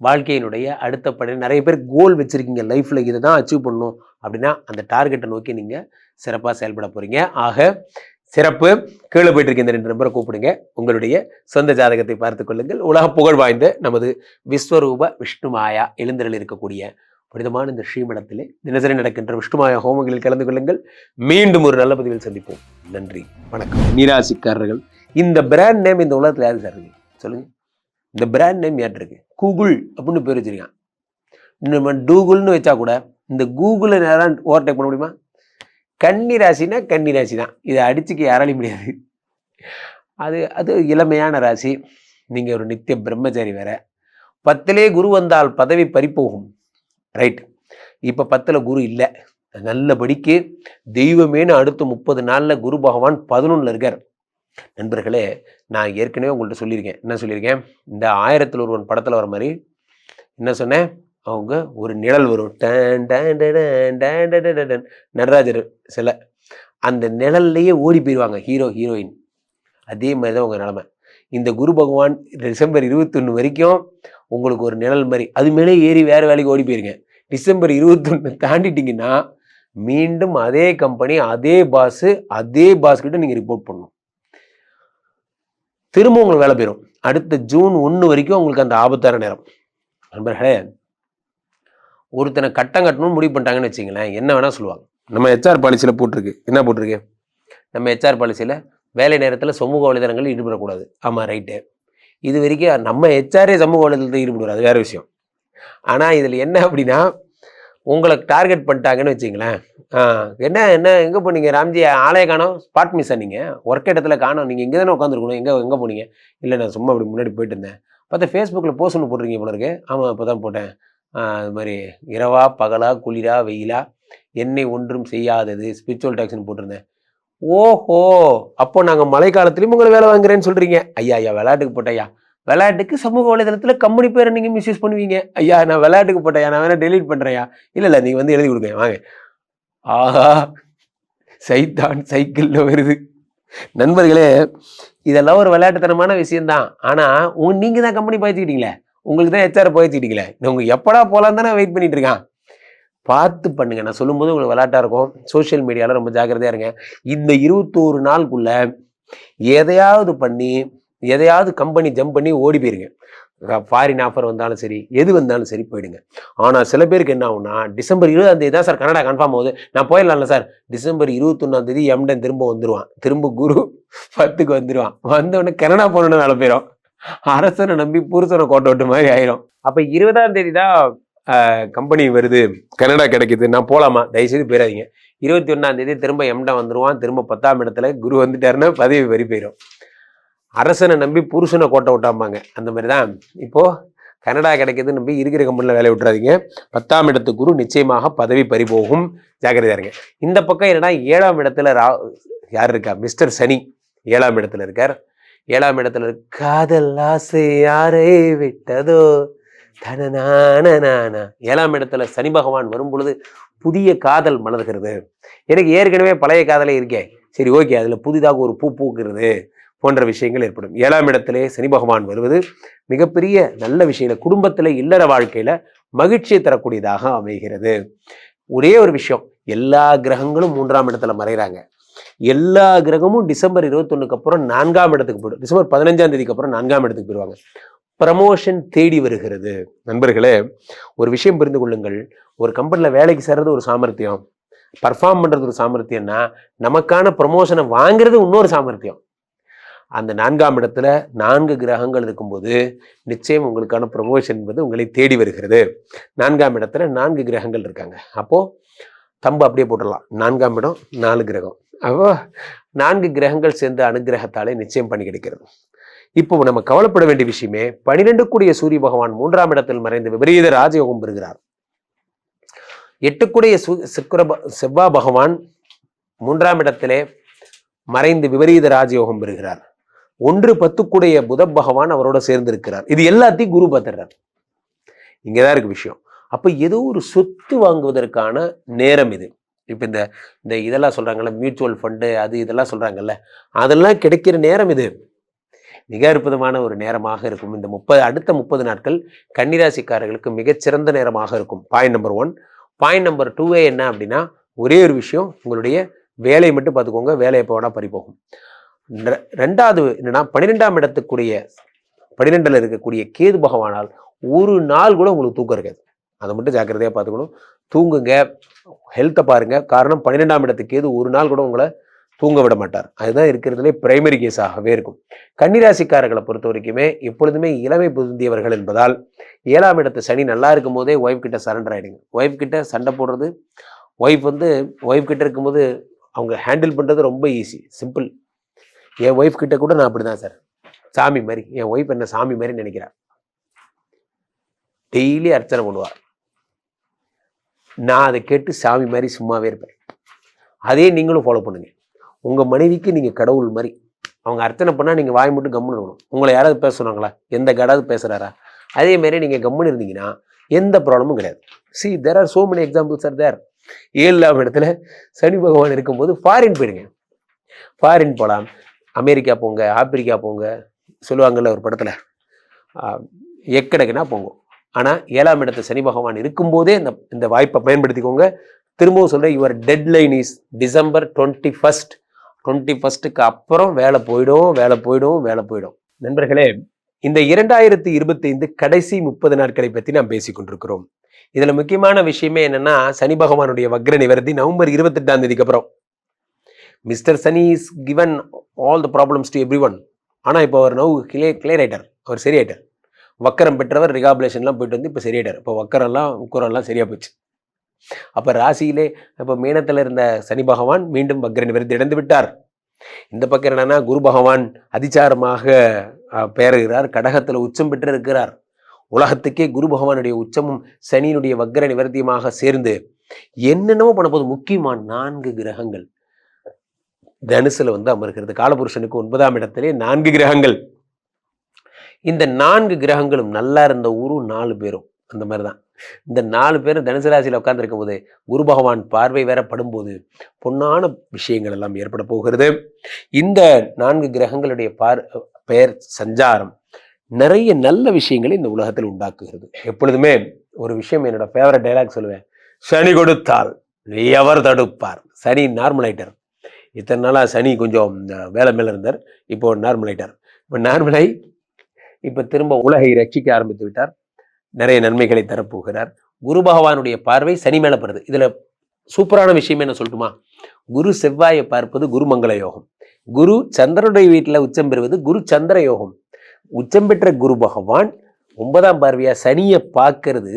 வாழ்க்கையினுடைய அடுத்த படி நிறைய பேர் கோல் வச்சிருக்கீங்க, லைஃப்ல இதை தான் அச்சீவ் பண்ணணும் அப்படின்னா அந்த டார்கெட்டை நோக்கி நீங்க சிறப்பாக செயல்பட போறீங்க. ஆக சிறப்பு. கீழே போயிட்டு இருக்க இந்த 2 நம்பரை கூப்பிடுங்க, உங்களுடைய சொந்த ஜாதகத்தை பார்த்துக் கொள்ளுங்கள். உலக புகழ் வாய்ந்த நமது விஸ்வரூப விஷ்ணுமாயா எழுந்தருள் இருக்கக்கூடிய புனிதமான இந்த ஸ்ரீமடத்திலே தினசரி நடக்கின்ற விஷ்ணுமாயா ஹோமங்களில் கலந்து கொள்ளுங்கள். மீண்டும் ஒரு நல்ல பதிவில் சந்திப்போம். நன்றி, வணக்கம். நீராசிக்காரர்கள், இந்த பிராண்ட் நேம் இந்த உலகத்தில் யாரு சார் இருக்கு சொல்லுங்க? இந்த பிராண்ட் நேம் யார்ட்டு இருக்கு? கூகுள் அப்படின்னு பேர் வச்சிருக்கான். நம்ம டூகுள்னு வச்சா கூட இந்த கூகுளை யாராவது ஓவர்டேக் பண்ண முடியுமா? கன்னி ராசினா கன்னி ராசி தான், இதை அடிச்சுக்க யாராலையும் முடியாது. அது இளமையான ராசி. நீங்க ஒரு நித்திய பிரம்மச்சாரி வேற. 10லே குரு வந்தால் பதவி பறிப்போகும். ரைட், இப்போ 10ல் குரு இல்லை, நல்லபடிக்கு தெய்வமேனு அடுத்த 30 நாளில் குரு பகவான் 11ல் இருக்கார். நண்பர்களே, நான் ஏற்கனவே உங்கள்கிட்ட சொல்லியிருக்கேன். என்ன சொல்லியிருக்கேன்? இந்த 1000ல் ஒருவன் படத்தில் வர மாதிரி என்ன சொன்னேன்? அவங்க ஒரு நிழல் வரும், நடராஜர் சிலை, அந்த நிழல்லையே ஓடி போயிடுவாங்க ஹீரோ ஹீரோயின். அதே மாதிரி தான் உங்கள் நிலைமை. இந்த குரு பகவான் டிசம்பர் 21 வரைக்கும் உங்களுக்கு ஒரு நிழல் மாதிரி, அது மேலே ஏறி வேறு வேலைக்கு ஓடி போயிருங்க. டிசம்பர் 21 தாண்டிட்டீங்கன்னா மீண்டும் அதே கம்பெனி, அதே பாஸ் கிட்ட நீங்கள் ரிப்போர்ட் பண்ணணும். திரும்ப உங்களுக்கு வேலை போயிடும். அடுத்த ஜூன் 1 வரைக்கும் உங்களுக்கு அந்த ஆபத்தான நேரம். நண்பர்களே, ஒருத்தனை கட்டம் கட்டணும்னு முடிவு பண்ணிட்டாங்கன்னு வச்சுங்களேன், என்ன வேணா சொல்லுவாங்க. நம்ம HR பாலிசியில் போட்டிருக்கு. என்ன போட்டிருக்கு? நம்ம HR பாலிசியில் வேலை நேரத்தில் சமூக வலைதளங்களில் ஈடுபடக்கூடாது. ஆமாம், ரைட்டு. இது வரைக்கும் நம்ம HR சமூக வலைதளத்தில் ஈடுபடுவார், அது வேற விஷயம். ஆனால் இதில் என்ன அப்படின்னா, உங்களை டார்கெட் பண்ணிட்டாங்கன்னு வச்சுங்களேன், என்ன என்ன எங்கே போனீங்க ராம்ஜி, ஆளைய காணோம், ஸ்பாட் மிஸ்ஸா நீங்கள், ஒர்க் இடத்துல காணோம், நீங்கள் இங்கே தானே உட்காந்துருக்கணும், எங்கே போனீங்க? இல்லை, நான் சும்மா அப்படி முன்னாடி போயிட்டு இருந்தேன். பார்த்தா ஃபேஸ்புக்கில் போஸ்ட் ஒன்று போட்டிருக்கீங்க போல இருக்கு. ஆமாம், இப்போ தான் போட்டேன். அது மாதிரி இரவா பகலா குளிரா வெயிலா என்னை ஒன்றும் செய்யாதது ஸ்பிரிச்சுவல் டாக்ஸ்னு போட்டிருந்தேன். ஓஹோ, அப்போ நாங்கள் மழை காலத்துலேயும் உங்களை வேலை வாங்குறேன்னு சொல்கிறீங்க. ஐயா ஐயா, விளையாட்டுக்கு போட்டையா, விளையாட்டுக்கு சமூக வலைதளத்தில் கம்பெனி பேரை நீங்கள் மிஸ்யூஸ் பண்ணுவீங்க. ஐயா, நான் விளையாட்டுக்கு போட்டேயா, நான் வேணா டெலீட் பண்ணுறேயா? இல்லை, நீங்கள் வந்து எழுதி கொடுங்க வாங்க. ஆஹா, சைத்தான் சைக்கிளில் வருது. நண்பர்களே, இதெல்லாம் ஒரு விளையாட்டுத்தனமான விஷயம்தான். ஆனால் நீங்கள் தான் கம்பெனி பாய்ச்சிக்கிட்டீங்களே, உங்களுக்கு தான் HR பாய்ச்சிக்கிட்டீங்களே, உங்களுக்கு எப்படா போகலான்னு தானே வெயிட் பண்ணிட்டு இருக்கான். பார்த்து பண்ணுங்க. நான் சொல்லும்போது உங்களுக்கு விளையாட்டாக இருக்கும். சோஷியல் மீடியாவில் ரொம்ப ஜாக்கிரதையாக இருங்க. இந்த 21 நாளுக்குள்ள எதையாவது பண்ணி எதையாவது கம்பெனி ஜம்ப் பண்ணி ஓடி போயிருங்க. ஃபாரின் ஆஃபர் வந்தாலும் சரி, எது வந்தாலும் சரி போயிடுங்க. ஆனால் சில பேருக்கு என்ன ஆகும்னா, டிசம்பர் 20 தான் சார் கனடா கன்ஃபார்ம் ஆகுது, நான் போயிடலாம்ல சார். டிசம்பர் 21 எம்டன் திரும்ப வந்துடுவான். திரும்ப குரு 10க்கு வந்துடுவான். வந்தோடனே கனடா போகணுன்னு வேலை போயிடும். அரசனை நம்பி புருஷனை கோட்டை விட்டு மாதிரி ஆயிரும். அப்போ 20 தான் கம்பெனி வருது, கனடா கிடைக்குது, நான் போகலாமா? தயவுசெய்து போயிடாதீங்க. 21 திரும்ப எம்டன் வந்துடுவான். திரும்ப 10ஆம் இடத்துல குரு வந்துட்டாருன்னா பதவி வரி போயிடும். அரசனை நம்பி புருஷனை கோட்டை விட்டாமாங்க. அந்த மாதிரி தான் இப்போது கனடா கிடைக்கிதுன்னு நம்பி இருக்கிற கம்பெனியில் வேலையை விட்டுறாதீங்க. 10ஆம் இடத்து குரு நிச்சயமாக பதவி பறிபோகும். ஜாக்கிரதையாக இருங்க. இந்த பக்கம் என்னன்னா 7ஆம் இடத்துல யார் இருக்கா? மிஸ்டர் சனி 7ஆம் இடத்துல இருக்கார். 7ஆம் இடத்துல காதல் ஆசை யாரை விட்டதோ தனநான. 7ஆம் இடத்துல சனி பகவான் வரும் பொழுது புதிய காதல் மலர்கிறது. எனக்கு ஏற்கனவே பழைய காதலே இருக்கேன், சரி ஓகே, அதில் புதிதாக ஒரு பூ பூக்கிறது போன்ற விஷயங்கள் ஏற்படும். 7ஆம் இடத்திலே சனி பகவான் வருவது மிகப்பெரிய நல்ல விஷயங்கள், குடும்பத்தில் இல்லற வாழ்க்கையில மகிழ்ச்சியை தரக்கூடியதாக அமைகிறது. ஒரே ஒரு விஷயம், எல்லா கிரகங்களும் 3ஆம் இடத்துல மறைகிறாங்க. எல்லா கிரகமும் டிசம்பர் 21க்கு அப்புறம் 4ஆம் இடத்துக்கு போயிடும். டிசம்பர் 15ஆம் தேதிக்கு அப்புறம் 4ஆம் இடத்துக்கு போயிடுவாங்க. ப்ரமோஷன் தேடி வருகிறது. நண்பர்களே, ஒரு விஷயம் புரிந்து கொள்ளுங்கள். ஒரு கம்பெனியில் வேலைக்கு சேர்றது ஒரு சாமர்த்தியம், பர்ஃபார்ம் பண்ணுறது ஒரு சாமர்த்தியம்னா, நமக்கான ப்ரமோஷனை வாங்குறது இன்னொரு சாமர்த்தியம். அந்த 4ஆம் இடத்துல 4 கிரகங்கள் இருக்கும்போது நிச்சயம் உங்களுக்கான ப்ரமோஷன் என்பது உங்களை தேடி வருகிறது. 4ஆம் இடத்துல 4 கிரகங்கள் இருக்காங்க. அப்போது தம்பு அப்படியே போட்டுடலாம். 4ஆம் இடம் 4 கிரகம். அப்போ 4 கிரகங்கள் சேர்ந்து அனுகிரகத்தாலே நிச்சயம் பண்ணி கிடைக்கிறது. இப்போ நம்ம கவலைப்பட வேண்டிய விஷயமே, 12 கூடிய சூரிய பகவான் 3ஆம் இடத்தில் மறைந்து விபரீத ராஜயோகம் பெறுகிறார். 8 கூடிய செவ்வாய் பகவான் 3ஆம் இடத்திலே மறைந்து விபரீத ராஜயோகம் பெறுகிறார். 1-10 கூடிய புத பகவான் அவரோட சேர்ந்து இருக்கிறார். இது எல்லாத்தையும் குரு பார்த்துறார். இங்கதான் இருக்கு விஷயம். அப்ப ஏதோ ஒரு சொத்து வாங்குவதற்கான நேரம் இது. இப்ப இந்த இதெல்லாம் சொல்றாங்கல்ல, மியூச்சுவல் ஃபண்டு, அது இதெல்லாம் சொல்றாங்கல்ல, அதெல்லாம் கிடைக்கிற நேரம் இது. மிக அற்புதமான ஒரு நேரமாக இருக்கும். இந்த அடுத்த 30 நாட்கள் கன்னிராசிக்காரர்களுக்கு மிகச்சிறந்த நேரமாக இருக்கும். Point number 1. பாயிண்ட் நம்பர் 2 என்ன அப்படின்னா, ஒரே ஒரு விஷயம், உங்களுடைய வேலையை மட்டும் பார்த்துக்கோங்க. வேலை எப்போ வேணா பறிப்போகும். 2வது என்னன்னா, 12ஆம் இடத்துக்குரிய 12ல் இருக்கக்கூடிய கேது பகவானால் ஒரு நாள் கூட உங்களுக்கு தூக்கம் இருக்காது. அதை மட்டும் ஜாக்கிரதையாக பார்த்துக்கணும். தூங்குங்க, ஹெல்த்தை பாருங்க. காரணம், 12ஆம் இடத்துக்கு கேது ஒரு நாள் கூட உங்களை தூங்க விட மாட்டார். அதுதான் இருக்கிறதுலே பிரைமரி கேஸாகவே இருக்கும். கன்னிராசிக்காரர்களை பொறுத்த வரைக்குமே எப்பொழுதுமே இளமை பொருந்தியவர்கள் என்பதால் 7ஆம் இடத்து சனி நல்லா இருக்கும் போதே ஒய்ஃப் கிட்ட சரண்டர் ஆகிடுங்க. ஒய்ஃப் கிட்ட சண்டை போடுறது, ஒய்ஃப் கிட்ட இருக்கும்போது அவங்க ஹேண்டில் பண்ணுறது ரொம்ப ஈஸி, சிம்பிள். என் ஒய்ஃப் கிட்ட கூட நான் அப்படிதான் சார், சாமி மாதிரி. என் ஒய்ஃப் என்ன சாமி மாதிரி நினைக்கிறேன். டெய்லி அர்ச்சனை பண்ணுவார். நான் அதை கேட்டு சாமி மாதிரி சும்மாவே இருப்பேன். அதே நீங்களும் ஃபாலோ பண்ணுங்க. உங்கள் மனைவிக்கு நீங்கள் கடவுள் மாதிரி. அவங்க அர்ச்சனை பண்ணால் நீங்கள் வாய் மட்டும் கம்முன்னு இருக்கணும். உங்களை யாராவது பேச சொன்னாங்களா? எந்த கடாவது பேசுகிறாரா? அதேமாரி நீங்கள் கம்முன்னு இருந்தீங்கன்னா எந்த ப்ராப்ளமும் கிடையாது. See, there are so many examples are there. 7ஆம் இடத்துல சனி பகவான் இருக்கும்போது ஃபாரின் போயிடுங்க. ஃபாரின் போகலாம், அமெரிக்கா போங்க, ஆப்பிரிக்கா போங்க, சொல்லுவாங்கள்ல ஒரு படத்தில், எக்கடக்குனா போங்க. ஆனால் 7ஆம் இடத்து சனி பகவான் இருக்கும்போதே இந்த வாய்ப்பை பயன்படுத்திக்கோங்க. திரும்பவும் சொல்கிறேன், யுவர் டெட்லைன் இஸ் டிசம்பர் 21க்கு அப்புறம் வேலை போயிடும். நண்பர்களே, இந்த 2025 கடைசி 30 நாட்களை பற்றி நாம் பேசிக் கொண்டிருக்கிறோம். இதுல முக்கியமான விஷயமே என்னன்னா, சனி பகவானுடைய வக்ர நிவர்த்தி நவம்பர் 28ஆம் தேதிக்கு அப்புறம். Mister Shani is given all the problems to every one. ஆனா இப்போ அவர் நவ் கிளியர் ஆயிட்டார், அவர் சரியாயிட்டார். வக்கரம் பெற்றவர் ரிகாபுலேஷன்லாம் போயிட்டு வந்து இப்போ சரியாயிட்டார். இப்போ வக்கரெல்லாம் உக்கரெல்லாம் சரியா போச்சு. அப்ப ராசியிலே இப்போ மீனத்தில் இருந்த சனி பகவான் மீண்டும் வக்ர நிவர்த்தி அடைந்து விட்டார். இந்த பக்கம் என்னன்னா, குரு பகவான் அதிசாரமாக பெயர்கிறார், கடகத்தில் உச்சம் பெற்று இருக்கிறார். உலகத்துக்கே குரு பகவானுடைய உச்சமும் சனியினுடைய வக்ர நிவர்த்தியமாக சேர்ந்து என்னென்னவோ பண்ண போது முக்கியமான 4 கிரகங்கள் தனுசுல வந்து அமர்கிறது. காலபுருஷனுக்கு 9ஆம் இடத்திலே 4 கிரகங்கள். இந்த 4 கிரகங்களும் நல்லா இருந்த ஊரும் 4 பேரும் அந்த மாதிரிதான். இந்த 4 பேரும் தனுசு ராசியில் உட்கார்ந்துருக்கும் போது குரு பகவான் பார்வை வேற படும்போது பொன்னான விஷயங்கள் எல்லாம் ஏற்பட போகிறது. இந்த 4 கிரகங்களுடைய பெயர் சஞ்சாரம் நிறைய நல்ல விஷயங்களை இந்த உலகத்தில் உண்டாக்குகிறது. எப்பொழுதுமே ஒரு விஷயம், என்னோட ஃபேவரட் டைலாக் சொல்லுவேன், சனி கொடுத்தால் எவர் தடுப்பார். சனி நார்மலைட்டர். இத்தனை நாளா சனி கொஞ்சம் வேலை மேல இருந்தார், இப்போ நார்மலைட்டர். இப்போ நார்மலாய் இப்போ திரும்ப உலகை ரட்சிக்க ஆரம்பித்து விட்டார். நிறைய நன்மைகளை தரப்போகிறார். குரு பகவானுடைய பார்வை சனி மேல படுது. இதுல சூப்பரான விஷயம் என்ன சொல்லட்டுமா? குரு செவ்வாயை பார்ப்பது குரு மங்கள யோகம். குரு சந்திரனுடைய வீட்டில் உச்சம் பெறுவது குரு சந்திர யோகம். உச்சம் பெற்ற குரு பகவான் 9ஆம் பார்வையா சனியை பார்க்கறது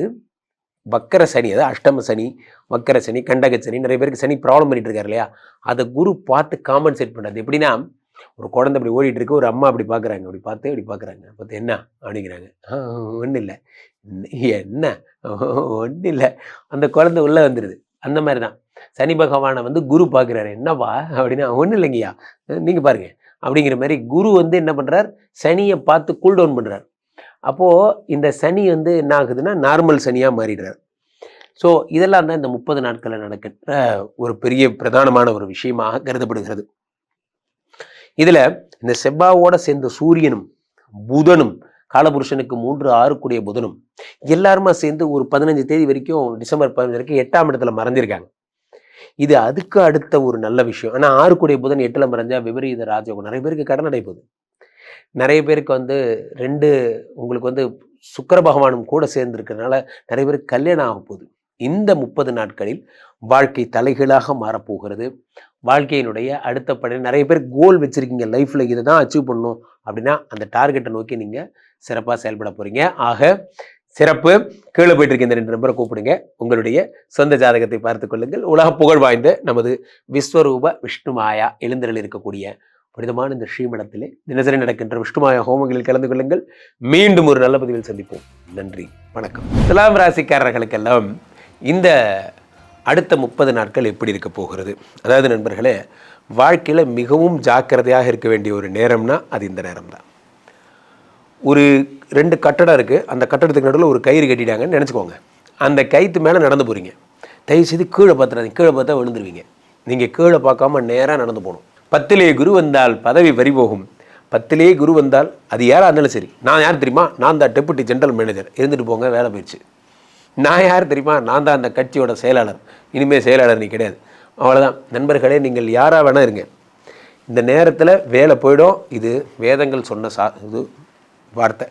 வக்கர சனி, அதாவது அஷ்டம சனி, வக்கர சனி, கண்டக சனி, நிறைய பேருக்கு சனி ப்ராப்ளம் பண்ணிட்டு இருக்காரு இல்லையா, அதை குரு பார்த்து காம்பன்சேட் பண்ணுறது. எப்படின்னா, ஒரு குழந்தை அப்படி ஓடிட்டு இருக்கு, ஒரு அம்மா அப்படி பார்க்குறாங்க, அப்படி பார்த்து என்ன அப்படிங்கிறாங்க. ஒன்றும் இல்லை, என்ன ஒன்றும் இல்லை, அந்த குழந்தை உள்ளே வந்துடுது. அந்த மாதிரி தான் சனி பகவானை வந்து குரு பார்க்குறாரு. என்னவா அப்படின்னா, ஒன்றும் இல்லைங்கய்யா, நீங்கள் பாருங்க அப்படிங்கிற மாதிரி குரு வந்து என்ன பண்ணுறார், சனியை பார்த்து கூல் டவுன் பண்ணுறார். அப்போது இந்த சனி வந்து என்ன ஆகுதுன்னா நார்மல் சனியாக மாறிடுறார். ஸோ இதெல்லாம் தான் இந்த 30 நாட்களில் நடக்கின்ற ஒரு பெரிய பிரதானமான ஒரு விஷயமாக கருதப்படுகிறது. இதில் இந்த செவ்வாவோட சேர்ந்த சூரியனும் புதனும், காலபுருஷனுக்கு 3, 6 கூடிய புதனும் எல்லாருமா சேர்ந்து ஒரு 15 தேதி வரைக்கும், டிசம்பர் 15 வரைக்கும் 8ஆம் இடத்துல மறைஞ்சிருக்காங்க. இது அதுக்கு அடுத்த ஒரு நல்ல விஷயம். ஆனால் 6 கூடிய புதன் 8ல் மறைஞ்சா விபரீத ராஜயோகம். நிறைய பேருக்கு கடன் அடை போகுது. நிறைய பேருக்கு வந்து உங்களுக்கு வந்து சுக்கிர பகவானும் கூட சேர்ந்துருக்கிறதுனால நிறைய பேருக்கு கல்யாணம் ஆக போகுது. இந்த 30 நாட்களில் வாழ்க்கை தலைகீழாக மாறப்போகிறது. வாழ்க்கையினுடைய அடுத்த படி நிறைய பேர் கோல் வச்சிருக்கீங்க, லைஃப்ல இதை தான் அச்சீவ் பண்ணணும் அப்படின்னா அந்த டார்கெட்டை நோக்கி நீங்க சிறப்பாக செயல்பட போறீங்க. ஆக சிறப்பு. கீழே போயிட்டு இருக்க இந்த 2 நம்பரை கூப்பிடுங்க, உங்களுடைய சொந்த ஜாதகத்தை பார்த்து கொள்ளுங்கள். உலக புகழ் வாய்ந்த நமது விஸ்வரூப விஷ்ணுமாயா எழுந்தருள் இருக்கக்கூடிய புனிதமான இந்த ஸ்ரீமடத்திலே தினசரி நடக்கின்ற விஷ்ணுமாயா ஹோமங்களில் கலந்து கொள்ளுங்கள். மீண்டும் ஒரு நல்ல பதிவில் சந்திப்போம். நன்றி, வணக்கம். துலாம் ராசிக்காரர்களுக்கெல்லாம் இந்த அடுத்த 30 நாட்கள் எப்படி இருக்க போகிறது? அதாவது நண்பர்களே, வாழ்க்கையில் மிகவும் ஜாக்கிரதையாக இருக்க வேண்டிய ஒரு நேரம்னா அது இந்த நேரம் தான். ஒரு 2 கட்டடம் இருக்குது, அந்த கட்டடத்துக்கு நடுவில் ஒரு கயிறு கட்டிட்டாங்கன்னு நினச்சிக்கோங்க. அந்த கயிற்று மேலே நடந்து போகிறீங்க. தயவுசெய்து கீழே பார்த்துறாதீங்க, கீழே பார்த்தா விழுந்துருவீங்க. நீங்கள் கீழே பார்க்காம நேராக நடந்து போகணும். 10லே குரு வந்தால் பதவி பறிபோகும். 10லே குரு வந்தால் அது யாராக இருந்தாலும் சரி. நான் யார் தெரியுமா? நான் தான் டெபுட்டி ஜெனரல் மேனேஜர். இருந்துட்டு போங்க, வேலை போயிடுச்சு. நான் யார் தெரியுமா? நான் தான் அந்த கட்சியோட செயலாளர். இனிமேல் செயலாளர் நீ கிடையாது. அவ்வளோதான். நண்பர்களே, நீங்கள் யாராக வேணா இருங்க, இந்த நேரத்தில் வேலை போயிடும். இது வேதங்கள் சொன்ன இது வார்த்தை.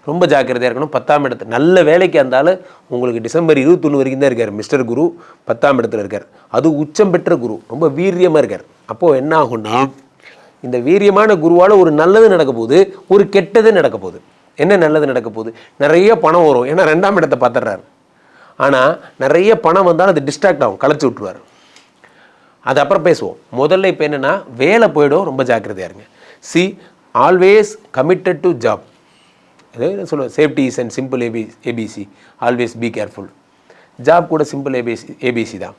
ரொம்ப ஜாக்கிரதையாக இருக்கணும். 10ஆம் இடத்துல நல்ல வேலைக்கு இருந்தாலும் உங்களுக்கு டிசம்பர் 21 வரைக்கும் தான் இருக்கார். மிஸ்டர் குரு 10ஆம் இடத்துல இருக்கார். அது உச்சம் பெற்ற குரு, ரொம்ப வீரியமாக இருக்கார். அப்போது என்ன ஆகும்னா, இந்த வீரியமான குருவால் ஒரு நல்லது நடக்க போகுது, ஒரு கெட்டது நடக்க போகுது. என்ன நல்லது நடக்க போகுது? நிறைய பணம் வரும். ஏன்னா 2ஆம் இடத்தை பார்த்துடுறாரு. ஆனால் நிறைய பணம் வந்தாலும் அது டிஸ்ட்ராக்ட் ஆகும், களைச்சி விட்டுருவார். அது அப்புறம் பேசுவோம். முதல்ல இப்போ என்னென்னா, வேலை போயிடும், ரொம்ப ஜாக்கிரதையாக இருங்க. See, always committed to job. அதே சொல்லுவேன், safety is and simple ABC, always be careful. Job கூட சிம்பிள் ஏபிசி தான்.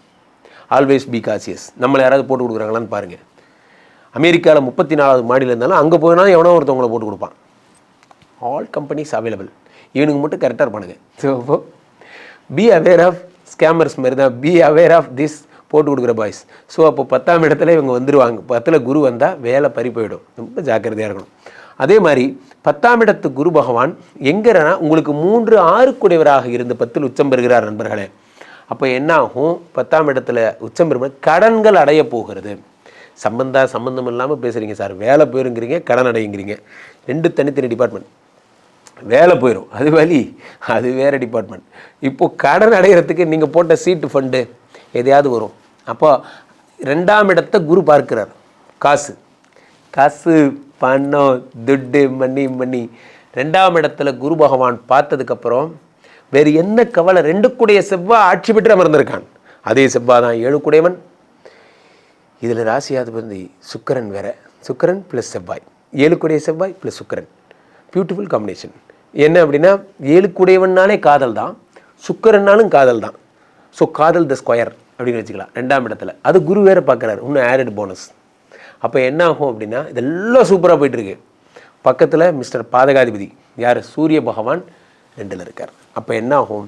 Always be cautious. நம்மளை யாராவது போட்டு கொடுக்குறாங்களான்னு பாருங்கள். அமெரிக்காவில் 34வது மாடியில் இருந்தாலும் அங்கே போனால் எவனோ ஒருத்தவங்களை போட்டு கொடுப்பான். All companies available. இவனுக்கு மட்டும் கரெக்டாக இருப்பானுங்க. So be aware of scammers மாதிரி தான், பி அவேர் ஆஃப் திஸ் போட்டு கொடுக்குற பாய்ஸ். ஸோ அப்போ 10ஆம் இடத்துல இவங்க வந்துடுவாங்க. 10ல் குரு வந்தால் வேலை பறி போயிடும். ரொம்ப ஜாக்கிரதையாக இருக்கணும். அதே மாதிரி 10ஆம் இடத்து குரு பகவான் எங்கன்னா உங்களுக்கு 3, 6 கூடியவராக இருந்து 10ல் உச்சம் பெறுகிறார் நண்பர்களே. அப்போ என்ன ஆகும்? 10ஆம் இடத்துல உச்சம் பெறும்போது கடன்கள் அடைய போகிறது. சம்மந்தம் இல்லாமல் பேசுகிறீங்க சார். வேலை போயிருங்கிறீங்க, கடன் அடையுங்கிறீங்க. 2 தனித்தனி டிபார்ட்மெண்ட். வேலை போயிடும், அது வழி, அது வேறு டிபார்ட்மெண்ட். இப்போது கடன் அடைகிறதுக்கு நீங்கள் போட்ட சீட்டு ஃபண்டு எதையாவது வரும். அப்போ 2ஆம் இடத்தை குரு பார்க்கிறார். காசு பணம் துட்டு மணி 2ஆம் இடத்துல குரு பகவான் பார்த்ததுக்கப்புறம் வேறு என்ன கவலை? 2 கூடிய செவ்வாய் ஆட்சி பெற்று அமர்ந்திருக்கான். அதே செவ்வாய் தான் 7 கூடையவன். இதில் ராசியாதிபதி சுக்கிரன் வேற. சுக்கிரன் ப்ளஸ் செவ்வாய், 7 கூடிய செவ்வாய் ப்ளஸ் சுக்கிரன், பியூட்டிஃபுல் காம்பினேஷன். என்ன அப்படின்னா 7 கூடையவன்னாலே காதல் தான், சுக்கிரன்னாலும் காதல் தான். ஸோ காதல் த ஸ்கொயர் அப்படின்னு வச்சுக்கலாம். 2ஆம் இடத்துல அது குரு வேறு பார்க்குறாரு, இன்னும் ஆடட் போனஸ். அப்போ என்ன ஆகும் அப்படின்னா இதெல்லாம் சூப்பராக போயிட்டுருக்கு. பக்கத்தில் மிஸ்டர் பாதகாதிபதி யார்? சூரிய பகவான் 2ல் இருக்கார். அப்போ என்ன ஆகும்?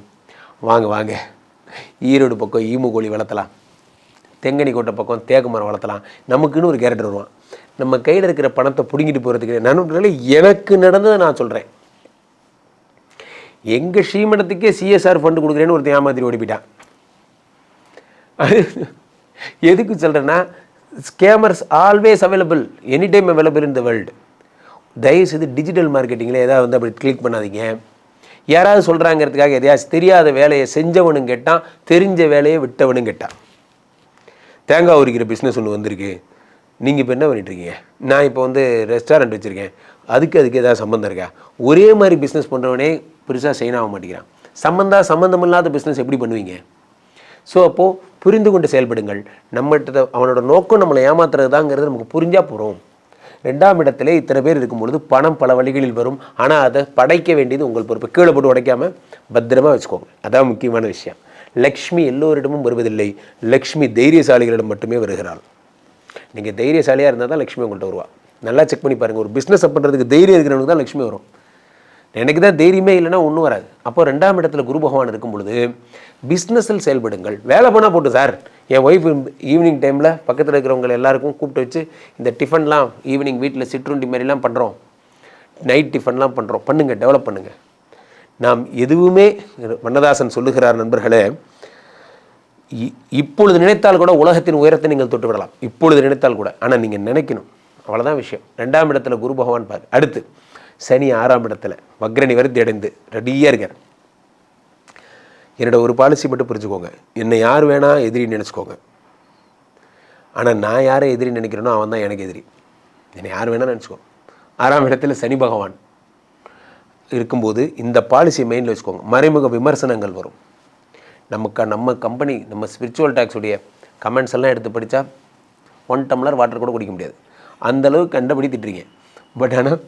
வாங்க ஈரோடு பக்கம் ஈமு கோழி வளர்த்தலாம், தெங்கனி கோட்டை பக்கம் தேக்கு மரம் வளர்த்தலாம். நமக்குன்னு ஒரு கேரக்டர் வருவான். நம்ம கையில் இருக்கிற பணத்தை பிடுங்கிட்டு போகிறதுக்கு நண்பர்களே, எனக்கு நடந்ததை நான் சொல்கிறேன். எங்கள் ஸ்ரீமடத்துக்கே சிஎஸ்ஆர் ஃபண்டு கொடுக்குறேன்னு ஒருத்தன் ஏமாத்திரி ஓடிப்பிட்டான். எதுக்கு சொல்கிறேன்னா, scammers always available, any time available in the world. தயவுசெய்து டிஜிட்டல் மார்க்கெட்டிங்கில் எதாவது வந்து அப்படி கிளிக் பண்ணாதீங்க. யாராவது சொல்கிறாங்கிறதுக்காக எதையாச்சும் தெரியாத வேலையை செஞ்சவனும் கேட்டான், தெரிஞ்ச வேலையை விட்டவனும் கேட்டான். தேங்காய் உரிக்கிற பிஸ்னஸ் ஒன்று வந்திருக்கு, நீங்கள் இப்போ என்ன பண்ணிட்டுருக்கீங்க? நான் இப்போ வந்து ரெஸ்டாரண்ட் வச்சுருக்கேன், அதுக்கு ஏதாவது சம்மந்தம் இருக்கா? ஒரே மாதிரி பிஸ்னஸ் பண்ணுறவனே பெருசாக செய்ய ஆக மாட்டேங்கிறான். சம்மந்தம் இல்லாத பிஸ்னஸ் எப்படி பண்ணுவீங்க? ஸோ அப்போது புரிந்து கொண்டு செயல்படுங்கள். நம்மகிட்ட அவனோட நோக்கம் நம்மளை ஏமாத்துறது தாங்கிறது நமக்கு புரிஞ்சால் போகிறோம். 2ஆம் இடத்துல இத்தனை பேர் இருக்கும்பொழுது பணம் பல வழிகளில் வரும். ஆனால் அதை படைக்க வேண்டியது உங்கள் பொறுப்பு. கீழே போட்டு உடைக்காமல் பத்திரமா வச்சுக்கோங்க. அதான் முக்கியமான விஷயம். லக்ஷ்மி எல்லோரிடமும் வருவதில்லை, லக்ஷ்மி தைரியசாலிகளிடம் மட்டுமே வருகிறாள். நீங்கள் தைரியசாலியாக இருந்தால் தான் லக்ஷ்மி உங்கள்கிட்ட வருவா. நல்லா செக் பண்ணி பாருங்கள். ஒரு பிஸ்னஸ் பண்ணுறதுக்கு தைரியம் இருக்கிறவனுக்கு தான் லக்ஷ்மி வரும். எனக்கு தான் தைரியமே இல்லைன்னா ஒன்றும் வராது. அப்போ 2ஆம் இடத்துல குரு பகவான் இருக்கும் பொழுது பிஸ்னஸில் செயல்படுங்கள். வேலை பண்ணால் போட்டு சார். என் ஒய்ஃப் ஈவினிங் டைமில் பக்கத்தில் இருக்கிறவங்க எல்லாருக்கும் கூப்பிட்டு வச்சு இந்த டிஃபன்லாம் ஈவினிங் வீட்டில் சிற்றுண்டி மாதிரிலாம் பண்ணுறோம், நைட் டிஃபன்லாம் பண்ணுறோம், பண்ணுங்கள், டெவலப் பண்ணுங்கள். நாம் எதுவுமே வண்ணதாசன் சொல்லுகிறார் நண்பர்களே, இப்பொழுது நினைத்தால் கூட உலகத்தின் உயரத்தை நீங்கள் தொட்டு விடலாம். இப்பொழுது நினைத்தால் கூட. ஆனால் நீங்கள் நினைக்கணும், அவ்வளோதான் விஷயம். 2ஆம் இடத்துல குரு பகவான் பாரு. அடுத்து சனி 6ஆம் இடத்துல வக்ர நிவர்த்தி அடைந்து ரெடியாக இருக்கார். என்னோட ஒரு பாலிசி மட்டும் புரிஞ்சுக்கோங்க. என்னை யார் வேணால் எதிரின்னு நினச்சிக்கோங்க. ஆனால் நான் யாரை எதிரி நினைக்கிறேனோ அவன் தான் எனக்கு எதிரி. என்னை யார் வேணால் நினச்சிக்கோ. 6ஆம் இடத்துல சனி பகவான் இருக்கும்போது இந்த பாலிசி மெயினில் வச்சுக்கோங்க. மறைமுக விமர்சனங்கள் வரும். நம்ம கம்பெனி, நம்ம ஸ்பிரிச்சுவல் டாக்ஸுடைய கமெண்ட்ஸ் எல்லாம் எடுத்து படித்தா 1 டம்ளர் வாட்டர் கூட குடிக்க முடியாது. அந்தளவுக்கு கண்டபடி திட்டுறீங்க. பட் ஆனால்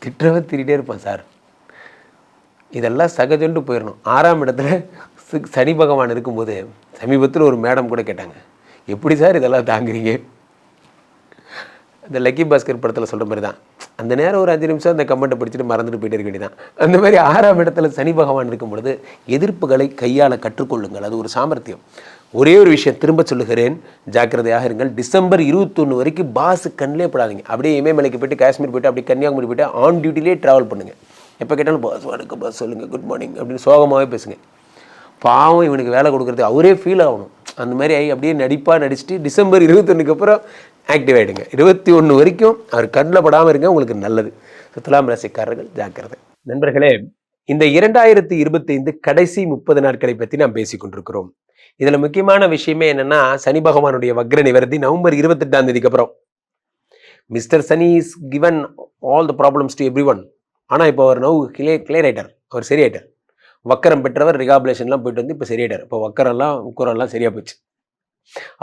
திட்டுறவன் திட்டிகிட்டே இருப்பான் சார். இதெல்லாம் சகஜன்ட்டு போயிடணும். 6ஆம் இடத்துல சனி பகவான் இருக்கும்போது சமீபத்தில் ஒரு மேடம் கூட கேட்டாங்க, எப்படி சார் இதெல்லாம் தாங்குறீங்க? இந்த லக்கி பாஸ்கர் படத்தில் சொல்கிற மாதிரி தான். அந்த நேரம் ஒரு 5 நிமிஷம் அந்த கமெண்ட்டை படிச்சுட்டு மறந்துட்டு போயிட்டே இருக்க வேண்டியதான். அந்த மாதிரி 6ஆம் இடத்துல சனி பகவான் இருக்கும் பொழுது எதிர்ப்புகளை கையாள கற்றுக்கொள்ளுங்கள். அது ஒரு சாமர்த்தியம். ஒரே ஒரு விஷயம் திரும்ப சொல்லுகிறேன், ஜாக்கிரதையாக இருங்கள். டிசம்பர் 21 வரைக்கும் பாஸு கண்ணிலே படாதீங்க. அப்படியே இமயமலைக்கு போய்ட்டு காஷ்மீர் போய்ட்டு அப்படியே கன்னியாகுமரி போய்ட்டு ஆன் டியூட்டிலே ட்ராவல் பண்ணுங்கள். எப்போ கேட்டாலும் பாஸ் வணக்கம் பாஸ் சொல்லுங்கள், குட் மார்னிங் அப்படின்னு சோகமாகவே பேசுங்க. பாவம் இவனுக்கு வேலை கொடுக்குறது அவரே ஃபீல் ஆகணும். அந்த மாதிரி ஆகி அப்படியே நடிச்சுட்டு டிசம்பர் 21க்கு அப்புறம் ஆக்டிவ் ஆகிடுங்க. 21 வரைக்கும் அவர் கண்ணில் படாமல் இருங்க, உங்களுக்கு நல்லது. துலாம் ராசிக்காரர்கள் ஜாக்கிரதை. நண்பர்களே, இந்த 2025 கடைசி 30 நாட்களை பற்றி நாம் பேசிக் கொண்டிருக்கிறோம். இதில் முக்கியமான விஷயமே என்னென்னா, சனி பகவானுடைய வக்ர நிவர்த்தி நவம்பர் 28ஆம் தேதிக்கு அப்புறம். Mister Shani is given all the problems to every one. ஆனால் இப்போ அவர் நவ் கிளியர் ஆயிட்டார், அவர் சரியாயிட்டார். வக்கரம் பெற்றவர் ரிகாபுலேஷன்லாம் போயிட்டு வந்து இப்போ சரியாயிட்டார். இப்போ வக்கரெல்லாம் உக்கரெல்லாம் சரியாக போச்சு.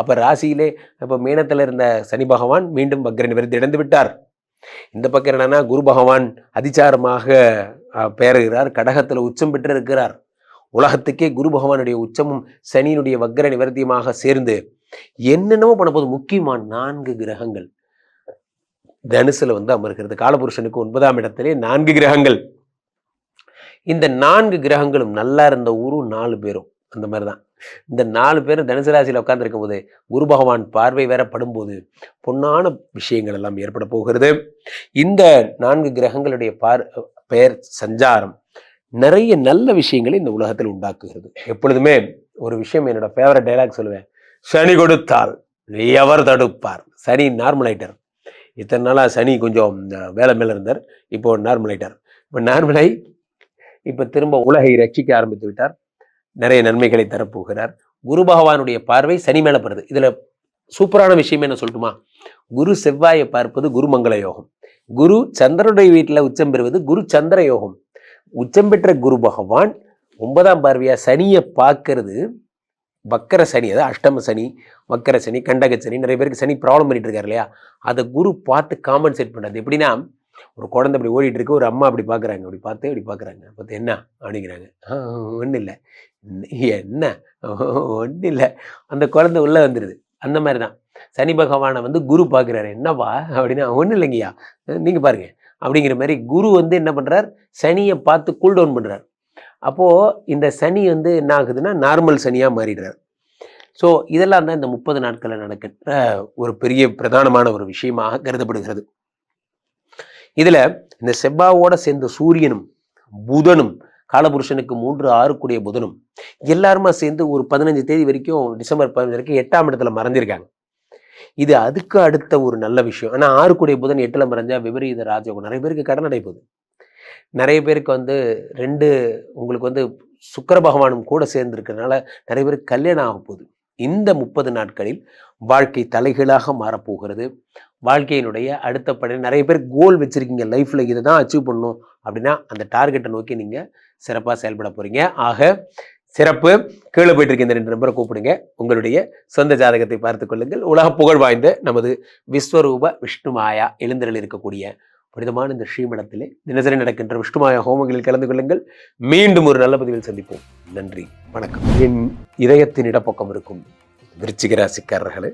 அப்போ ராசியிலே இப்போ மீனத்தில் இருந்த சனி பகவான் மீண்டும் வக்ர நிவர்த்தி அடைந்து விட்டார். இந்த பக்கம் என்னன்னா, குரு பகவான் அதிசாரமாக பெயர்கிறார், கடகத்தில் உச்சம் பெற்று இருக்கிறார். உலகத்துக்கே குரு பகவானுடைய உச்சமும் சனியினுடைய வக்ர நிவர்த்தியமாக சேர்ந்து என்னென்னவோ பண்ண போது முக்கியமான 4 கிரகங்கள் தனுசுல வந்து அமர்கிறது. காலபுருஷனுக்கு 9ஆம் இடத்திலே 4 கிரகங்கள். இந்த 4 கிரகங்களும் நல்லா இருந்த ஊரும் 4 பேரும் அந்த மாதிரிதான். இந்த 4 பேரும் தனுசு ராசியில் உட்கார்ந்துருக்கும் போது குரு பகவான் பார்வை வேற படும்போது பொன்னான விஷயங்கள் எல்லாம் ஏற்பட போகிறது. இந்த 4 கிரகங்களுடைய பெயர் சஞ்சாரம் நிறைய நல்ல விஷயங்களை இந்த உலகத்தில் உண்டாக்குகிறது. எப்பொழுதுமே ஒரு விஷயம், என்னோட ஃபேவரட் டைலாக் சொல்லுவேன், சனி கொடுத்தால் எவர் தடுப்பார். சனி நார்மல் ஆயிட்டார். இத்தனை நாளாக சனி கொஞ்சம் வேலை மேலே இருந்தார். இப்போ நார்மல் ஆயிட்டார். இப்போ நார்மலாகி இப்போ திரும்ப உலகை ரட்சிக்க ஆரம்பித்து விட்டார். நிறைய நன்மைகளை தரப்போகிறார். குரு பகவானுடைய பார்வை சனி மேலே படுது. இதில் சூப்பரான விஷயம் என்ன சொல்லட்டுமா? குரு செவ்வாயை பார்ப்பது குருமங்கள யோகம். குரு சந்திரனுடைய வீட்டில் உச்சம் பெறுவது குரு சந்திர யோகம். உச்சம் பெற்ற குரு பகவான் 9ஆம் பார்வையா சனியை பார்க்கறது வக்கர சனி, அதாவது அஷ்டம சனி, வக்கர சனி, கண்டக சனி, நிறைய பேருக்கு சனி ப்ராப்ளம் பண்ணிட்டு இருக்காரு இல்லையா? அதை குரு பார்த்து காம்பன்சேட் பண்ணுறது. எப்படின்னா, ஒரு குழந்தை அப்படி ஓடிட்டு இருக்கு, ஒரு அம்மா அப்படி பார்க்குறாங்க, அப்படி பார்த்து என்ன அப்படிங்கிறாங்க. ஒன்றும் இல்லை, என்ன ஒன்றும் இல்லை, அந்த குழந்தை உள்ளே வந்துடுது. அந்த மாதிரி தான் சனி பகவானை வந்து குரு பார்க்குறாரு. என்னவா அப்படின்னா, ஒன்றும் இல்லைங்கய்யா, நீங்கள் பாருங்க அப்படிங்கிற மாதிரி குரு வந்து என்ன பண்ணுறார், சனியை பார்த்து கூல் டவுன் பண்ணுறார். அப்போது இந்த சனி வந்து என்ன ஆகுதுன்னா நார்மல் சனியாக மாறிடுறார். ஸோ இதெல்லாம் தான் இந்த 30 நாட்களில் நடக்கின்ற ஒரு பெரிய பிரதானமான ஒரு விஷயமாக கருதப்படுகிறது. இதில் இந்த செவ்வாவோட சேர்ந்த சூரியனும் புதனும், காலபுருஷனுக்கு 3, 6 கூடிய புதனும் எல்லாருமா சேர்ந்து ஒரு 15 தேதி வரைக்கும், டிசம்பர் 15 வரைக்கும் 8ஆம் இடத்துல மறைஞ்சிருக்காங்க. இது அதுக்கு அடுத்த ஒரு நல்ல விஷயம். ஆனால் 6 கூடிய புதன் 8ல் மறைஞ்சா விபரீத ராஜயோகம். நிறைய பேருக்கு கடன் அடை போகுது. நிறைய பேருக்கு வந்து உங்களுக்கு வந்து சுக்கிர பகவானும் கூட சேர்ந்துருக்கிறதுனால நிறைய பேருக்கு கல்யாணம் ஆக போகுது. இந்த 30 நாட்களில் வாழ்க்கை தலைகீழாக மாறப்போகிறது. வாழ்க்கையினுடைய அடுத்த படி நிறைய பேர் கோல் வச்சுருக்கீங்க, லைஃப்பில் இதை தான் அச்சீவ் பண்ணணும் அப்படின்னா அந்த டார்கெட்டை நோக்கி நீங்கள் சிறப்பாக செயல்பட போகிறீங்க. ஆக சிறப்பு. கீழே போயிட்டு இருக்க இந்த 2 நம்பரை கூப்பிடுங்க. உங்களுடைய சொந்த ஜாதகத்தை பார்த்து கொள்ளுங்கள். உலக புகழ் வாய்ந்த நமது விஸ்வரூப விஷ்ணுமாயா எழுந்தருள் இருக்கக்கூடிய புனிதமான இந்த ஸ்ரீமடத்திலே தினசரி நடக்கின்ற விஷ்ணுமாயா ஹோமங்களில் கலந்து கொள்ளுங்கள். மீண்டும் ஒரு நல்ல பதிவில் சந்திப்போம். நன்றி, வணக்கம். என் இதயத்தின் இடப்பக்கம் இருக்கும் விருச்சிக ராசிக்காரர்களே,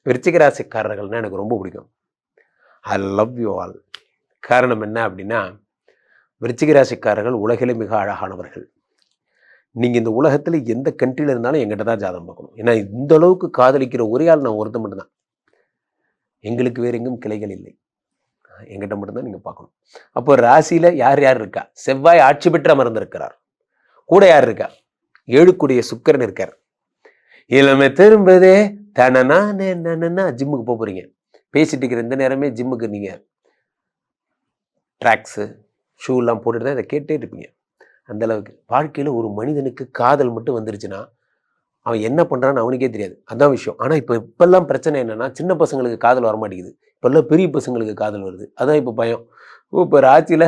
விருச்சிக ராசிக்காரர்கள்னா எனக்கு ரொம்ப பிடிக்கும். I love you all. காரணம் என்ன அப்படின்னா, விருச்சிக ராசிக்காரர்கள் உலகிலே மிக அழகானவர்கள். நீங்கள் இந்த உலகத்தில் எந்த கண்ட்ரியில் இருந்தாலும் எங்கிட்ட தான் ஜாதகம் பார்க்கணும். ஏன்னா இந்த அளவுக்கு காதலிக்கிற ஒரே ஆள் நான் ஒருத்த மட்டும்தான். எங்களுக்கு வேறு எங்கும் கிளைகள் இல்லை, எங்கிட்ட மட்டும்தான் நீங்கள் பார்க்கணும். அப்போ ராசியில் யார் யார் இருக்கா? செவ்வாய் ஆட்சி பெற்று அமர்ந்திருக்கிறார். கூட யார் இருக்கா? 7 கூடிய சுக்கிரன் இருக்கார். இளமை திரும்பதே தனனா ஜிம்முக்கு போக போகிறீங்க. பேசிட்டு இருக்கிற இந்த நேரமே ஜிம்முக்கு நீங்கள் ட்ராக்ஸு ஷூலாம் போட்டுட்டு தான் இதை கேட்டே இருப்பீங்க. அந்தளவுக்கு வாழ்க்கையில் ஒரு மனிதனுக்கு காதல் மட்டும் வந்துருச்சுன்னா அவன் என்ன பண்ணுறான்னு அவனுக்கே தெரியாது. அதான் விஷயம். ஆனால் இப்போல்லாம் பிரச்சனை என்னென்னா, சின்ன பசங்களுக்கு காதல் வரமாட்டேங்குது. இப்போல்லாம் பெரிய பசங்களுக்கு காதல் வருது. அதான் இப்போ பயம். இப்போ ராசியில்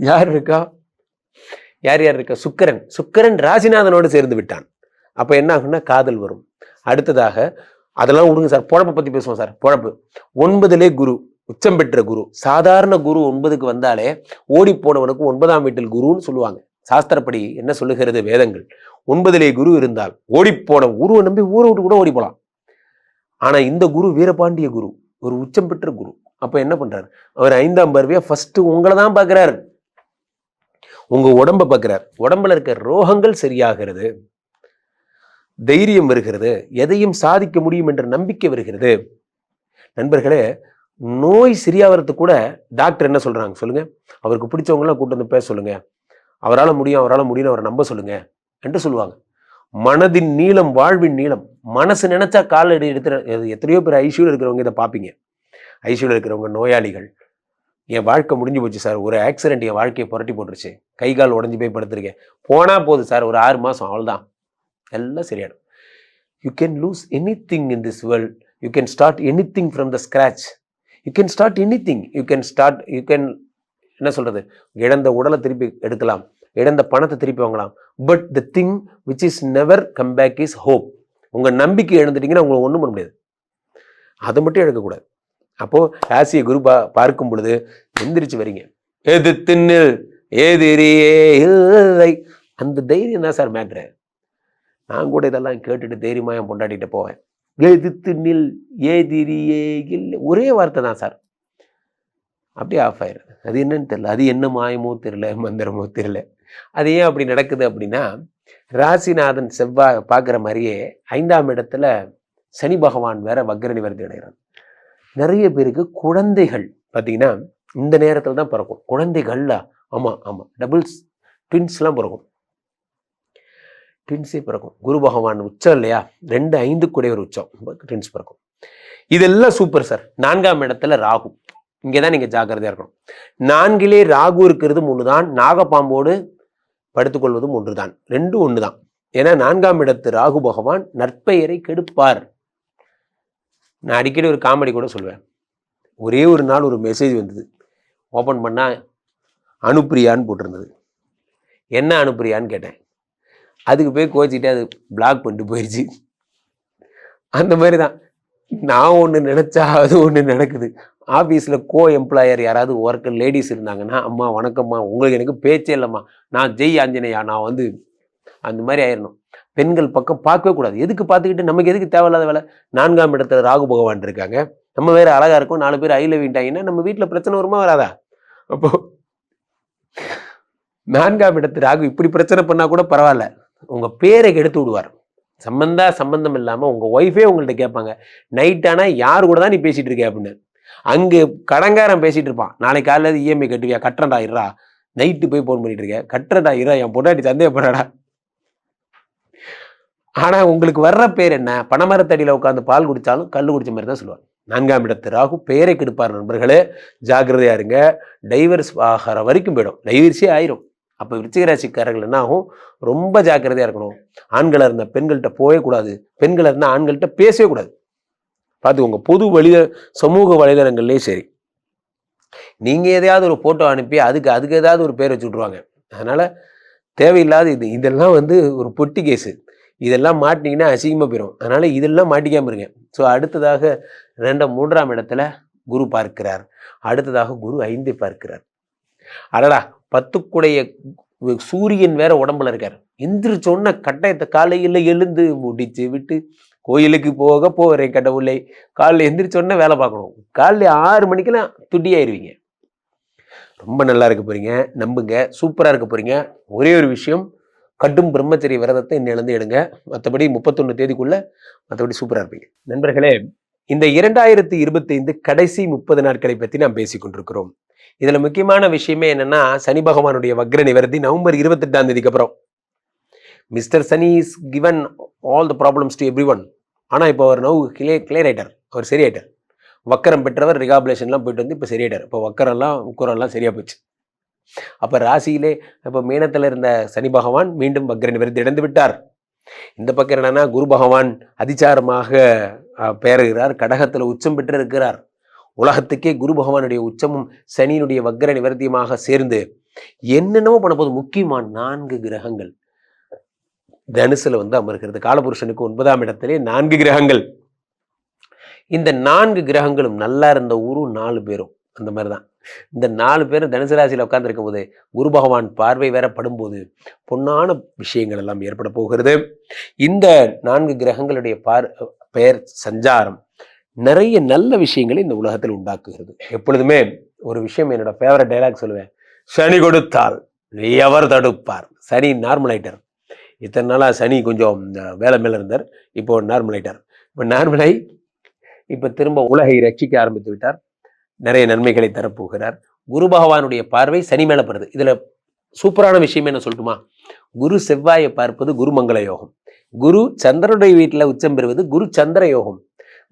யார் இருக்கா? யார் இருக்கா? சுக்கிரன் ராசிநாதனோடு சேர்ந்து விட்டான். அப்போ என்ன ஆகுன்னா காதல் வரும். அடுத்ததாக அதெல்லாம் விடுங்க சார், பொழப்பை பற்றி பேசுவோம் சார். பொழப்பு 9லே குரு, உச்சம் பெற்ற குரு. சாதாரண குரு 9க்கு வந்தாலே ஓடி போனவனுக்கு 9ஆம் வீட்டில் குருன்னு சொல்லுவாங்க. சாஸ்திரப்படி என்ன சொல்லுகிறது வேதங்கள்? 9லே குரு இருந்தால் ஓடிப்போன குருவை நம்பி ஊரை விட்டு கூட ஓடி போகலாம். ஆனா இந்த குரு வீரபாண்டிய குரு, ஒரு உச்சம் பெற்ற குரு. அப்ப என்ன பண்றாரு? அவர் 5ஆம் பார்வையா ஃபர்ஸ்ட் உங்களை தான் பார்க்கிறார், உங்க உடம்ப பார்க்கிறார். உடம்புல இருக்க ரோகங்கள் சரியாகிறது, தைரியம் வருகிறது, எதையும் சாதிக்க முடியும் என்ற நம்பிக்கை வருகிறது. நண்பர்களே, நோய் சரியாகிறதுக்கு கூட டாக்டர் என்ன சொல்றாங்க சொல்லுங்க? அவருக்கு பிடிச்சவங்களாம் கூட்டு வந்து பேச சொல்லுங்க, அவரால் முடியும் அவரை நம்ப சொல்லுங்க என்று சொல்லுவாங்க. மனதின் நீளம் வாழ்வின் நீளம். மனசு நினைச்சா கால் எடுத்து எத்தனையோ பேர் ஐசியூல இருக்கிறவங்க இதை பார்ப்பீங்க. ஐசியூல இருக்கிறவங்க நோயாளிகள், என் வாழ்க்கை முடிஞ்சு போச்சு சார், ஒரு ஆக்சிடென்ட் என் வாழ்க்கையை புரட்டி போட்டுருச்சு, கை கால் உடஞ்சி போய் படுத்திருக்கேன், போனா போகுது சார், ஒரு 6 மாதம் அவ்வளோதான், எல்லாம் சரியாயிடும். You can loose any thing in this world, you can start any thing from the scratch, you can start any thing, you can என்ன சொல்றது, இழந்த உடலை திருப்பி எடுக்கலாம், இழந்த பணத்தை திருப்பி வாங்கலாம். But the thing which is never come back is hope. உங்க நம்பிக்கை இழந்துட்டீங்கன்னா உங்களுக்கு ஒன்றும் பண்ண முடியாது. அதை மட்டும் இழக்கக்கூடாது. அப்போ ராசியை குரு பார்க்கும் பொழுது எந்திரிச்சு வரீங்க. எது தின்னில் ஏதிரியே இல்லை, அந்த தைரியம் தான் சார் மேட்ரு. நான் கூட இதெல்லாம் கேட்டுட்டு தைரியமா என் பொண்டாட்டிகிட்ட போவேன். எது தின்னில் ஏதிரியே இல்லை, ஒரே வார்த்தை தான் சார், அப்படியே ஆஃப் ஆயிடுது. அது என்னன்னு தெரியல, அது என்ன மாயமோ தெரியல, மந்திரமோ தெரியல. அது ஏன் அப்படி நடக்குது அப்படின்னா, ராசிநாதன் செவ்வாய் பார்க்குற மாதிரியே 5ஆம் இடத்துல சனி பகவான் வேற வக்ர நிவர்த்தி அடைகிறார். நிறைய பேருக்கு குழந்தைகள் பார்த்தீங்கன்னா இந்த நேரத்தில் தான் பிறக்கும். குழந்தைகள்ல ஆமாம் டபுள்ஸ் ட்வின்ஸ்லாம் பிறக்கும். ட்வின்ஸே பிறக்கும். குரு பகவான் உச்சம் இல்லையா, 2 5 ஒரு உச்சம், ட்வின்ஸ் பிறக்கும். இதெல்லாம் சூப்பர் சார். 4ஆம் இடத்துல ராகு, இங்கதான் நீங்க ஜாக்கிரதையா இருக்கணும். 4லே ராகு இருக்கிறது ஒண்ணுதான், நாகப்பாம்போடு படுத்துக்கொள்வதும் ஒன்றுதான், 2 ஒண்ணுதான். ஏன்னா 4ஆம் இடத்து ராகு பகவான் நற்பெயரை கெடுப்பார். நான் அடிக்கடி ஒரு காமெடி கூட சொல்லுவேன். ஒரே ஒரு நாள் ஒரு மெசேஜ் வந்தது, ஓப்பன் பண்ணா அனுப்பிரியான்னு போட்டிருந்தது. என்ன அனுப்பிரியான்னு கேட்டேன். அதுக்கு போய் கோச்சிக்கிட்டு அது பிளாக் பண்ணிட்டு போயிடுச்சு. அந்த மாதிரி தான், நான் ஒன்று நினைச்சா அது ஒன்று நடக்குது. ஆஃபீஸில் எம்ப்ளாயர் யாராவது ஒர்க்கர் லேடிஸ் இருந்தாங்கன்னா, அம்மா வணக்கம்மா, உங்களுக்கு எனக்கு பேச்சே இல்லைம்மா, நான் ஜெய் ஆஞ்சநேயா, நான் வந்து அந்த மாதிரி ஆயிடணும். பெண்கள் பக்கம் பார்க்கவே கூடாது. எதுக்கு பார்த்துக்கிட்டு, நமக்கு எதுக்கு தேவையில்லாத வேலை? 4ஆம் இடத்துல ராகு பகவான் இருக்காங்க, நம்ம வேற அழகா இருக்கும், 4 பேர் ஐ லவ் யூட்டாங்கன்னா நம்ம வீட்டில் பிரச்சனை வருமா வராதா? அப்போ 4ஆம் இடத்து ராகு இப்படி பிரச்சனை பண்ணா கூட பரவாயில்ல, உங்க பேரை கெடுத்து விடுவார். சம்பந்தம் இல்லாம உங்க ஒய்ஃபே உங்கள்கிட்ட கேட்பாங்க, நைட் ஆனா யாரு கூட தான் நீ பேசிட்டு இருக்க அப்படின்னு. அங்கு கடங்காரன் பேசிட்டு இருப்பான், நாளைக்கு காலையில் இஎம்ஐ கட்டுவியா, கட்டுறடா இருறா, நைட்டு போய் போன் பண்ணிட்டு இருக்க, கட்டுறடா இருறா, என் பொண்டாட்டி சந்தேகப்படுறடா. ஆனா உங்களுக்கு வர்ற பேர் என்ன? பனைமரத்தடியில உட்காந்து பால் குடிச்சாலும் கல்லு குடிச்ச மாதிரி தான் சொல்லுவாங்க. 4ஆம் இடத்து ராகு பெயரை கெடுப்பார். நண்பர்களே ஜாக்கிரதையா இருங்க. டைவர்ஸ் ஆகிற வரைக்கும் போயிடும், டைவர்ஸே ஆயிரும். அப்போ விருச்சிக ராசிக்காரர்கள் என்ன ஆகும், ரொம்ப ஜாக்கிரதையா இருக்கணும். ஆண்களா இருந்தால் பெண்கள்கிட்ட போகவே கூடாது, பெண்களா இருந்தால் ஆண்கள்கிட்ட பேசவே கூடாது. பார்த்துக்கோங்க. பொது சமூக வலைதளங்கள்லேயும் சரி, நீங்க எதையாவது ஒரு போட்டோ அனுப்பி அதுக்கு ஏதாவது ஒரு பேர் வச்சு விட்ருவாங்க. அதனால தேவையில்லாத இதெல்லாம் வந்து ஒரு பொட்டி கேஸு. இதெல்லாம் மாட்டினீங்கன்னா அசிங்கமாக போயிடும். அதனால இதெல்லாம் மாட்டிக்காம இருங்க. ஸோ அடுத்ததாக 3ஆம் இடத்துல குரு பார்க்கிறார். அடுத்ததாக குரு 5 பார்க்கிறார். அடடா, 10 சூரியன் வேற உடம்புல இருக்கார். எந்திரிச்சோன்ன கட்டாயத்தை காலையில் எழுந்து முடிச்சு விட்டு கோயிலுக்கு போக போகிறேன் கடவுளை, காலையில் எந்திரிச்சோன்ன வேலை பார்க்கணும். காலையில் 6 மணிக்கெல்லாம் துட்டியாயிருவீங்க. ரொம்ப நல்லா இருக்க போறீங்க, நம்புங்க. சூப்பரா இருக்க போறீங்க. ஒரே ஒரு விஷயம், கடும் பிரம்மச்சரிய விரதத்தை இன்னிலிருந்து எடுங்க. மற்றபடி 31 தேதிக்குள்ள மற்றபடி சூப்பரா இருப்பீங்க. நண்பர்களே, இந்த 2025 கடைசி 30 நாட்களை பற்றி நாம் பேசிக் கொண்டிருக்கிறோம். இதுல முக்கியமான விஷயமே என்னன்னா, சனி பகவானுடைய வக்ர நிவர்த்தி நவம்பர் 28ஆம் தேதிக்கு அப்புறம். Mister Shani is given all the problems to every one. ஆனா இப்போ அவர் நவ் கிளியர் ஆயிட்டார், அவர் சரியாயிட்டார். வக்கரம் பெற்றவர் ரிகாபுலேஷன்லாம் போயிட்டு வந்து இப்போ சரியாயிட்டார். இப்போ வக்கரெல்லாம் உக்கரெல்லாம் சரியா போச்சு. அப்ப ராசியிலே இப்போ மீனத்துல இருந்த சனி பகவான் மீண்டும் வக்ர நிவர்த்தி அடைந்து விட்டார். இந்த பக்கம் என்னன்னா, குரு பகவான் அதிசாரமாக பெயர்கிறார், கடகத்துல உச்சம் பெற்று இருக்கிறார். உலகத்துக்கே குரு பகவானுடைய உச்சமும் சனியினுடைய வக்ர நிவர்த்தியமாக சேர்ந்து என்னென்னமோ பண்ண போது. முக்கியமான 4 கிரகங்கள் தனுசுல வந்து அமர்கிறது. காலபுருஷனுக்கு 9ஆம் இடத்திலே 4 கிரகங்கள். இந்த 4 கிரகங்களும் நல்லா இருந்த ஊரும் 4 பேரும் அந்த மாதிரிதான். இந்த 4 பேரும் தனுசு ராசியில உட்கார்ந்து இருக்கும் போது குரு பகவான் பார்வை வேற படும்போது பொன்னான விஷயங்கள் எல்லாம் ஏற்பட போகிறது. இந்த 4 கிரகங்களுடைய பெயர் சஞ்சாரம் நிறைய நல்ல விஷயங்களை இந்த உலகத்தில் உண்டாக்குகிறது. எப்பொழுதுமே ஒரு விஷயம், என்னோட ஃபேவரட் டைலாக் சொல்லுவேன், சனி கொடுத்தால் எவர் தடுப்பார். சனி நார்மல் ஆயிட்டார். இத்தனை நாளா சனி கொஞ்சம் வேலை மேல இருந்தார், இப்போ நார்மல் ஆயிட்டார். இப்போ நார்மலாய் இப்ப திரும்ப உலகை ரட்சிக்க ஆரம்பித்து விட்டார். நிறைய நன்மைகளை தரப்போகிறார். குரு பகவானுடைய பார்வை சனி மேல படுது. இதுல சூப்பரான விஷயம் என்ன சொல்லட்டுமா? குரு செவ்வாயை பார்ப்பது குரு மங்கள யோகம். குரு சந்திரனுடைய வீட்டுல உச்சம் பெறுவது குரு சந்திர யோகம்.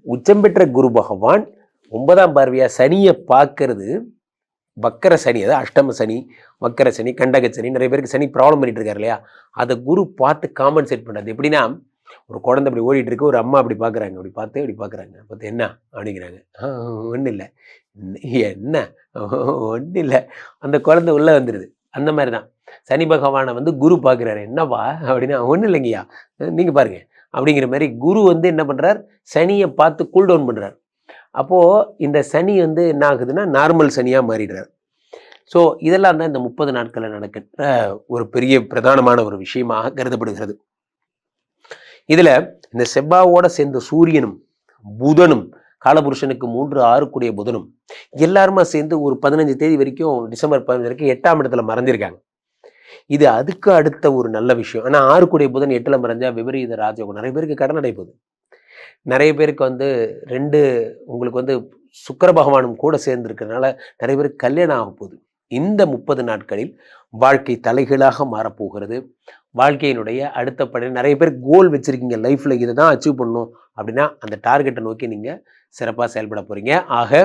உச்சம் பெற்ற குரு பகவான் 9ஆம் பார்வையா சனியை பார்க்கறது வக்கர சனி, அதாவது அஷ்டம சனி, வக்கர சனி, கண்டக சனி. நிறைய பேருக்கு சனி ப்ராப்ளம் பண்ணிட்டு இருக்காரு இல்லையா, அதை குரு பார்த்து காம்பன்சேட் பண்ணாது. எப்படின்னா, ஒரு குழந்தை அப்படி ஓடிட்டு இருக்கு, ஒரு அம்மா அப்படி பார்க்குறாங்க, அப்படி பார்க்குறாங்க, பார்த்து என்ன அப்படிங்கிறாங்க, ஒன்றும் இல்லை, என்ன ஒன்றும் இல்லை, அந்த குழந்தை உள்ளே வந்துடுது. அந்த மாதிரி தான் சனி பகவானை வந்து குரு பார்க்குறாரு, என்னவா அப்படின்னா, ஒன்றும் இல்லைங்கய்யா நீங்கள் பாருங்க அப்படிங்கிற மாதிரி குரு வந்து என்ன பண்ணுறார், சனியை பார்த்து கூல் டவுன் பண்ணுறார். அப்போது இந்த சனி வந்து என்ன ஆகுதுன்னா நார்மல் சனியாக மாறிடுறார். ஸோ இதெல்லாம் தான் இந்த 30 நாட்களில் நடக்கிற ஒரு பெரிய பிரதானமான ஒரு விஷயமாக கருதப்படுகிறது. இதுல இந்த செவ்வாவோட சேர்ந்த சூரியனும் புதனும், காலபுருஷனுக்கு 3 6 புதனும் எல்லாருமா சேர்ந்து ஒரு 15 தேதி வரைக்கும், டிசம்பர் 15 வரைக்கும் 8ஆம் இடத்துல மறைஞ்சிருக்காங்க. இது அதுக்கு அடுத்த ஒரு நல்ல விஷயம். ஆனா 6 புதன் 8ல மறைஞ்சா விபரீத ராஜயோகம். நிறைய பேருக்கு கடன் அடைப்போகுது. நிறைய பேருக்கு வந்து உங்களுக்கு வந்து சுக்கிர பகவானும் கூட சேர்ந்து இருக்கிறதுனால நிறைய பேருக்கு கல்யாணம் ஆக போகுது. இந்த 30 நாட்களில் வாழ்க்கை தலைகீழாக மாறப்போகிறது. வாழ்க்கையினுடைய அடுத்த படி. நிறைய பேர் கோல் வச்சுருக்கீங்க லைஃப்பில், இதை தான் அச்சீவ் பண்ணணும் அப்படின்னா அந்த டார்கெட்டை நோக்கி நீங்கள் சிறப்பாக செயல்பட போகிறீங்க. ஆக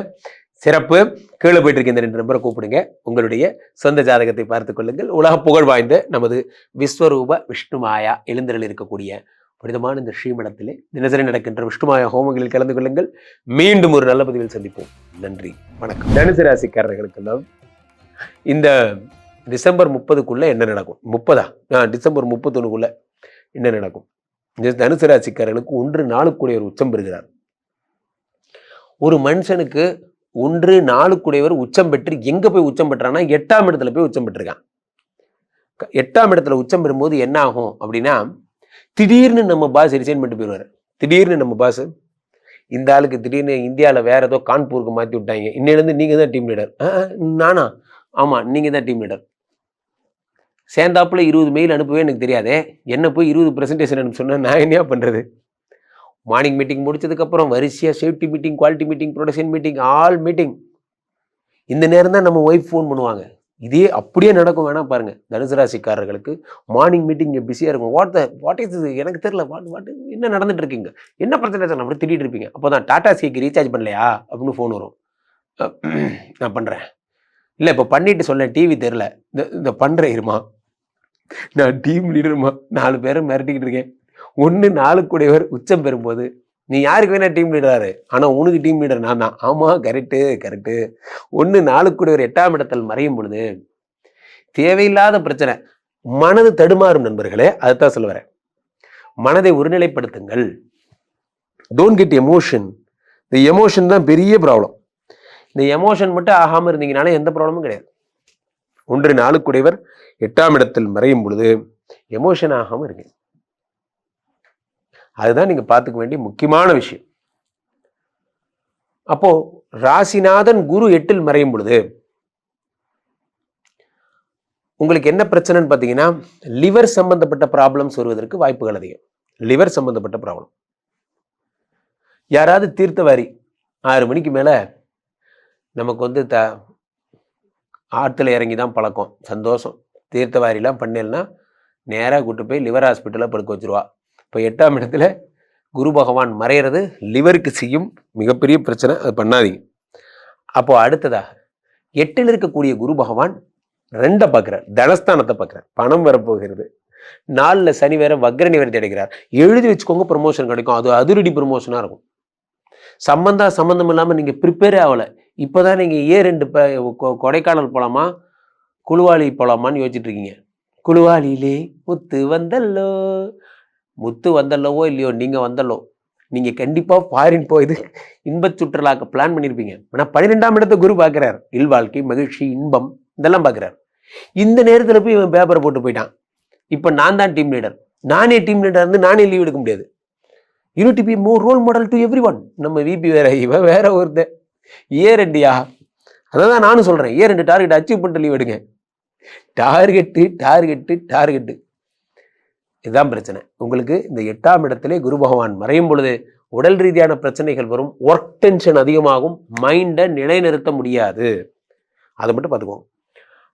சிறப்பு. கீழே போயிட்டு இருக்க இந்த 2 நம்பரை கூப்பிடுங்க. உங்களுடைய சொந்த ஜாதகத்தை பார்த்து கொள்ளுங்கள். உலக புகழ் வாய்ந்த நமது விஸ்வரூப விஷ்ணுமாயா எழுந்தருள் இருக்கக்கூடிய புனிதமான இந்த ஸ்ரீமடத்திலே தினசரி நடக்கின்ற விஷ்ணுமாயா ஹோமங்களில் கலந்து கொள்ளுங்கள். மீண்டும் ஒரு நல்ல பதிவில் சந்திப்போம். நன்றி, வணக்கம். தனுசு ராசிக்காரர்களுக்கெல்லாம் இந்த டிசம்பர் 30க்குள்ள என்ன நடக்கும்? 30 டிசம்பர் 31க்குள்ள என்ன நடக்கும்? இந்த தனுசு ராசிக்காரர்களுக்கு 1 நாளுக்குடையவர் உச்சம் பெறுகிறார். ஒரு மனுஷனுக்கு 1 நாளுக்குடையவர் உச்சம் பெற்று எங்க போய் உச்சம் பெற்றான்னா 8ஆம் இடத்துல போய் உச்சம் பெற்றிருக்கான். 8ஆம் இடத்துல உச்சம் பெறும்போது என்ன ஆகும் அப்படின்னா, திடீர்னு நம்ம பாஸ் ரிசைன் பண்ணிட்டு போயிடுவார். திடீர்னு நம்ம பாஸ், இந்த ஆளுக்கு திடீர்னு இந்தியாவில் வேற ஏதோ கான்பூருக்கு மாற்றி விட்டாங்க, இன்னிலிருந்து நீங்க தான் டீம் லீடர். நானா? ஆமா, நீங்க தான் டீம் லீடர். சேர்ந்தாப்புல 20 மெயில் அனுப்பவே எனக்கு தெரியாதே, என்ன போய் 20 ப்ரெசன்டேஷன் அனுப்ப சொன்னா நான் என்ன பண்றது? மார்னிங் மீட்டிங் முடிச்சதுக்கப்புறம் வரிசையாக safety meeting, quality meeting, production meeting, all meeting. இந்த நேரம் தான் நம்ம ஒய்ஃப் ஃபோன் பண்ணுவாங்க. இதே அப்படியே நடக்கும். வேணா பாருங்க. தனுசு ராசிக்காரர்களுக்கு மார்னிங் மீட்டிங் பிஸியாக இருக்கும். வாட் இஸ் எனக்கு தெரியல, வாட் என்ன நடந்துட்டு இருக்கீங்க, என்ன பிரச்சனை அப்படி திட்டிகிட்டு இருப்பீங்க. அப்போ தான் டாடா ஸ்கைக்கு ரீசார்ஜ் பண்ணலையா அப்படின்னு ஃபோன் வரும். நான் பண்ணுறேன், இல்லை இப்போ பண்ணிட்டு சொல்ல, டிவி தெரில, இந்த பண்ணுறேன் இருமா, நான் டீம் லீடருமா, 4 பேரை மிரட்டிக்கிட்டு இருக்கேன். 1 நாளுக்குடையவர் உச்சம் பெறும்போது நீ யாருக்கு வேணா டீம் லீடராரு, ஆனால் உனக்கு டீம் லீடர் நான் தான். ஆமாம், கரெக்டு. 1 நாளுக்குடையவர் 8ஆம் இடத்தில் மறையும் பொழுது தேவையில்லாத பிரச்சனை, மனது தடுமாறும் நண்பர்களே. அதுதான் சொல்ல வரேன். மனதை ஒருநிலைப்படுத்துங்கள். Don't get emotion. இந்த எமோஷன் தான் பெரிய ப்ராப்ளம். இந்த எமோஷன் மட்டும் ஆகாமல் இருந்தீங்கனாலே எந்த ப்ராப்ளமும் கிடையாது. 1 நாளுக்குடையவர் 8ஆம் இடத்தில் மறையும் பொழுது எமோஷன் ஆகாமல் இருக்கு. அதுதான் நீங்க பார்த்துக்க வேண்டிய முக்கியமான விஷயம். அப்போ ராசிநாதன் குரு 8ல் மறையும் பொழுது உங்களுக்கு என்ன பிரச்சனைன்னு பார்த்தீங்கன்னா, லிவர் சம்பந்தப்பட்ட ப்ராப்ளம்ஸ் வருவதற்கு வாய்ப்புகள் அதிகம். லிவர் சம்பந்தப்பட்ட ப்ராப்ளம். யாராவது தீர்த்தவாரி 6 மணிக்கு மேல நமக்கு வந்து ஆற்றுல இறங்கி தான் பழக்கம், சந்தோஷம். தீர்த்தவாரிலாம் பண்ணலன்னா நேராக கூட்டு போய் லிவர் ஹாஸ்பிட்டலில் படுக்க வச்சிருவா. இப்போ 8ஆம் இடத்துல குரு பகவான் மறையிறது லிவருக்கு செய்யும் மிகப்பெரிய பிரச்சனை. அது பண்ணாதீங்க. அப்போ அடுத்ததாக 8ல் இருக்கக்கூடிய குரு பகவான் 2 பார்க்கிறார், தனஸ்தானத்தை பார்க்கிறார். பணம் வரப்போகிறது. 4ல் சனி வேற வக்ர நிவர்த்தி அடைகிறார். எழுதி வச்சுக்கோங்க, ப்ரமோஷன் கிடைக்கும். அது அதிரடி ப்ரமோஷனாக இருக்கும். சம்பந்தம் இல்லாமல் நீங்கள் ப்ரிப்பேரே ஆகலை. இப்போதான் நீங்கள் A2 கொடைக்கானல் போகலாமா, குழுவாளி போகலாமான்னு யோசிச்சுட்டு இருக்கீங்க. குழுவாளியிலே முத்து வந்தல்லோ, முத்து வந்தல்லவோ இல்லையோ, நீங்கள் வந்தல்லோ, நீங்கள் கண்டிப்பாக ஃபாரின் போய் இன்பச் சுற்றுலாக்க பிளான் பண்ணியிருப்பீங்க. ஆனால் 12ஆம் இடத்தை குரு பார்க்குறார். இல்வாழ்க்கை, மகிழ்ச்சி, இன்பம் இதெல்லாம் பார்க்குறார். இந்த நேரத்தில் போய் இவன் பேப்பரை போட்டு போயிட்டான். இப்போ நான் தான் டீம் லீடர். நானே டீம் லீடர் இருந்து நானே லீவ் எடுக்க முடியாது. You need be more role model to everyone. நம்ம விபி வேற, இவன் வேற ஒருத்தர். A2யா, அதான் நானும் சொல்கிறேன். A2 டார்கெட் அச்சீவ் பண்ணிட்டு லீவ் எடுங்க. டார்கெட்டு இதுதான் பிரச்சனை. உங்களுக்கு இந்த 8ஆம் இடத்திலே குரு பகவான் மறையும் பொழுது உடல் ரீதியான பிரச்சனைகள் வரும். ஒர்க் டென்ஷன் அதிகமாகும். மைண்டை நிலைநிறுத்த முடியாது. அதை மட்டும் பார்த்துக்கோங்க.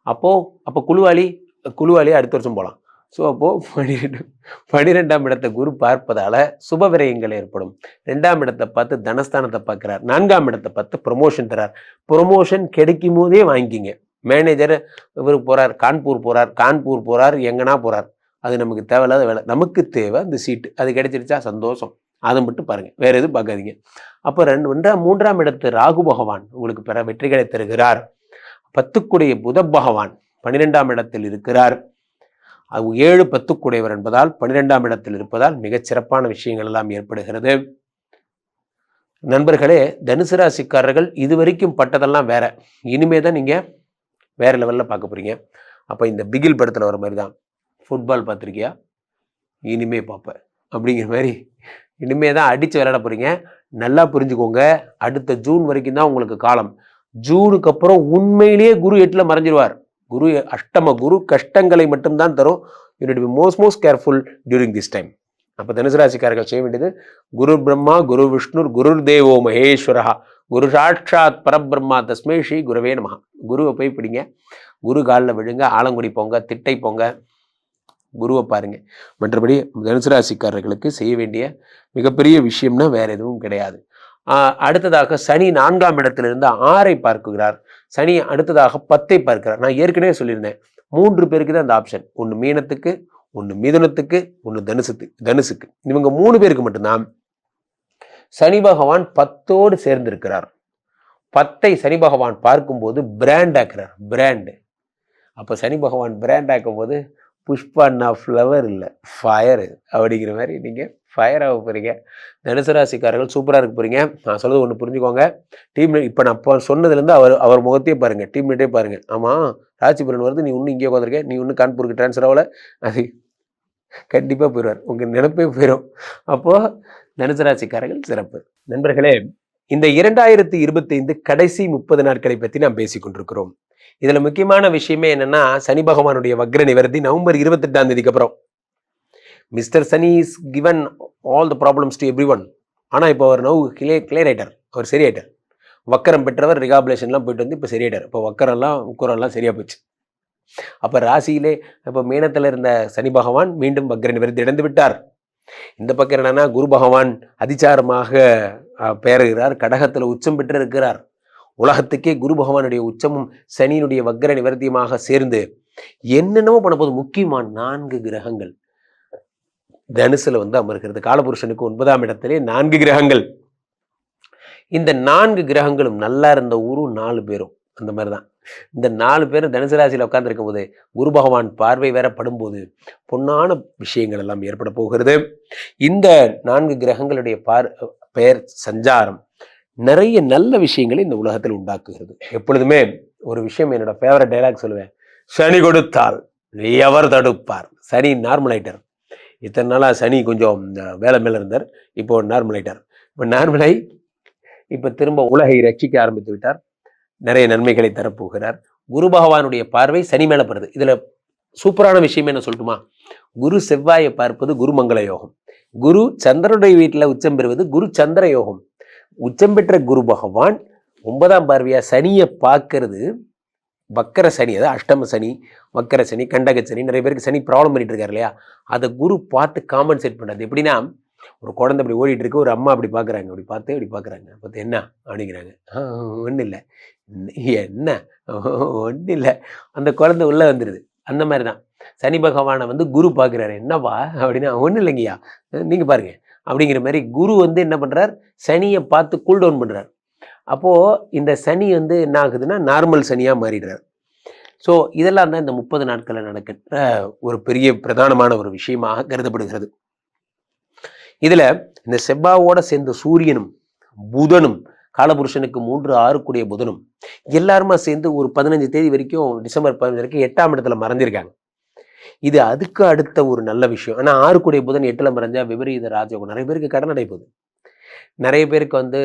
அப்போ குழுவாளி அடுத்த வருஷம் போகலாம். ஸோ அப்போது 12ஆம் இடத்தை குரு பார்ப்பதால் சுப விரயங்கள் ஏற்படும். 2ஆம் இடத்தை பார்த்து தனஸ்தானத்தை பார்க்குறார். 4ஆம் இடத்தை பார்த்து ப்ரொமோஷன் தரார். ப்ரொமோஷன் கிடைக்கும் போதே வாங்கிக்கிங்க. மேனேஜர் இவர் போகிறார், கான்பூர் போகிறார், எங்கன்னா போகிறார். அது நமக்கு தேவையில்லாத வேலை. நமக்கு தேவை அந்த சீட்டு. அது கிடைச்சிருச்சா சந்தோஷம். அதை மட்டும் பாருங்கள், வேறு எதுவும் பார்க்காதீங்க. அப்போ 3ஆம் இடத்து ராகு பகவான் உங்களுக்கு பிற வெற்றிகளை தருகிறார். 10க்குடைய புத பகவான் 12ஆம் இடத்தில் இருக்கிறார். 7 10க்குடையவர் என்பதால் 12ஆம் இடத்தில் இருப்பதால் மிகச் சிறப்பான விஷயங்கள் எல்லாம் ஏற்படுகிறது. நண்பர்களே, தனுசு ராசிக்காரர்கள் இதுவரைக்கும் பட்டதெல்லாம் வேற. இனிமே தான் நீங்கள் வேற லெவலில் பார்க்க போறீங்க. அப்போ இந்த பிகில் படத்தில் வர மாதிரி தான், ஃபுட்பால் பார்த்துருக்கியா, இனிமே பார்ப்பேன் அப்படிங்கிற மாதிரி இனிமே தான் அடித்து விளையாட போகிறீங்க. நல்லா புரிஞ்சுக்கோங்க. அடுத்த ஜூன் வரைக்கும் தான் உங்களுக்கு காலம். ஜூனுக்கு அப்புறம் உண்மையிலேயே குரு 8ல் மறைஞ்சிருவார். குரு அஷ்டம குரு கஷ்டங்களை மட்டும்தான் தரும். You need to be most careful during this time. அப்போ தனுசு ராசிக்காரர்கள் செய்ய வேண்டியது, குரு பிரம்மா குரு விஷ்ணு குரு தேவோ மகேஸ்வரா குரு சாட்சாத் பரபிரம்மா தஸ்மை ஸ்ரீ குருவே நமஹ. குருவை போய் பிடிங்க, குரு காலில் விழுங்க, ஆலங்குடி போங்க, திட்டை போங்க, குருவை பாருங்க. மற்றபடி தனுசு ராசிக்காரர்களுக்கு செய்ய வேண்டிய மிகப்பெரிய விஷயம்னா வேற எதுவும் கிடையாது. அடுத்ததாக சனி 4ஆம் இடத்திலிருந்து 6ஐ பார்க்குகிறார். சனி அடுத்ததாக 10ஐ பார்க்கிறார். நான் ஏற்கனவே சொல்லியிருந்தேன், 3 பேருக்கு தான் அந்த ஆப்ஷன். ஒன்று மீனத்துக்கு, ஒன்று மிதுனத்துக்கு, ஒன்று தனுசுக்கு. இவங்க 3 பேருக்கு மட்டும்தான் சனி பகவான் 10ஓடு சேர்ந்திருக்கிறார். 10ஐ சனி பகவான் பார்க்கும்போது பிராண்ட் ஆக்குறார். பிராண்டு. அப்போ சனி பகவான் பிராண்ட் ஆக்கும் போது புஷ்பான்னா ஃப்ளவர் இல்லை, ஃபயரு அப்படிங்கிற மாதிரி நீங்கள் ஃபயர் ஆக போகிறீங்க. தனுசு ராசிக்காரர்கள் சூப்பராக இருக்க போகிறீங்க. நான் சொல்கிறது ஒன்று புரிஞ்சுக்கோங்க. டீம் இப்போ நான் இப்போ சொன்னதுலேருந்து அவர் முகத்தையே பாருங்கள், டீம்மேட்டே பாருங்கள். ஆமாம், ராசி பலன் வருது, நீ இன்னும் இங்கே உட்காந்துருக்க, நீ இன்னும் கான்பூருக்கு ட்ரான்ஸ்ஃபர் ஆகல, அது கண்டிப்பாக போயிடுவார், உங்கள் நினைப்பே போயிடும். அப்போது தனுசு ராசிக்காரர்கள் சிறப்பு. நண்பர்களே, இந்த 2025 கடைசி 30 நாட்களை பற்றி நாம் பேசி கொண்டிருக்கிறோம். இதுல முக்கியமான விஷயமே என்னன்னா, சனி பகவானுடைய வக்ர நிவர்த்தி நவம்பர் 28ஆம் தேதிக்கு அப்புறம். Mister Shani is given all the problems to every one. ஆனால் இப்போ அவர் நவ் கிளியர் ஆயிட்டார், அவர் சரியாயிட்டார். வக்கரம் பெற்றவர் ரிகாபுலேஷன்லாம் போயிட்டு வந்து இப்போ சரியாயிட்டார். இப்போ வக்கரெல்லாம் உக்கரெல்லாம் சரியா போச்சு. அப்போ ராசியிலே இப்போ மீனத்தில் இருந்த சனி பகவான் மீண்டும் வக்ர நிவர்த்தி அடைந்து விட்டார். இந்த பக்கம் என்னன்னா, குரு பகவான் அதிசாரமாக பெயர்கிறார், கடகத்தில் உச்சம் பெற்று இருக்கிறார். உலகத்துக்கே குரு பகவானுடைய உச்சமும் சனியினுடைய வக்ர நிவர்த்தியமாக சேர்ந்து என்னென்னமோ பண்ண போது முக்கியமான 4 கிரகங்கள் தனுசுல வந்து அமர்கிறது. காலபுருஷனுக்கு 9ஆம் இடத்திலே 4 கிரகங்கள். இந்த 4 கிரகங்களும் நல்லா இருந்த ஊரும் 4 பேரும் அந்த மாதிரிதான். இந்த 4 பேரும் தனுசு ராசியில் உட்கார்ந்துருக்கும் போது குரு பகவான் பார்வை வேற படும்போது பொன்னான விஷயங்கள் எல்லாம் ஏற்பட போகிறது. இந்த 4 கிரகங்களுடைய பெயர் சஞ்சாரம் நிறைய நல்ல விஷயங்களை இந்த உலகத்தில் உண்டாக்குகிறது. எப்பொழுதுமே ஒரு விஷயம், என்னோட ஃபேவரட் டைலாக் சொல்லுவேன், சனி கொடுத்தால் எவர் தடுப்பார். சனி நார்மல் ஆயிட்டார். இத்தனை நாளா சனி கொஞ்சம் வேலை மேல இருந்தார், இப்போ நார்மல் ஆயிட்டார். இப்போ நார்மலாய் இப்போ திரும்ப உலகை ரட்சிக்க ஆரம்பித்து விட்டார். நிறைய நன்மைகளை தரப்போகிறார். குரு பகவானுடைய பார்வை சனி மேல படுது. இதுல சூப்பரான விஷயம் என்ன சொல்லட்டுமா? குரு செவ்வாயை பார்ப்பது குரு மங்கள யோகம். குரு சந்திரனுடைய வீட்டில் உச்சம் பெறுவது குரு சந்திர யோகம். உச்சம் பெற்ற குரு பகவான் 9ஆம் பார்வையா சனியை பார்க்கறது வக்கர சனி, அதாவது அஷ்டம சனி, வக்கர சனி, கண்டக சனி, நிறைய பேருக்கு சனி ப்ராப்ளம் பண்ணிட்டு இருக்காரு இல்லையா, அதை குரு பார்த்து காம்பன்சேட் பண்ணுறது. எப்படின்னா, ஒரு குழந்தை அப்படி ஓடிட்டு இருக்கு, ஒரு அம்மா அப்படி பார்க்குறாங்க, அப்படி பார்த்து என்ன அப்படிங்கிறாங்க. ஒன்றும் இல்லை, என்ன ஒன்றும் இல்லை, அந்த குழந்தை உள்ளே வந்துடுது. அந்த மாதிரி தான் சனி பகவானை வந்து குரு பார்க்குறாரு. என்னவா அப்படின்னா, ஒன்றும் இல்லைங்கய்யா, நீங்கள் பாருங்க அப்படிங்கிற மாதிரி குரு வந்து என்ன பண்ணுறார், சனியை பார்த்து கூல் டவுன் பண்ணுறார். அப்போது இந்த சனி வந்து என்ன ஆகுதுன்னா நார்மல் சனியாக மாறிடுறார். ஸோ இதெல்லாம் தான் இந்த 30 நாட்களில் நடக்கிற ஒரு பெரிய பிரதானமான ஒரு விஷயமாக கருதப்படுகிறது. இதில் இந்த செவ்வாவோட சேர்ந்த சூரியனும் புதனும், காலபுருஷனுக்கு 3, 6 கூடிய புதனும் எல்லாருமா சேர்ந்து ஒரு 15 தேதி வரைக்கும், டிசம்பர் 15 வரைக்கும் 8ஆம் இடத்துல மறைஞ்சிருக்காங்க. இது அதுக்கு அடுத்த ஒரு நல்ல விஷயம். ஆனால் 6 கூடிய புதன் 8ல் மறைஞ்சா விபரீத ராஜயோகம். நிறைய பேருக்கு கடன் அடைப்போகுது. நிறைய பேருக்கு வந்து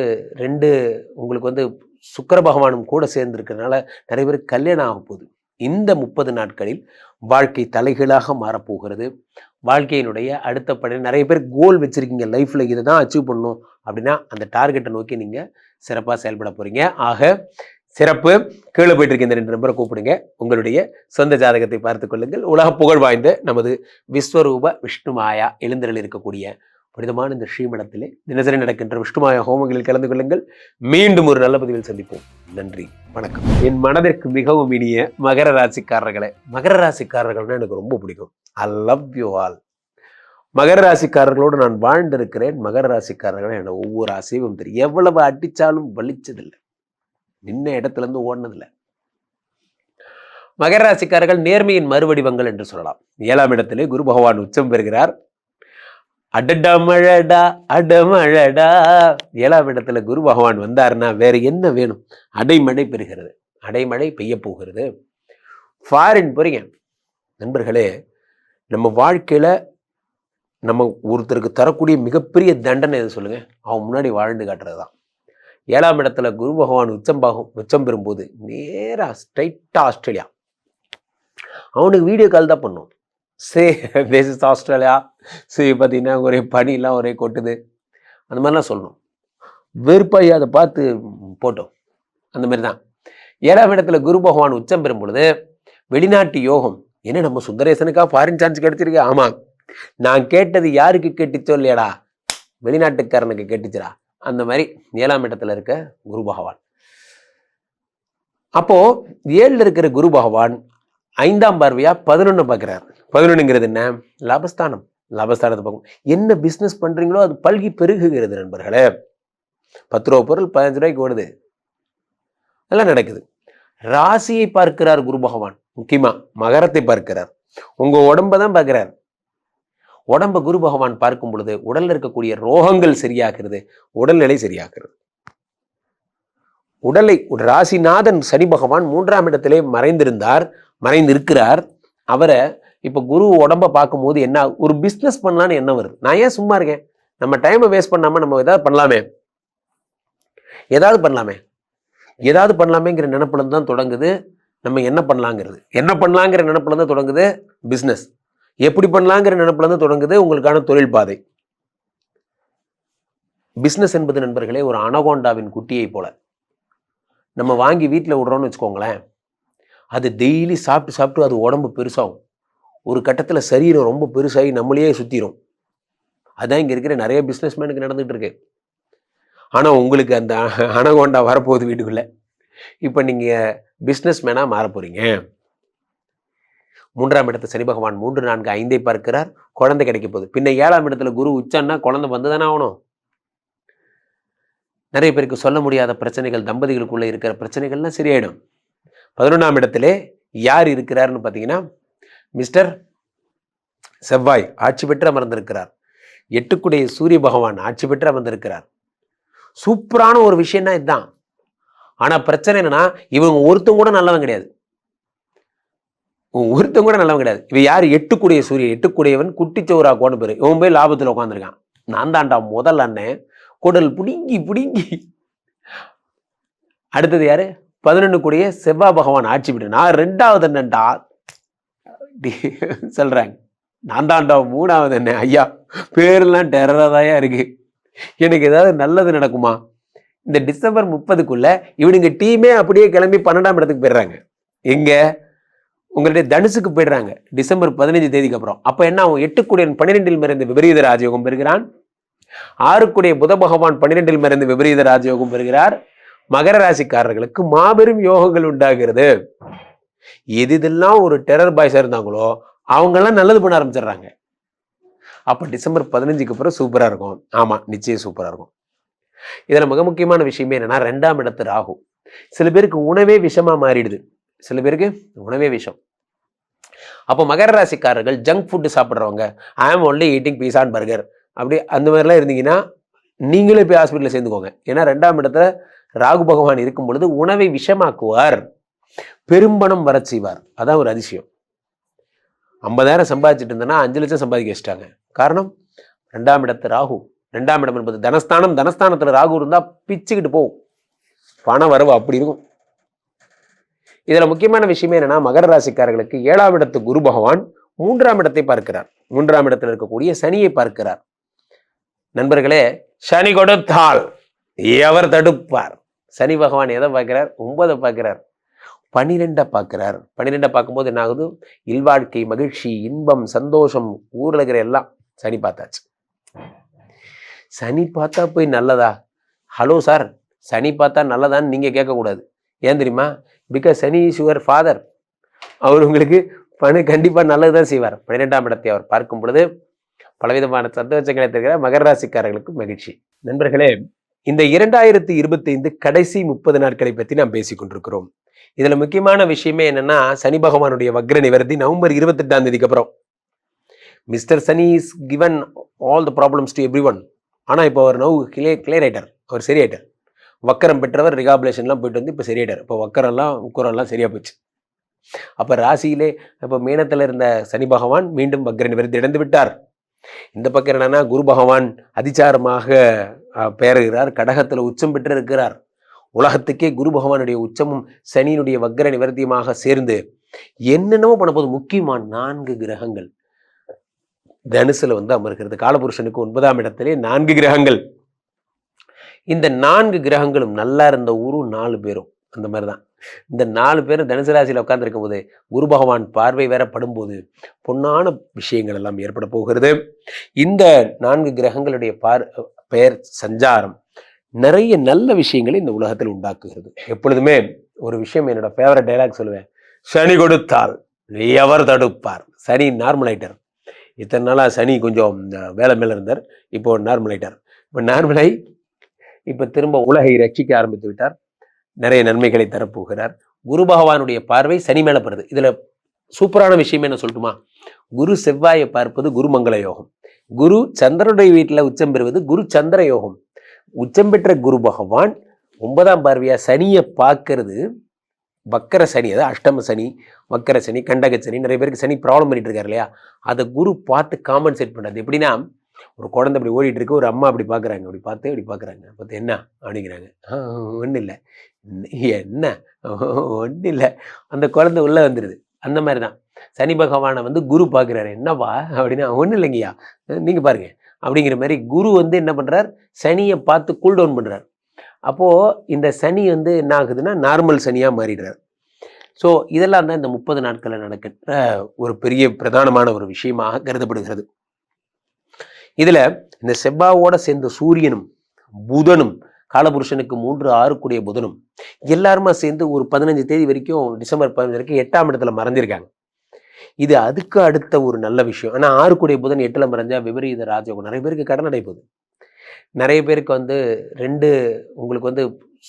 உங்களுக்கு வந்து சுக்கிர பகவானும் கூட சேர்ந்துருக்கிறதுனால நிறைய பேருக்கு கல்யாணம் ஆக போகுது. இந்த 30 நாட்களில் வாழ்க்கை தலைகீழாக மாறப்போகிறது. வாழ்க்கையினுடைய அடுத்த படி நிறைய பேர் கோல் வச்சிருக்கீங்க, லைஃப்ல இதை தான் அச்சீவ் பண்ணணும் அப்படின்னா அந்த டார்கெட்டை நோக்கி நீங்க சிறப்பாக செயல்பட போறீங்க. ஆக சிறப்பு. கீழே போயிட்டு இருக்க இந்த 2 நம்பரை கூப்பிடுங்க, உங்களுடைய சொந்த ஜாதகத்தை பார்த்து கொள்ளுங்கள். உலக புகழ் வாய்ந்த நமது விஸ்வரூப விஷ்ணுமாயா எழுந்தருள் இருக்கக்கூடிய புனிதமான இந்த ஸ்ரீமடத்திலே தினசரி நடக்கின்ற விஷ்ணுமாயா ஹோமங்களில் கலந்து கொள்ளுங்கள். மீண்டும் ஒரு நல்ல பதிவில் சந்திப்போம். நன்றி, வணக்கம். என் மனதிற்கு மிகவும் இனிய மகர ராசிக்காரர்களே, மகர ராசிக்காரர்கள்னா எனக்கு ரொம்ப பிடிக்கும். I love you all. மகர ராசிக்காரர்களோடு நான் வாழ்ந்திருக்கிறேன். மகர ராசிக்காரர்கள் என்னோட ஒவ்வொரு அசைவும் தெரியும். எவ்வளவு அடிச்சாலும் வலிச்சதில்லை, நின்ன இடத்துல இருந்து ஓடினதில்லை. மகர ராசிக்காரர்கள் நேர்மையின் மறுவடிவங்கள் என்று சொல்லலாம். 7ஆம் இடத்திலே குரு பகவான் உச்சம் பெறுகிறார். அடமழடா அடமழடா. 7ஆம் இடத்துல குரு பகவான் வந்தாருன்னா வேற என்ன வேணும்? அடைமழை பெறுகிறது, அடைமழை பெய்ய போகிறது. ஃபாரின் போறீங்க நண்பர்களே. நம்ம வாழ்க்கையில நம்ம ஒருத்தருக்கு தரக்கூடிய மிகப்பெரிய தண்டனை எது சொல்லுங்க? அவன் முன்னாடி வாழ்ந்து காட்டுறது தான். 7ஆம் இடத்துல குரு பகவான் உச்சம் பெறும்போது நேரா ஸ்ட்ரைட்டா ஆஸ்திரேலியா. அவனுக்கு வீடியோ கால் தான் பண்ணும். This is Australia. பார்த்தீங்கன்னா ஒரே பனிலாம் ஒரே கொட்டுது, அந்த மாதிரிலாம் சொல்லணும். வெறுப்பாய் அதை பார்த்து போட்டோம். அந்த மாதிரி தான் 7ஆம் இடத்துல குரு பகவான் உச்சம் பெறும் பொழுது வெளிநாட்டு யோகம், என்ன நம்ம சுந்தரேசனுக்கா ஃபாரின் சான்ஸ் கிடைச்சிருக்கு? ஆமா, நான் கேட்டது யாருக்கு கேட்டுச்சோ இல்லையாடா, வெளிநாட்டுக்காரனுக்கு கேட்டுச்சுடா. அந்த மாதிரி 7ஆம் இடத்துல இருக்க குரு பகவான். அப்போ 7ல் இருக்கிற குரு பகவான் 5ஆம் பார்வையா 11 பார்க்கிறார். 11ங்கிறது என்ன? லாபஸ்தானம். லாபஸ்தானத்தை பார்க்கும். என்ன பிசினஸ் பண்றீங்களோ அது பல்கி பெருகுகிறது நண்பர்களே. 10 ரூபா பொருள் 15 ரூபாய்க்கு ஓடுது, அதெல்லாம் நடக்குது. ராசியை பார்க்கிறார் குரு பகவான். முக்கியமா மகரத்தை பார்க்கிறார். உங்க உடம்ப தான் பார்க்கிறார். உடம்ப குரு பகவான் பார்க்கும் பொழுது உடல்ல இருக்கக்கூடிய ரோகங்கள் சரியாகிறது, உடல்நிலை சரியாகிறது. உடலை ராசிநாதன் சனி பகவான் 3ஆம் இடத்திலே மறைந்திருக்கிறார். அவரை இப்ப குரு உடம்ப பார்க்கும் போது என்ன, ஒரு பிசினஸ் பண்ணலான்னு என்ன வருது. நான் ஏன் சும்மா இருக்கேன்? நம்ம டைமை வேஸ்ட் பண்ணாம நம்ம ஏதாவது பண்ணலாமேங்கிற நினைப்புல தான் தொடங்குது. நம்ம என்ன பண்ணலாங்கிற நினைப்புல தான் தொடங்குது பிசினஸ். எப்படி பண்ணலாங்கிற நினைப்புல தான் தொடங்குது உங்களுக்கான தொழில் பாதை. பிசினஸ் என்பது நண்பர்களே ஒரு அனகோண்டாவின் குட்டியை போல. நம்ம வாங்கி வீட்டில் விடுறோம்னு வச்சுக்கோங்களேன், அது டெய்லி சாப்பிட்டு அது உடம்பு பெருசாகும். ஒரு கட்டத்தில் சரீரம் ரொம்ப பெருசாகி நம்மளையே சுற்றிடும். அதான் இங்கே இருக்கிற நிறைய பிஸ்னஸ்மேனுக்கு நடந்துகிட்டு இருக்கு. ஆனால் உங்களுக்கு அந்த அனகோண்டா வரப்போகுது வீட்டுக்குள்ள. இப்போ நீங்கள் பிஸ்னஸ் மேனாக மாற போறீங்க. 3ஆம் இடத்தை சனி பகவான் 3, 4, 5 பார்க்கிறார். குழந்தை கிடைக்க போகுது. பின்ன 7ஆம் இடத்துல குரு உச்சன்னா குழந்தை வந்து தானே ஆகணும். நிறைய பேருக்கு சொல்ல முடியாத பிரச்சனைகள், தம்பதிகளுக்குள்ள இருக்கிற பிரச்சனைகள்லாம் சரியாயிடும். 11ஆம் இடத்திலே யார் இருக்கிறார்னு பார்த்தீங்கன்னா மிஸ்டர் செவ்வாய் ஆட்சி பெற்று அமர்ந்திருக்கிறார். 8க்குடைய சூரிய பகவான் ஆட்சி பெற்று அமர்ந்திருக்கிறார். சூப்பரான ஒரு விஷயம்னா இதுதான். ஆனா பிரச்சனை என்னன்னா, இவங்க ஒருத்தம் கூட நல்லவன் கிடையாது. இவன் யாரு? 8க்குடைய சூரியன். 8க்குடையவன் குட்டிச்சோரா கோண பேரு. இவன் போய் லாபத்தில் உட்காந்துருக்கான். நான் தாண்டா முதல் அண்ணன், குடல் புடுங்கி. அடுத்தது யாரு? 11க்குடைய செவ்வாய் பகவான் ஆட்சி பெற்று. நான் 2வது அண்ணன்டா சொல்றாங்க. நான் தாண்டா 3வது அண்ணன். ஐயா, பேரெல்லாம் டெரராதாயா இருக்கு. எனக்கு ஏதாவது நல்லது நடக்குமா? இந்த டிசம்பர் 30க்குள்ள இவனுங்க டீமே அப்படியே கிளம்பி 12ஆம் இடத்துக்கு போயிடுறாங்க. எங்க? உங்களுடைய தனுசுக்கு போயிடுறாங்க டிசம்பர் 15 தேதிக்கு அப்புறம். அப்ப என்ன ஆகும்? 8க்குடையன் 12ல் மறைந்து விபரீத ராஜயோகம் பெறுகிறான். 6க்குடைய புத பகவான் 12ல் மறைந்து விபரீத ராஜயோகம் பெறுகிறார். மகர ராசிக்காரர்களுக்கு மாபெரும் யோகங்கள் உண்டாகிறது. எதெல்லாம் ஒரு டெரர் பாய்ஸா இருந்தாங்களோ அவங்கெல்லாம் நல்லது பண்ண ஆரம்பிச்சிடுறாங்க. அப்ப டிசம்பர் 15க்கு அப்புறம் சூப்பரா இருக்கும். ஆமா, நிச்சயம் சூப்பரா இருக்கும். இதுல மிக முக்கியமான விஷயமே என்னன்னா, 2ஆம் இடத்து ராகு. சில பேருக்கு உணவே விஷமா மாறிடுது. சில பேருக்கு உணவே விஷம். அப்போ மகர ராசிக்காரர்கள் ஜங்க் ஃபுட்டு சாப்பிட்றவங்க, I am only eating pizza and burger, அப்படி அந்த மாதிரிலாம் இருந்தீங்கன்னா நீங்களே போய் ஹாஸ்பிட்டலில் சேர்ந்துக்கோங்க. ஏன்னா 2ஆம் இடத்துல ராகு பகவான் இருக்கும் பொழுது உணவை விஷமாக்குவார், பெரும்பணம் வர செய்வார். அதான் ஒரு அதிசயம். 50,000 சம்பாதிச்சுட்டு இருந்தேன்னா 5 லட்சம் சம்பாதிக்க வச்சிட்டாங்க. காரணம் 2ஆம் இடத்து ராகு. 2ஆம் இடம் என்பது தனஸ்தானம். தனஸ்தானத்துல ராகு இருந்தா பிச்சுக்கிட்டு போகும், பண வரவு அப்படி இருக்கும். இதுல முக்கியமான விஷயமே என்னன்னா, மகர ராசிக்காரர்களுக்கு 7ஆம் இடத்து குரு பகவான் 3ஆம் இடத்தை பார்க்கிறார். 3ஆம் இடத்தில் இருக்கக்கூடிய சனியை பார்க்கிறார். நண்பர்களே, சனி கொடுத்தால் எவர் தடுப்பார்? சனி பகவான் எதை பார்க்கிறார்? 9 பார்க்கிறார், 12 பார்க்கிறார். 12 பார்க்கும்போது என்ன ஆகுது? இல்வாழ்க்கை, மகிழ்ச்சி, இன்பம், சந்தோஷம், ஊர்ல இருக்கிற எல்லாம் சனி பார்த்தாச்சு. சனி பார்த்தா போய் நல்லதா? ஹலோ சார், சனி பார்த்தா நல்லதான்னு நீங்க கேட்கக்கூடாது. ஏன் தெரியுமா? Because Shani is your father. அவர் உங்களுக்கு கண்டிப்பா நல்லதுதான் செய்வார். 12ஆம் இடத்தை அவர் பார்க்கும் பொழுது பலவிதமான சந்தோஷங்களை தருகிற மகர ராசிக்காரர்களுக்கு மகிழ்ச்சி. நண்பர்களே, இந்த 2025 கடைசி 30 நாட்களை பற்றி நாம் பேசிக் கொண்டிருக்கிறோம். இதுல முக்கியமான விஷயமே என்னன்னா, சனி பகவானுடைய வக்ர நிவர்த்தி நவம்பர் 28ஆம் தேதிக்கு அப்புறம். Mister Shani is given all the problems to every one. ஆனா இப்போ அவர் நவ் கிளியர் ஆயிட்டார், அவர் சரியாயிட்டார். வக்கரம் பெற்றவர் ரிகாபுலேஷன்லாம் போயிட்டு வந்து இப்போ சரியாயிட்டார். இப்போ வக்கரெல்லாம் உக்கரெல்லாம் சரியா போச்சு. அப்ப ராசியிலே இப்போ மீனத்துல இருந்த சனி பகவான் மீண்டும் வக்ர நிவர்த்தி அடைந்து விட்டார். இந்த பக்கம் என்னன்னா, குரு பகவான் அதிசாரமாக பெயர்கிறார், கடகத்துல உச்சம் பெற்று இருக்கிறார். உலகத்துக்கே குரு பகவானுடைய உச்சமும் சனியினுடைய வக்ர நிவர்த்தியுமாக சேர்ந்து என்னென்னமோ பண்ண போது முக்கியமான 4 கிரகங்கள் தனுசுல வந்து அமர்கிறது. காலபுருஷனுக்கு 9ஆம் இடத்திலே 4 கிரகங்கள். இந்த 4 கிரகங்களும் நல்லா இருந்த ஊரும் 4 பேரும் அந்த மாதிரிதான். இந்த 4 பேரும் தனுசு ராசியில் உட்கார்ந்துருக்கும் போது குரு பகவான் பார்வை வேற படும்போது பொன்னான விஷயங்கள் எல்லாம் ஏற்பட போகிறது. இந்த 4 கிரகங்களுடைய பெயர் சஞ்சாரம் நிறைய நல்ல விஷயங்களை இந்த உலகத்தில் உண்டாக்குகிறது. எப்பொழுதுமே ஒரு விஷயம், என்னோட ஃபேவரட் டைலாக் சொல்லுவேன், சனி கொடுத்தால் எவர் தடுப்பார். சனி நார்மலைட்டர். இத்தனை நாளா சனி கொஞ்சம் வேலை மேல இருந்தார், இப்போ நார்மலைட்டர். இப்போ நார்மலாய் இப்போ திரும்ப உலகை ரட்சிக்க ஆரம்பித்து விட்டார். நிறைய நன்மைகளை தரப்போகிறார். குரு பகவானுடைய பார்வை சனி மேல படுது. இதுல சூப்பரான விஷயம் என்ன சொல்லட்டுமா? குரு செவ்வாயை பார்ப்பது குரு மங்கள யோகம். குரு சந்திரனுடைய வீட்டில் உச்சம் பெறுவது குரு சந்திர யோகம். உச்சம் பெற்ற குரு பகவான் 9ஆம் பார்வையா சனியை பார்க்கறது வக்கர சனி, அதாவது அஷ்டம சனி, வக்கர சனி, கண்டக சனி, நிறைய பேருக்கு சனி ப்ராப்ளம் பண்ணிட்டு இருக்காரு இல்லையா, அதை குரு பார்த்து காம்பன்சேட் பண்ணுறது. எப்படின்னா, ஒரு குழந்தை அப்படி ஓடிட்டு இருக்கு, ஒரு அம்மா அப்படி பார்க்குறாங்க, அப்படி பார்த்து என்ன அப்படிங்கிறாங்க. ஒன்றும் இல்லை, என்ன ஒன்றும் இல்லை, அந்த குழந்தை உள்ளே வந்துடுது. அந்த மாதிரி தான் சனி பகவானை வந்து குரு பார்க்குறாரு. என்னவா அப்படின்னா, ஒன்றும் இல்லைங்கய்யா, நீங்கள் பாருங்க அப்படிங்கிற மாதிரி குரு வந்து என்ன பண்ணுறார், சனியை பார்த்து கூல் டவுன் பண்ணுறார். அப்போது இந்த சனி வந்து என்ன ஆகுதுன்னா நார்மல் சனியாக மாறிடுறார். ஸோ இதெல்லாம் தான் இந்த 30 நாட்களில் நடக்கிற ஒரு பெரிய பிரதானமான ஒரு விஷயமாக கருதப்படுகிறது. இதில் இந்த செவ்வாவோட சேர்ந்த சூரியனும் புதனும், காலபுருஷனுக்கு 3-6 கூடிய புதனும் எல்லாருமா சேர்ந்து ஒரு 15 தேதி வரைக்கும், டிசம்பர் 15 வரைக்கும் 8ஆம் இடத்துல மறைஞ்சிருக்காங்க. இது அதுக்கு அடுத்த ஒரு நல்ல விஷயம். ஆனால் 6 கூடிய புதன் 8ல் மறைஞ்சா விபரீத ராஜயோகம். நிறைய பேருக்கு கடன் அடைப்போகுது. நிறைய பேருக்கு வந்து உங்களுக்கு வந்து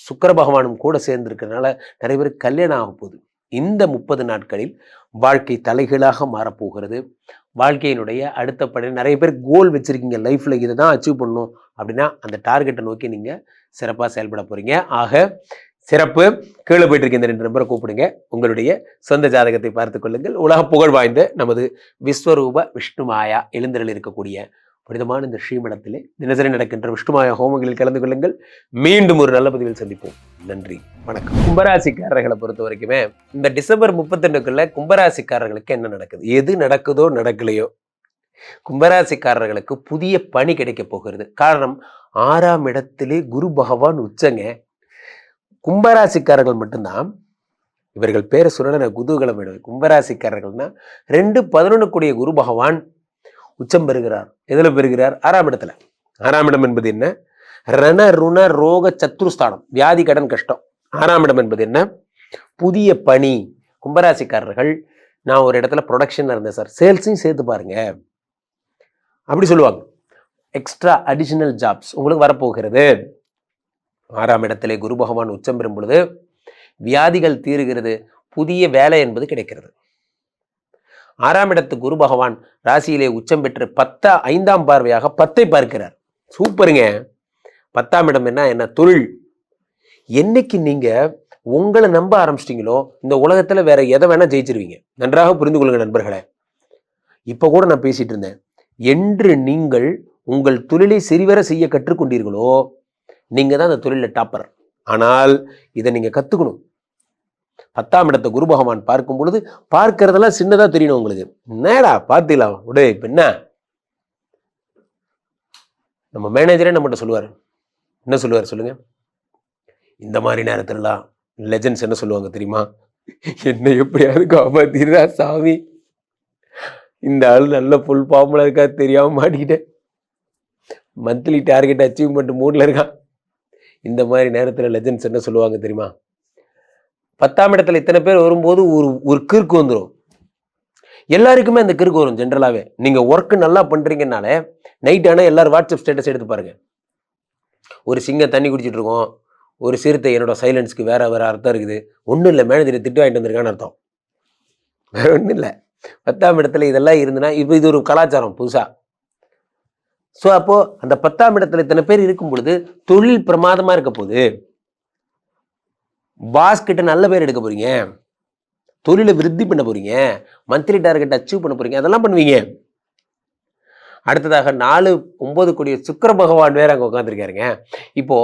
சுக்கிர பகவானும் கூட சேர்ந்துருக்கிறதுனால நிறைய பேருக்கு கல்யாணம் ஆக போகுது. இந்த 30 நாட்களில் வாழ்க்கை தலைகீழாக மாறப்போகிறது. வாழ்க்கையினுடைய அடுத்த படி நிறைய பேர் கோல் வச்சுருக்கீங்க, லைஃப்பில் இதை தான் அச்சீவ் பண்ணணும் அப்படின்னா அந்த டார்கெட்டை நோக்கி நீங்கள் சிறப்பாக செயல்பட போகிறீங்க. ஆக சிறப்பு. கீழே போயிட்டு இருக்க இந்த 2 நம்பரை கூப்பிடுங்க, உங்களுடைய சொந்த ஜாதகத்தை பார்த்து கொள்ளுங்கள். உலக புகழ் வாய்ந்த நமது விஸ்வரூப விஷ்ணுமாயா எழுந்தருள் இருக்கக்கூடிய புனிதமான இந்த ஸ்ரீமடத்திலே தினசரி நடக்கின்ற விஷ்ணுமாயா ஹோமங்களில் கலந்து கொள்ளுங்கள். மீண்டும் ஒரு நல்ல பதிவில் சந்திப்போம். நன்றி, வணக்கம். கும்பராசிக்காரர்களை பொறுத்த வரைக்குமே இந்த டிசம்பர் 31க்குள்ள கும்பராசிக்காரர்களுக்கு என்ன நடக்குது, எது நடக்குதோ நடக்கலையோ, கும்பராசிக்காரர்களுக்கு புதிய பணி கிடைக்க போகிறது. காரணம், 6ஆம் இடத்திலே குரு பகவான் உச்சங்க. கும்பராசிக்காரர்கள் மட்டும்தான், இவர்கள் பேரை சொல்ல குதூகலம் வேணும். கும்பராசிக்காரர்கள்னா 2-11 கூடிய குரு பகவான் உச்சம் பெறுகிறார். எதுல பெறுகிறார்? 6ஆம் இடத்துல. 6ஆம் இடம் என்பது என்ன? ரண ருண ரோக சத்ருஸ்தானம், வியாதி கடன் கஷ்டம். 6ஆம் இடம் என்பது என்ன? புதிய பணி. கும்பராசிக்காரர்கள், நான் ஒரு இடத்துல ப்ரொடக்ஷன்ல இருந்தேன் சார், சேல்ஸையும் சேர்த்து பாருங்க அப்படி சொல்லுவாங்க. எக்ஸ்ட்ரா அடிஷனல் ஜாப்ஸ் உங்களுக்கு வரப்போகிறது. 6ஆம் இடத்திலே குரு பகவான் உச்சம் பெறும் பொழுது வியாதிகள் தீருகிறது, புதிய வேலை என்பது கிடைக்கிறது. 6ஆம் இடத்து குரு பகவான் ராசியிலே உச்சம் பெற்று 5ஆம் பார்வையாக 10ஐ பார்க்கிறார். சூப்பருங்க. 10ஆம் இடம் என்ன? தொழில். என்னைக்கு நீங்க உங்களை நம்ப ஆரம்பிச்சிட்டீங்களோ இந்த உலகத்துல வேற எதை வேணா ஜெயிச்சிருவீங்க. நன்றாக புரிந்து கொள்ளுங்க நண்பர்களே. இப்ப கூட நான் பேசிட்டு இருந்தேன், என்று நீங்கள் உங்கள் தொழிலை சரிவர செய்ய கற்றுக்கொண்டீர்களோ நீங்க தான் அந்த தொழில டாப்பர். ஆனால் இதை நீங்க கத்துக்கணும். 10ஆம் இடத்தை குரு பகவான் பார்க்கும் பொழுது பார்க்கறதெல்லாம் சின்னதா தெரியணும் உங்களுக்கு. என்னடா பார்த்துக்கலாம் உடே, இப்ப என்ன நம்ம மேனேஜரே நம்மகிட்ட சொல்லுவார். என்ன சொல்லுவார் சொல்லுங்க? இந்த மாதிரி நேரத்துலலாம் லெஜெண்ட்ஸ் என்ன சொல்லுவாங்க தெரியுமா? என்ன எப்படியாவது காப்பாத்திடுறா சாமி, இந்த ஆள் நல்ல ஃபுல் ஃபார்முலா இருக்கா தெரியாம மாட்டிக்கிட்டேன், மந்த்லி டார்கெட் அச்சீவ்மெண்ட் மூட்ல இருக்கான். இந்த மாதிரி நேரத்துல லெஜெண்ட்ஸ் என்ன சொல்லுவாங்க தெரியுமா? 10ஆம் இடத்துல இத்தனை பேர் வரும்போது ஒரு கிறுக்கு வந்துடும். எல்லாருக்குமே அந்த கிறுக்கு வரும். ஜென்ரலாகவே நீங்க ஒர்க் நல்லா பண்றீங்கனாலே நைட் ஆனால் எல்லாரும் வாட்ஸ்அப் ஸ்டேட்டஸ் எடுத்து பாருங்க. ஒரு சிங்கம் தண்ணி குடிச்சிட்டு இருக்கோம், ஒரு சிறுத்தை என்னோட சைலன்ஸ்க்கு வேற வேற அர்த்தம் இருக்குது. ஒன்றும் இல்லை, மேனேஜரை திட்டு வாங்கிட்டு வந்திருக்கான்னு அர்த்தம், வேற ஒன்றும் இல்லை. 10ஆம் இடத்துல இதெல்லாம் இருந்துன்னா இப்போ இது ஒரு கலாச்சாரம் புதுசா. ஸோ அப்போ அந்த 10ஆம் இடத்துல இத்தனை பேர் இருக்கும் பொழுது தொழில் பிரமாதமா இருக்க போகுது. பாஸ் கிட்ட நல்ல பேர் எடுக்க போறீங்க, தொழிலை விருத்தி பண்ண போறீங்க, மந்த்லி டார்கெட் அச்சீவ் பண்ண போறீங்க, அதெல்லாம் பண்ணுவீங்க. அடுத்ததாக 4-9 கூடிய சுக்கிர பகவான் வேற அங்கே உட்காந்துருக்காருங்க. இப்போ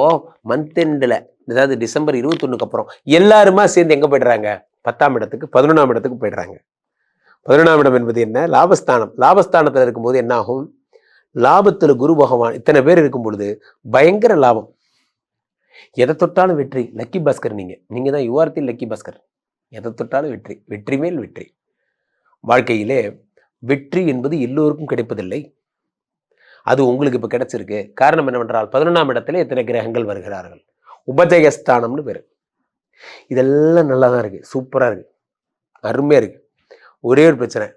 மந்த் எண்டில், அதாவது டிசம்பர் 21க்கு அப்புறம் எல்லாருமா சேர்ந்து எங்க போயிடுறாங்க? 10ஆம் இடத்துக்கு, 11ஆம் இடத்துக்கு போயிடுறாங்க. 11ஆம் இடம் என்பது என்ன? லாபஸ்தானம். லாபஸ்தானத்தில் இருக்கும்போது என்ன ஆகும்? லாபத்தில் குரு பகவான் இத்தனை பேர் இருக்கும் பொழுது பயங்கர லாபம். எதை தொட்டாலும் வெற்றி. லக்கி பாஸ்கர் நீங்க தான் யுவார்த்தி லக்கி பாஸ்கர். எதை தொட்டாலும் வெற்றி, வெற்றி மேல் வெற்றி. வாழ்க்கையிலே வெற்றி என்பது எல்லோருக்கும் கிடைப்பதில்லை. அது உங்களுக்கு இப்ப கிடைச்சிருக்கு. காரணம் என்னவென்றால் 11ஆம் இடத்துல எத்தனை கிரகங்கள் வருகிறார்கள். உபஜயஸ்தானம்னு பேரு. இதெல்லாம் நல்லா தான் இருக்கு, சூப்பரா இருக்கு, அருமையா இருக்கு. ஒரே ஒரு பிரச்சனை,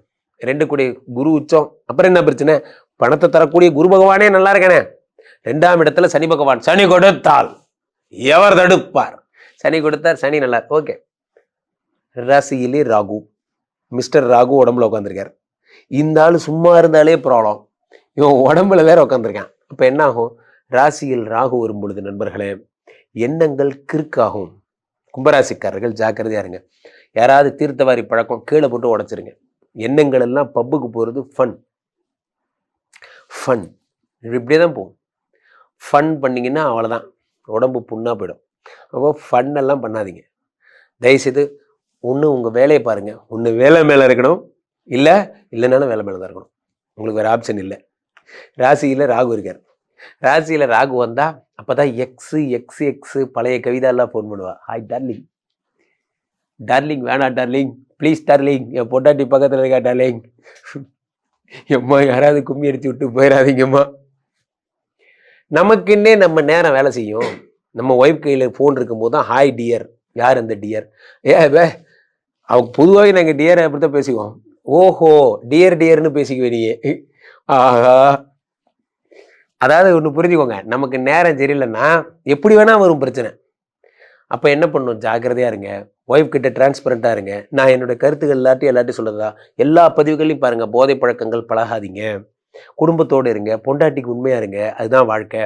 2 கூடிய குரு உச்சம். அப்புறம் என்ன பிரச்சனை? பணத்தை தரக்கூடிய குரு பகவானே நல்லா இருக்கானே. 2ஆம் இடத்துல சனி பகவான். சனி கொடுத்தால் எவர் தடுப்பார்? சனி கொடுத்தார், சனி நல்லா. ஓகே. ராசியிலே ராகு, மிஸ்டர் ராகு உடம்புல உட்காந்துருக்கார். இந்த ஆள் சும்மா இருந்தாலே ப்ராப்ளம், இவன் உடம்புல வேற உட்காந்துருக்கான். அப்ப என்ன ஆகும்? ராசியில் ராகு வரும் பொழுது நண்பர்களே எண்ணங்கள் கிறுக்காகும். கும்பராசிக்காரர்கள் ஜாக்கிரதையா இருங்க. யாராவது தீர்த்தவாரி பழக்கம் கீழே போட்டு உடைச்சிருங்க. எண்ணங்கள் எல்லாம் பப்புக்கு போறது ஃபன். இப்படியேதான் போகும். ஃபன் பண்ணீங்கன்னா அவ்வளவுதான், உடம்பு புண்ணா போயிடும். அப்போ ஃபன் எல்லாம் பண்ணாதீங்க தயவுசெய்து. ஒன்று உங்க வேலையை பாருங்க. ஒன்று வேலை மேல இருக்கணும், இல்லைனாலும் வேலை மேல தான் இருக்கணும். உங்களுக்கு வேற ஆப்ஷன் இல்லை. ராசியில ராகு இருக்கார். ராசியில ராகு வந்தா அப்பதான் எக்ஸ் எக்ஸ் எக்ஸ் பழைய கவிதா எல்லாம் ஃபோன் பண்ணுவா. ஹாய் டார்லிங், டார்லிங் வேணாம் டார்லிங், ப்ளீஸ் டார்லிங், என் பொண்டாட்டி பக்கத்துல இருக்கா டார்லிங், எம்மா யாராவது கும்மி அடிச்சு விட்டு போயிடாதீங்கம்மா. நமக்குன்னே நம்ம நேரம் வேலை செய்யும். நம்ம ஒய்ஃப் கையில ஃபோன் இருக்கும் போது தான் ஹாய் டியர். யார் அந்த டியர்? அவங்க பொதுவாகவே நாங்கள் டியரை அப்படித்தான் பேசிக்குவோம். ஓஹோ டியர் டியர்னு பேசிக்குவேன் நீ. ஆஹா, அதாவது ஒன்று புரிஞ்சுக்கோங்க, நமக்கு நேரம் சரியில்லைன்னா எப்படி வேணா வரும் பிரச்சனை. அப்போ என்ன பண்ணும்? ஜாக்கிரதையா இருங்க. ஒய்ஃப் கிட்ட டிரான்ஸ்பரண்டா இருங்க. நான் என்னோட கருத்துக்கள் எல்லாத்தையும் சொல்லதா எல்லா பதிவுகளையும் பாருங்க. போதை பழக்கங்கள் பழகாதீங்க, குடும்பத்தோடு இருங்க, பொண்டாட்டிக்கு உண்மையா இருங்க, அதுதான் வாழ்க்கை.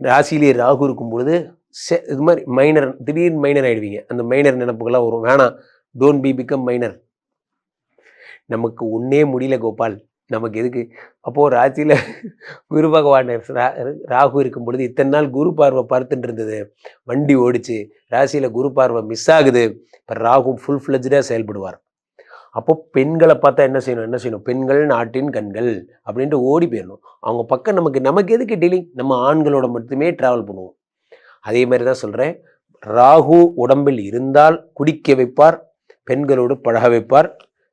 ராசியிலேயே ராகு இருக்கும் பொழுது இது மாதிரி மைனர், திடீர்னு மைனர் ஆயிடுவீங்க. அந்த மைனர் நினைப்புகள்லாம் வரும். வேணாம், டோன்ட் பி பிகம் மைனர். நமக்கு ஒன்னே முடியல கோபால், நமக்கு எதுக்கு? அப்போ ராசியில குரு பகவான் ராகு இருக்கும் பொழுது இத்தனை நாள் குரு பார்வை பார்த்துட்டு இருந்தது, வண்டி ஓடிச்சு. ராசியில குரு பார்வை மிஸ் ஆகுது. இப்போ ராகு ஃபுல் ஃபிளஜ்டா செயல்படுவார். அப்போ பெண்களை பார்த்தா என்ன செய்யணும்? பெண்கள் நாட்டின் கண்கள் அப்படின்ட்டு ஓடி போயிடணும். அவங்க பக்கம் நமக்கு எதுக்கு டீலிங்? நம்ம ஆண்களோட மட்டுமே டிராவல் பண்ணுவோம். அதே மாதிரி தான் சொல்றேன். ராகு உடம்பில் இருந்தால் குடிக்க வைப்பார், பெண்களோடு பழக வைப்பார்,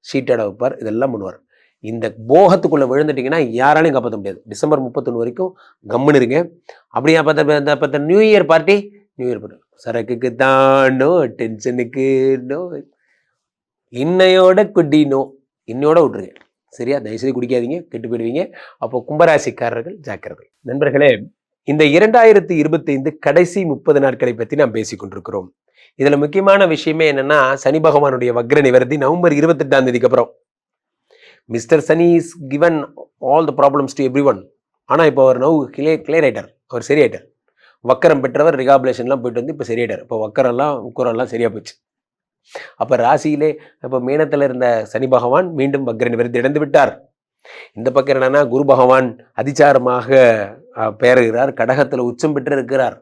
சீட்டாட வைப்பார், இதெல்லாம் பண்ணுவார். இந்த போகத்துக்குள்ள விழுந்துட்டீங்கன்னா யாராலையும் காப்பாற்ற முடியாது. டிசம்பர் 31 வரைக்கும் கம்முன்னு இருங்க. அப்படியே பார்த்தா நியூ இயர் பார்ட்டி சரக்குக்கு தான் நோ, டென்ஷனுக்கு நோ, இன்னையோட குடினோ, இன்னையோட விட்டுருங்க. சரியா? தயவுசெய்து குடிக்காதீங்க, கெட்டு போயிடுவீங்க. அப்போ கும்பராசிக்காரர்கள் ஜாக்கிரதை. நண்பர்களே, இந்த 2025 கடைசி 30 நாட்களை பற்றி நாம் பேசிக் கொண்டிருக்கிறோம். இதுல முக்கியமான விஷயமே என்னன்னா, சனி பகவானுடைய வக்ர நிவர்த்தி நவம்பர் 28ஆம் தேதிக்கு அப்புறம். Mister Shani is given all the problems to every one. ஆனா இப்போ அவர் நவ் கிளியர் ஆயிட்டார், அவர் சரியாயிட்டார். வக்கரம் பெற்றவர் ரிகாபுலேஷன்லாம் போயிட்டு வந்து இப்போ சரியாயிட்டார். இப்போ வக்கரெல்லாம் உக்கரெல்லாம் சரியா போச்சு. அப்ப ராசியிலே இப்போ மீனத்துல இருந்த சனி பகவான் மீண்டும் வக்ர நிவர்த்தி அடைந்து விட்டார். இந்த பக்கம் என்னன்னா, குரு பகவான் அதிச்சாரமாக பெயர்கிறார், கடகத்துல உச்சம் பெற்று இருக்கிறார்.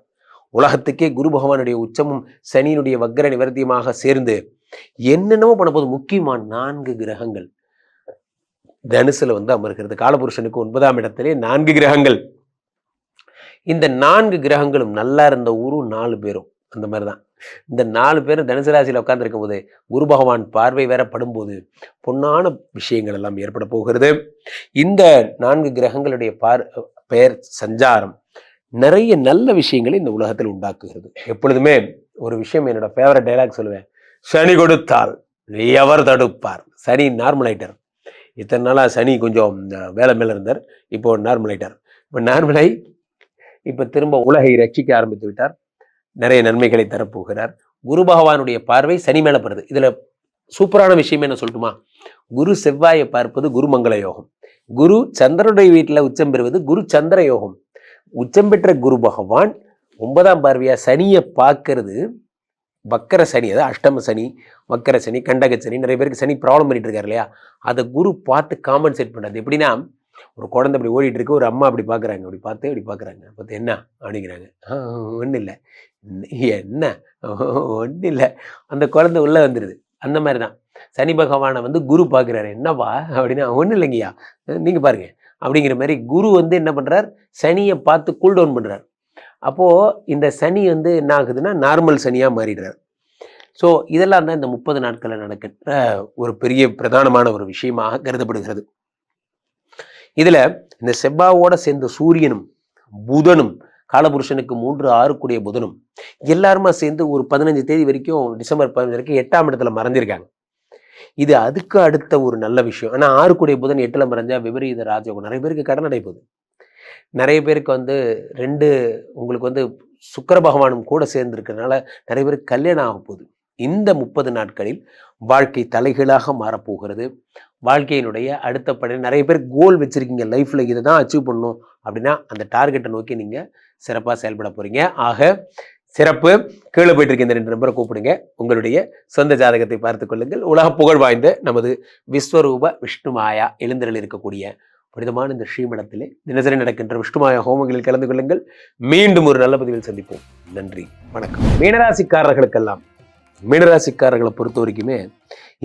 உலகத்துக்கே குரு பகவானுடைய உச்சமும் சனியினுடைய வக்ர நிவர்த்தியுமாக சேர்ந்து என்னென்னமோ பண்ண போது. முக்கியமான 4 கிரகங்கள் தனுசுல வந்து அமர்கிறது. காலபுருஷனுக்கு 9ஆம் இடத்திலே 4 கிரகங்கள். இந்த 4 கிரகங்களும் நல்லா இருந்த ஊரும் 4 பேரும் அந்த மாதிரிதான். இந்த 4 பேரும் தனுசு ராசியில உட்கார்ந்து இருக்கும் போது குரு பகவான் பார்வை வேற படும்போது பொன்னான விஷயங்கள் எல்லாம் ஏற்பட போகிறது. இந்த 4 கிரகங்களுடைய பெயர் சஞ்சாரம் நிறைய நல்ல விஷயங்களை இந்த உலகத்தில் உண்டாக்குகிறது. எப்பொழுதுமே ஒரு விஷயம், என்னோட ஃபேவரட் டைலாக் சொல்லுவேன், சனி கொடுத்தால் எவர் தடுப்பார். சனி நார்மல் ஆயிட்டார். இத்தனை நாளா சனி கொஞ்சம் வேலை மேல இருந்தார், இப்போ நார்மல் ஆயிட்டார். இப்போ நார்மலாய் இப்போ திரும்ப உலகை ரட்சிக்க ஆரம்பித்து விட்டார். நிறைய நன்மைகளை தரப்போகிறார். குரு பகவானுடைய பார்வை சனி மேல படுது. இதுல சூப்பரான விஷயம் என்ன சொல்லட்டுமா? குரு செவ்வாயை பார்ப்பது குரு மங்கள யோகம். குரு சந்திரனுடைய வீட்டுல உச்சம் பெறுவது குரு சந்திர யோகம். உச்சம் பெற்ற குரு பகவான் 9ஆம் பார்வையா சனியை பார்க்கறது வக்கர சனி, அதாவது அஷ்டம சனி, வக்கர சனி, கண்டக சனி. நிறைய பேருக்கு சனி ப்ராப்ளம் பண்ணிட்டு இருக்காரு இல்லையா? அதை குரு பார்த்து காம்பன்சேட் பண்றது. எப்படின்னா, ஒரு குழந்தை அப்படி ஓடிட்டு இருக்கு, ஒரு அம்மா அப்படி பாக்குறாங்க, அப்படி பாக்குறாங்க, பார்த்து என்ன அப்படிங்கிறாங்க. ஒன்றும் இல்லை, என்ன ஒன்றும் இல்லை, அந்த குழந்தை உள்ள வந்துடுது. அந்த மாதிரி தான் சனி பகவானை வந்து குரு பார்க்குறாரு. என்னவா அப்படின்னா, ஒன்றும் இல்லைங்கய்யா, நீங்க பாருங்க அப்படிங்கிற மாதிரி குரு வந்து என்ன பண்றார்? சனியை பார்த்து கூல் டவுன் பண்றார். அப்போது இந்த சனி வந்து என்ன ஆகுதுன்னா நார்மல் சனியாக மாறிடுறாரு. ஸோ இதெல்லாம் தான் இந்த 30 நாட்களில் நடக்கின்ற ஒரு பெரிய பிரதானமான ஒரு விஷயமாக கருதப்படுகிறது. இதில் இந்த செவ்வாவோட சேர்ந்த சூரியனும் புதனும் காலபுருஷனுக்கு 3-6 கூடிய புதனும் எல்லாருமா சேர்ந்து ஒரு 15 தேதி வரைக்கும், டிசம்பர் 15 வரைக்கும் 8ஆம் இடத்துல மறைஞ்சிருக்காங்க. இது அதுக்கு அடுத்த ஒரு நல்ல விஷயம். ஆனால் 6 கூடிய புதன் 8ல் மறைஞ்சா விபரீத ராஜயோகம். நிறைய பேருக்கு கடன் அடைப்போகுது. நிறைய பேருக்கு வந்து உங்களுக்கு வந்து சுக்கிர பகவானும் கூட சேர்ந்து இருக்கிறதுனால நிறைய பேருக்கு கல்யாணம் ஆக போகுது. இந்த 30 நாட்களில் வாழ்க்கை தலைகீழாக மாறப்போகிறது. வாழ்க்கையினுடைய அடுத்த படி நிறைய பேர் கோல் வச்சிருக்கீங்க, லைஃப்ல இதை தான் அச்சீவ் பண்ணணும் அப்படின்னா அந்த டார்கெட்டை நோக்கி நீங்க சிறப்பாக செயல்பட போறீங்க. ஆக சிறப்பு. கீழே போயிட்டு இருக்க இந்த 2 நம்பரை கூப்பிடுங்க. உங்களுடைய சொந்த ஜாதகத்தை பார்த்துக் கொள்ளுங்கள். உலக புகழ் வாய்ந்த நமது விஸ்வரூப விஷ்ணுமாயா எழுந்தருள் இருக்கக்கூடிய புனிதமான இந்த ஸ்ரீமடத்திலே தினசரி நடக்கின்ற விஷ்ணுமாயா ஹோமங்களில் கலந்து கொள்ளுங்கள். மீண்டும் ஒரு நல்ல பதிவில் சந்திப்போம். நன்றி, வணக்கம். மீனராசிக்காரர்களுக்கெல்லாம், மீனராசிக்காரர்களை பொறுத்த வரைக்குமே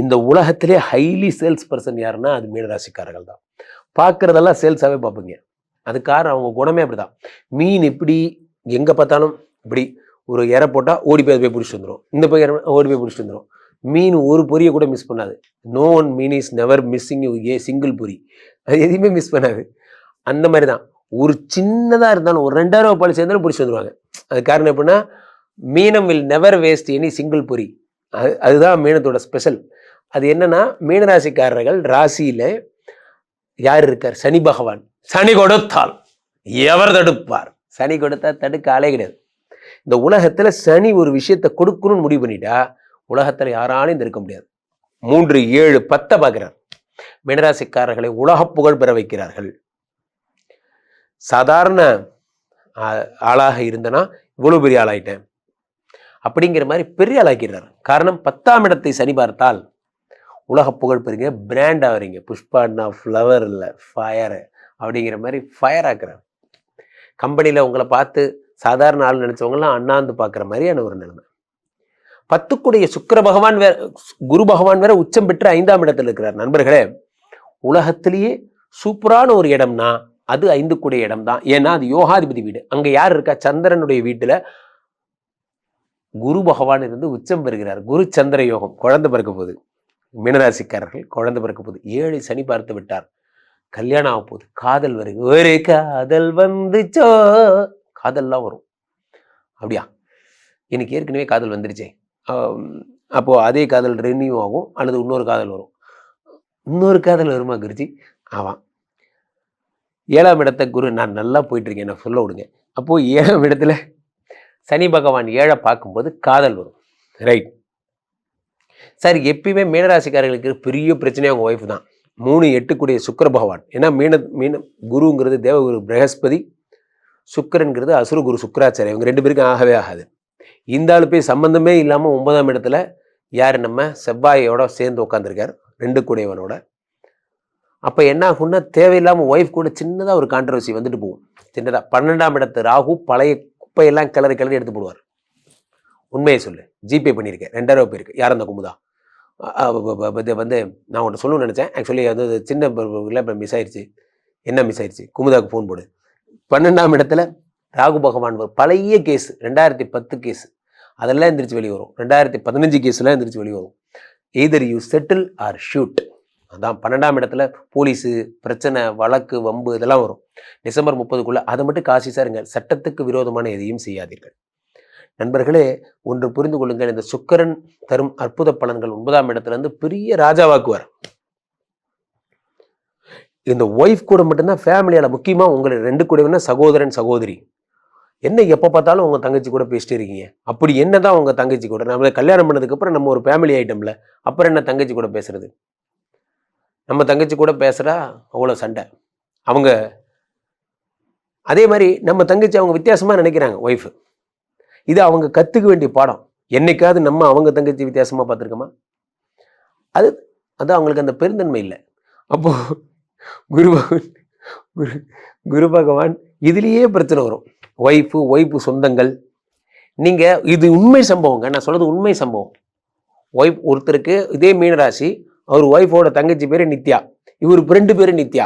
இந்த உலகத்திலே ஹைலி சேல்ஸ் பர்சன் யாருன்னா அது மீனராசிக்காரர்கள் தான். பார்க்குறதெல்லாம் சேல்ஸாகவே பார்ப்பீங்க. அது காரணம் அவங்க குணமே அப்படிதான். மீன் எப்படி எங்கே பார்த்தாலும் இப்படி ஒரு இறை போட்டால் ஓடி போய் பிடிச்சிட்டு வந்துடும், இந்த போய் ஓடி போய் பிடிச்சிட்டு வந்துடும். மீன் ஒரு பொரியை கூட மிஸ் பண்ணாது. நோ ஒன் மீன் is never missing a single பொரி. அது எதுவுமே மிஸ் பண்ணாது. அந்த மாதிரி தான் ஒரு சின்னதாக இருந்தாலும் ஒரு 2000 ரூபா பால் சேர்ந்தாலும் பிடிச்சி வந்துடுவாங்க. அது காரணம் எப்படின்னா மீனம் will never waste any single பொரி. அதுதான் மீனத்தோட ஸ்பெஷல். அது என்னன்னா மீனராசிக்காரர்கள் ராசியில யார் இருக்கார்? சனி பகவான். சனி கொடுத்தால் எவர் தடுப்பார்? சனி கொடுத்தா தடுக்க ஆளே கிடையாது. இந்த உலகத்துல சனி ஒரு விஷயத்தை கொடுக்கணும்னு முடிவு பண்ணிட்டா உலகத்துல யாராலையும் தடுக்க முடியாது. 3, 7, 10 பார்க்கிறார். மீனராசிக்காரர்களை உலக புகழ் பெற வைக்கிறார்கள். சாதாரண ஆளாக இருந்தனா இவ்வளவு பெரிய ஆளாயிட்டேன் அப்படிங்கிற மாதிரி பெரிய ஆளாக்கிறார். காரணம் 10ஆம் இடத்தை சனி பார்த்தால் உலக புகழ் பெறுங்க, பிராண்ட் ஆகிறீங்க. புஷ்பான்னா ஃப்ளவர் இல்லை ஃபயர் அப்படிங்கிற மாதிரி ஃபயர் ஆக்குறாரு. கம்பெனியில் உங்களை பார்த்து சாதாரண ஆள் நினைச்சவங்கலாம் அண்ணாந்து பார்க்குற மாதிரியான ஒரு நிலைமை. 10 சுக்கிர பகவான் வேற, குரு பகவான் வேற உச்சம் பெற்று 5ஆம் இடத்துல இருக்கிறார். நண்பர்களே, உலகத்திலேயே சூப்பரான ஒரு இடம்னா அது 5 இடம் தான். ஏன்னா அது யோகாதிபதி வீடு. அங்க யார் இருக்கா? சந்திரனுடைய வீட்டுல குரு பகவான் இருந்து உச்சம் பெறுகிறார். குரு சந்திர யோகம். குழந்தை பிறக்க போகுது. மீனராசிக்காரர்கள் குழந்தை பிறக்க போகுது. 7 சனி பார்த்து விட்டார். கல்யாணம் ஆக போகுது. காதல் வருது. ஒரு காதல் வந்துச்சோ, காதல்லாம் வரும். அப்படியா? எனக்கு ஏற்கனவே காதல் வந்துருச்சே. அப்போ அதே காதல் ரெனியூ ஆகும் அல்லது இன்னொரு காதல் வரும். இன்னொரு காதல் வருமா குருஜி? ஆமாம். 7ஆம் இடத்த குரு நான் நல்லா போயிட்டு இருக்கேன், என்ன சொல்ல விடுங்க. அப்போ 7ஆம் இடத்துல சனி பகவான் 7 பார்க்கும்போது காதல் வரும். Right sir. எப்பயுமே மீனராசிக்காரர்களுக்கு பெரிய பிரச்சனையே அவங்க ஒய்ஃப் தான். 3, 8 சுக்கிர பகவான். ஏன்னா மீன குருங்கிறது தேவகுரு பிரகஸ்பதி, சுக்கிரன்கிறது அசுரகுரு சுக்கராச்சாரிய. இவங்க 2 பேருக்கும் ஆகவே ஆகாது. இந்த ஆளு போய் சம்பந்தமே இல்லாமல் 9ஆம் இடத்துல யார்? நம்ம செவ்வாயோட சேர்ந்து உட்காந்துருக்கார், 2 அப்போ என்ன ஆகும்னா தேவையில்லாமல் ஒய்ஃப் கூட சின்னதாக ஒரு கான்ட்ரவர்சி வந்துட்டு போகும். சின்னதாக 12ஆம் இடத்து ராகு பழைய குப்பையெல்லாம் கிளறி எடுத்து போடுவார். உண்மையை சொல்லு. ஜிபே பண்ணியிருக்கேன், 2000 ரூபா போயிருக்கு. யார் அந்த குமுதா? வந்து நான் ஒன்று சொல்லணும்னு நினச்சேன். ஆக்சுவலி அது சின்ன இப்போ மிஸ் ஆயிடுச்சு. என்ன மிஸ் ஆயிடுச்சு? குமுதாவுக்கு ஃபோன் போடு. 12ஆம் இடத்துல ராகு பகவான் பழைய கேஸ், 2010 கேஸ், அதெல்லாம் எந்திரிச்சு வெளியே வரும். 2015 கேஸ்லாம் எந்திரிச்சு வெளியே வரும். Either you settle or shoot. அதான் 12ஆம் இடத்துல போலீஸு பிரச்சனை, வழக்கு, வம்பு இதெல்லாம் வரும். டிசம்பர் 30க்குள்ள அதை மட்டும் காசிஸாக இருங்க. சட்டத்துக்கு விரோதமான எதையும் செய்யாதீர்கள். நண்பர்களே, ஒன்று புரிந்து கொள்ளுங்கள். இந்த சுக்கிரன் தரும் அற்புத பலன்கள் 9ஆம் இடத்துல இருந்து பெரிய ராஜாவாக்குவார். இந்த ஒய்ஃப் கூட மட்டும்தான் ஃபேமிலியால, முக்கியமா உங்களை 2 கூடனா சகோதரன் சகோதரி. என்ன எப்போ பார்த்தாலும் உங்க தங்கச்சி கூட பேசிட்டு இருக்கீங்க? அப்படி என்னதான் உங்க தங்கச்சி கூட? நம்ம கல்யாணம் பண்ணதுக்கு அப்புறம் நம்ம ஒரு ஃபேமிலி ஐட்டம்ல, அப்புறம் என்ன தங்கச்சி கூட பேசுறது? நம்ம தங்கச்சி கூட பேசுறா அவ்வளோ சண்டை. அவங்க அதே மாதிரி நம்ம தங்கச்சி அவங்க வித்தியாசமா நினைக்கிறாங்க ஒய்ஃப். இது அவங்க கத்துக்க வேண்டிய பாடம். என்னைக்காவது நம்ம அவங்க தங்கச்சி வித்தியாசமா பார்த்துருக்கோமா? அது அவங்களுக்கு அந்த பெருந்தன்மை இல்லை. அப்போ குரு பகவான் இதுலேயே பிரச்சனை வரும். ஒய்ஃபு சொந்தங்கள். நீங்க இது உண்மை சம்பவங்க, நான் சொல்றது உண்மை சம்பவம். ஒய்ஃப் ஒருத்தருக்கு இதே மீனராசி, அவர் ஒய்ஃபோட தங்கச்சி பேரு நித்யா, இவர் ஃப்ரெண்டு பேரு நித்யா.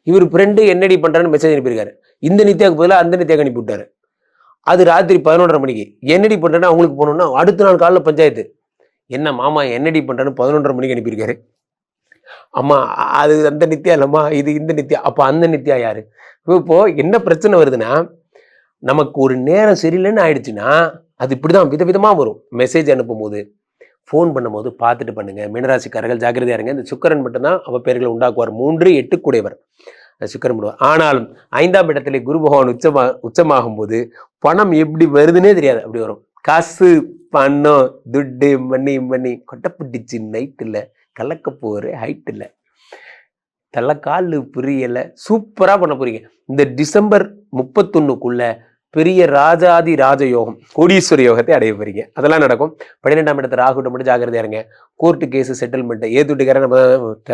இவர் ஃப்ரெண்டு என்னடி பண்றான்னு மெசேஜ் அனுப்பியிருக்காரு. இந்த நித்யாவுக்கு பதிலாக அந்த நித்யாவுக்கு அனுப்பி விட்டாரு. அது ராத்திரி 11:30 மணிக்கு. என்னடி பண்றேன்னா அவங்களுக்கு போனோம்னா அடுத்த நாள் காலைல பஞ்சாயத்து. என்ன மாமா என்னடி பண்றேன்னு 11:30 மணிக்கு அனுப்பியிருக்காரு. அம்மா அது அந்த நித்யா இல்லம்மா, இது இந்த நித்யா. அப்ப அந்த நித்யா யாரு? இப்போ என்ன பிரச்சனை வருதுன்னா, நமக்கு ஒரு நேரம் சரியில்லைன்னு ஆயிடுச்சுன்னா, அது இப்படிதான் விதவிதமா வரும். மெசேஜ் அனுப்பும்போது, ஃபோன் பண்ணும்போது பார்த்துட்டு பண்ணுங்க. மீனராசிக்காரர்கள் ஜாக்கிரதையா இருங்க. இந்த சுக்கிரன் மட்டும்தான் அவப்பெயர்களை உண்டாக்குவார். 3, 8 கூடையவர். சுக்கிரன் பண்ணுவார். ஆனாலும் 5ஆம் இடத்திலே குரு பகவான் உச்சமாகும்போது பணம் எப்படி வருதுன்னே தெரியாது. அப்படி வரும். காசு, பணம், துட்டு, மணி கொட்டப்பட்டுச்சு நைட் இல்ல, கலக்க போற ஹைட் இல்ல, தலைக்கால் புரியல, சூப்பரா பண்ண போறீங்க. இந்த டிசம்பர் 31க்குள்ள பெரிய ராஜாதி ராஜயோகம், கோடீஸ்வர யோகத்தை அடைய போறீங்க. அதெல்லாம் நடக்கும். 12ஆம் இடத்துல ராகுட்ட மட்டும் ஜாக்கிரதையா இருங்க. கோர்ட்டு கேஸ் செட்டில்மெண்ட் ஏத்துட்டுக்காரன் நம்ம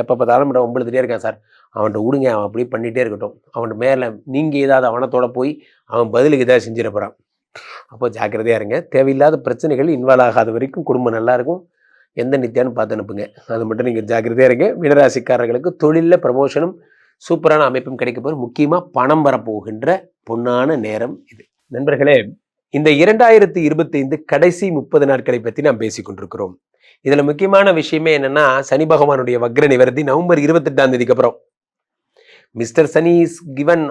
எப்ப பார்த்தாலும் ஒன்பதுலேயே இருக்கான் சார், அவன்கிட்ட விடுங்க, அவன் அப்படியே பண்ணிட்டே இருக்கட்டும். அவன் மேல நீங்க ஏதாவது அவனத்தோட போய் அவன் பதிலுக்கு ஏதாவது செஞ்சிட போறான். அப்போ ஜாக்கிரதையா இருங்க. தேவையில்லாத பிரச்சனைகள் இன்வால்வ் ஆகாத வரைக்கும் குடும்பம் நல்லா இருக்கும். எந்த நித்தியான்னு பார்த்து அனுப்புங்க. அது மட்டும் நீங்க ஜாக்கிரதையா இருங்க. மீனராசிக்காரர்களுக்கு தொழிலில் ப்ரமோஷனும் சூப்பரான அமைப்பும் கிடைக்க போது. முக்கியமா பணம் வரப்போகின்ற பொன்னான நேரம் இது. நண்பர்களே, இந்த 2025 கடைசி 30 நாட்களை பற்றி நாம் பேசிக் கொண்டிருக்கிறோம். இதுல முக்கியமான விஷயமே என்னன்னா, சனி பகவானுடைய வக்ர நிவர்த்தி நவம்பர் 28ஆம் தேதிக்கு அப்புறம். Mister Shani is given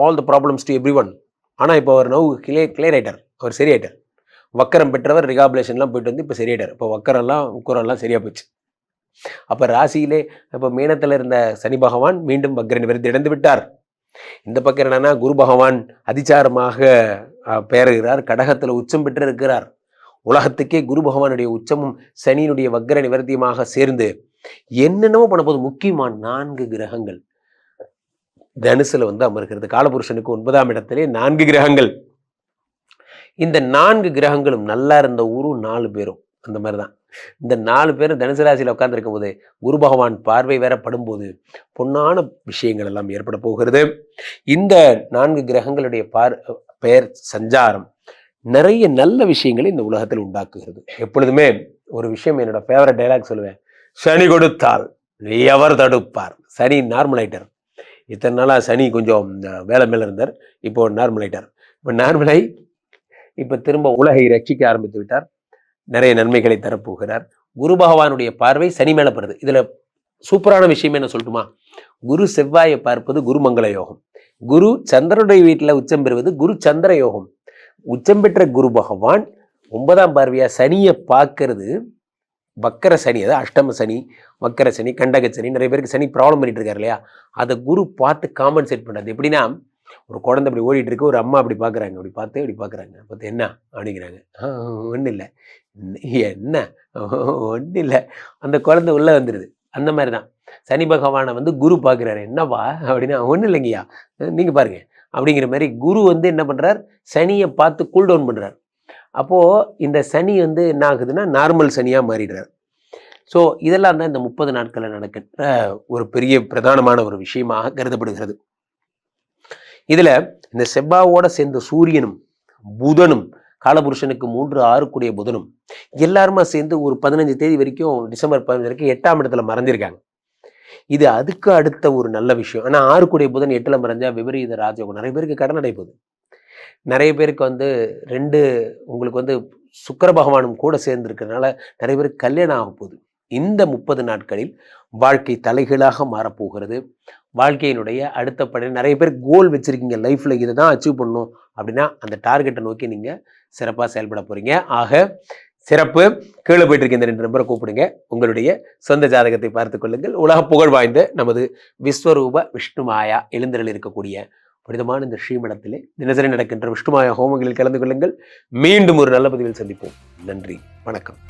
all the problems to every one. ஆனா இப்போ அவர் நவ் கிளியர் ஆயிட்டார். அவர் சரியாயிட்டார். வக்கரம் பெற்றவர் ரிகாபுலேஷன்லாம் போயிட்டு வந்து இப்போ சரியாயிட்டார். இப்போ வக்கரெல்லாம் உக்கரெல்லாம் சரியா போச்சு. அப்ப ராசியிலே இப்போ மீனத்துல இருந்த சனி பகவான் மீண்டும் வக்ர நிவர்த்தி அடைந்து விட்டார். இந்த பக்கம் என்னன்னா, குரு பகவான் அதிசாரமாக பெயர்கிறார். கடகத்துல உச்சம் பெற்று இருக்கிறார். உலகத்துக்கே குரு பகவானுடைய உச்சமும் சனியினுடைய வக்ர நிவர்த்தியுமாக சேர்ந்து என்னென்னமோ பண்ண போது. முக்கியமான 4 கிரகங்கள் தனுசுல வந்து அமர்கிறது. காலபுருஷனுக்கு 9ஆம் இடத்திலே 4 கிரகங்கள். இந்த 4 கிரகங்களும் நல்லா இருந்த ஊரும் 4 பேரும் அந்த மாதிரிதான். இந்த 4 பேரும் தனுசு ராசியில உட்கார்ந்து இருக்கும் போது குரு பகவான் பார்வை வேற படும்போது பொன்னான விஷயங்கள் எல்லாம் ஏற்பட போகிறது. இந்த 4 கிரகங்களுடைய பெயர் சஞ்சாரம் நிறைய நல்ல விஷயங்களை இந்த உலகத்தில் உண்டாக்குகிறது. எப்பொழுதுமே ஒரு விஷயம், என்னோட ஃபேவரட் டைலாக் சொல்லுவேன், சனி கொடுத்தால் எவர் தடுப்பார். சனி நார்மல் ஆயிட்டார். இத்தனை நாளா சனி கொஞ்சம் வேலை மேல இருந்தார். இப்போ நார்மல் ஆயிட்டார். இப்போ நார்மலாய் இப்ப திரும்ப உலகை ரட்சிக்க ஆரம்பித்து விட்டார். நிறைய நன்மைகளை தரப்போகிறார். குரு பகவானுடைய பார்வை சனி மேல படுது. இதுல சூப்பரான விஷயம் என்ன சொல்லட்டுமா? குரு செவ்வாயை பார்ப்பது குரு மங்கள யோகம். குரு சந்திரனுடைய வீட்டுல உச்சம் பெறுவது குரு சந்திர யோகம். உச்சம் பெற்ற குரு பகவான் 9ஆம் பார்வையா சனியை பார்க்கறது வக்கர சனி, அதாவது அஷ்டம சனி, வக்கர சனி, கண்டக சனி. நிறைய பேருக்கு சனி ப்ராப்ளம் பண்ணிட்டு இருக்காரு இல்லையா? அதை குரு பார்த்து காம்பன்சேட் பண்றது. எப்படின்னா, ஒரு குழந்தை அப்படி ஓடிட்டு இருக்கு, ஒரு அம்மா அப்படி பார்க்குறாங்க, அப்படி பார்த்து என்ன அப்படிங்கிறாங்க. ஒன்றும் இல்லை, என்ன ஒன்றும் இல்லை, அந்த குழந்தை உள்ள வந்துடுது. அந்த மாதிரி தான் சனி பகவானை வந்து குரு பார்க்குறாரு. என்னவா அப்படின்னா, ஒன்றும் இல்லைங்கய்யா, நீங்கள் பாருங்க அப்படிங்கிற மாதிரி குரு வந்து என்ன பண்ணுறார், சனியை பார்த்து கூல் டவுன் பண்ணுறார். அப்போது இந்த சனி வந்து என்ன ஆகுதுன்னா நார்மல் சனியாக மாறிடுறார். ஸோ இதெல்லாம் தான் இந்த 30 நாட்களில் நடக்கின்ற ஒரு பெரிய பிரதானமான ஒரு விஷயமாக கருதப்படுகிறது. இதுல இந்த செவ்வாவோட சேர்ந்த சூரியனும் புதனும், காலபுருஷனுக்கு 3, 6 கூடிய புதனும் எல்லாருமா சேர்ந்து ஒரு 15 தேதி வரைக்கும், டிசம்பர் 15 வரைக்கும் 8ஆம் இடத்துல மறைஞ்சிருக்காங்க. இது அதுக்கு அடுத்த ஒரு நல்ல விஷயம். ஆனா 6 கூடிய புதன் 8ல மறைஞ்சா விபரீத ராஜயோகம். நிறைய பேருக்கு கடன் அடைப்போகுது. நிறைய பேருக்கு வந்து உங்களுக்கு வந்து சுக்கிர பகவானும் கூட சேர்ந்து இருக்கிறதுனால நிறைய பேருக்கு கல்யாணம் ஆக போகுது. இந்த 30 நாட்களில் வாழ்க்கை தலைகீழாக மாறப்போகிறது. வாழ்க்கையினுடைய அடுத்த படி நிறைய பேர் கோல் வச்சிருக்கீங்க, லைஃப்ல இதை தான் அச்சீவ் பண்ணணும் அப்படின்னா அந்த டார்கெட்டை நோக்கி நீங்க சிறப்பாக செயல்பட போறீங்க. ஆக சிறப்பு. கீழே போயிட்டு இருக்க இந்த 2 நம்பரை கூப்பிடுங்க. உங்களுடைய சொந்த ஜாதகத்தை பார்த்துக் கொள்ளுங்கள். உலக புகழ் வாய்ந்த நமது விஸ்வரூப விஷ்ணுமாயா எழுந்தருள் இருக்கக்கூடிய புனிதமான இந்த ஸ்ரீமடத்திலே தினசரி நடக்கின்ற விஷ்ணுமாயா ஹோமங்களில் கலந்து கொள்ளுங்கள். மீண்டும் ஒரு நல்ல பதிவில் சந்திப்போம். நன்றி, வணக்கம்.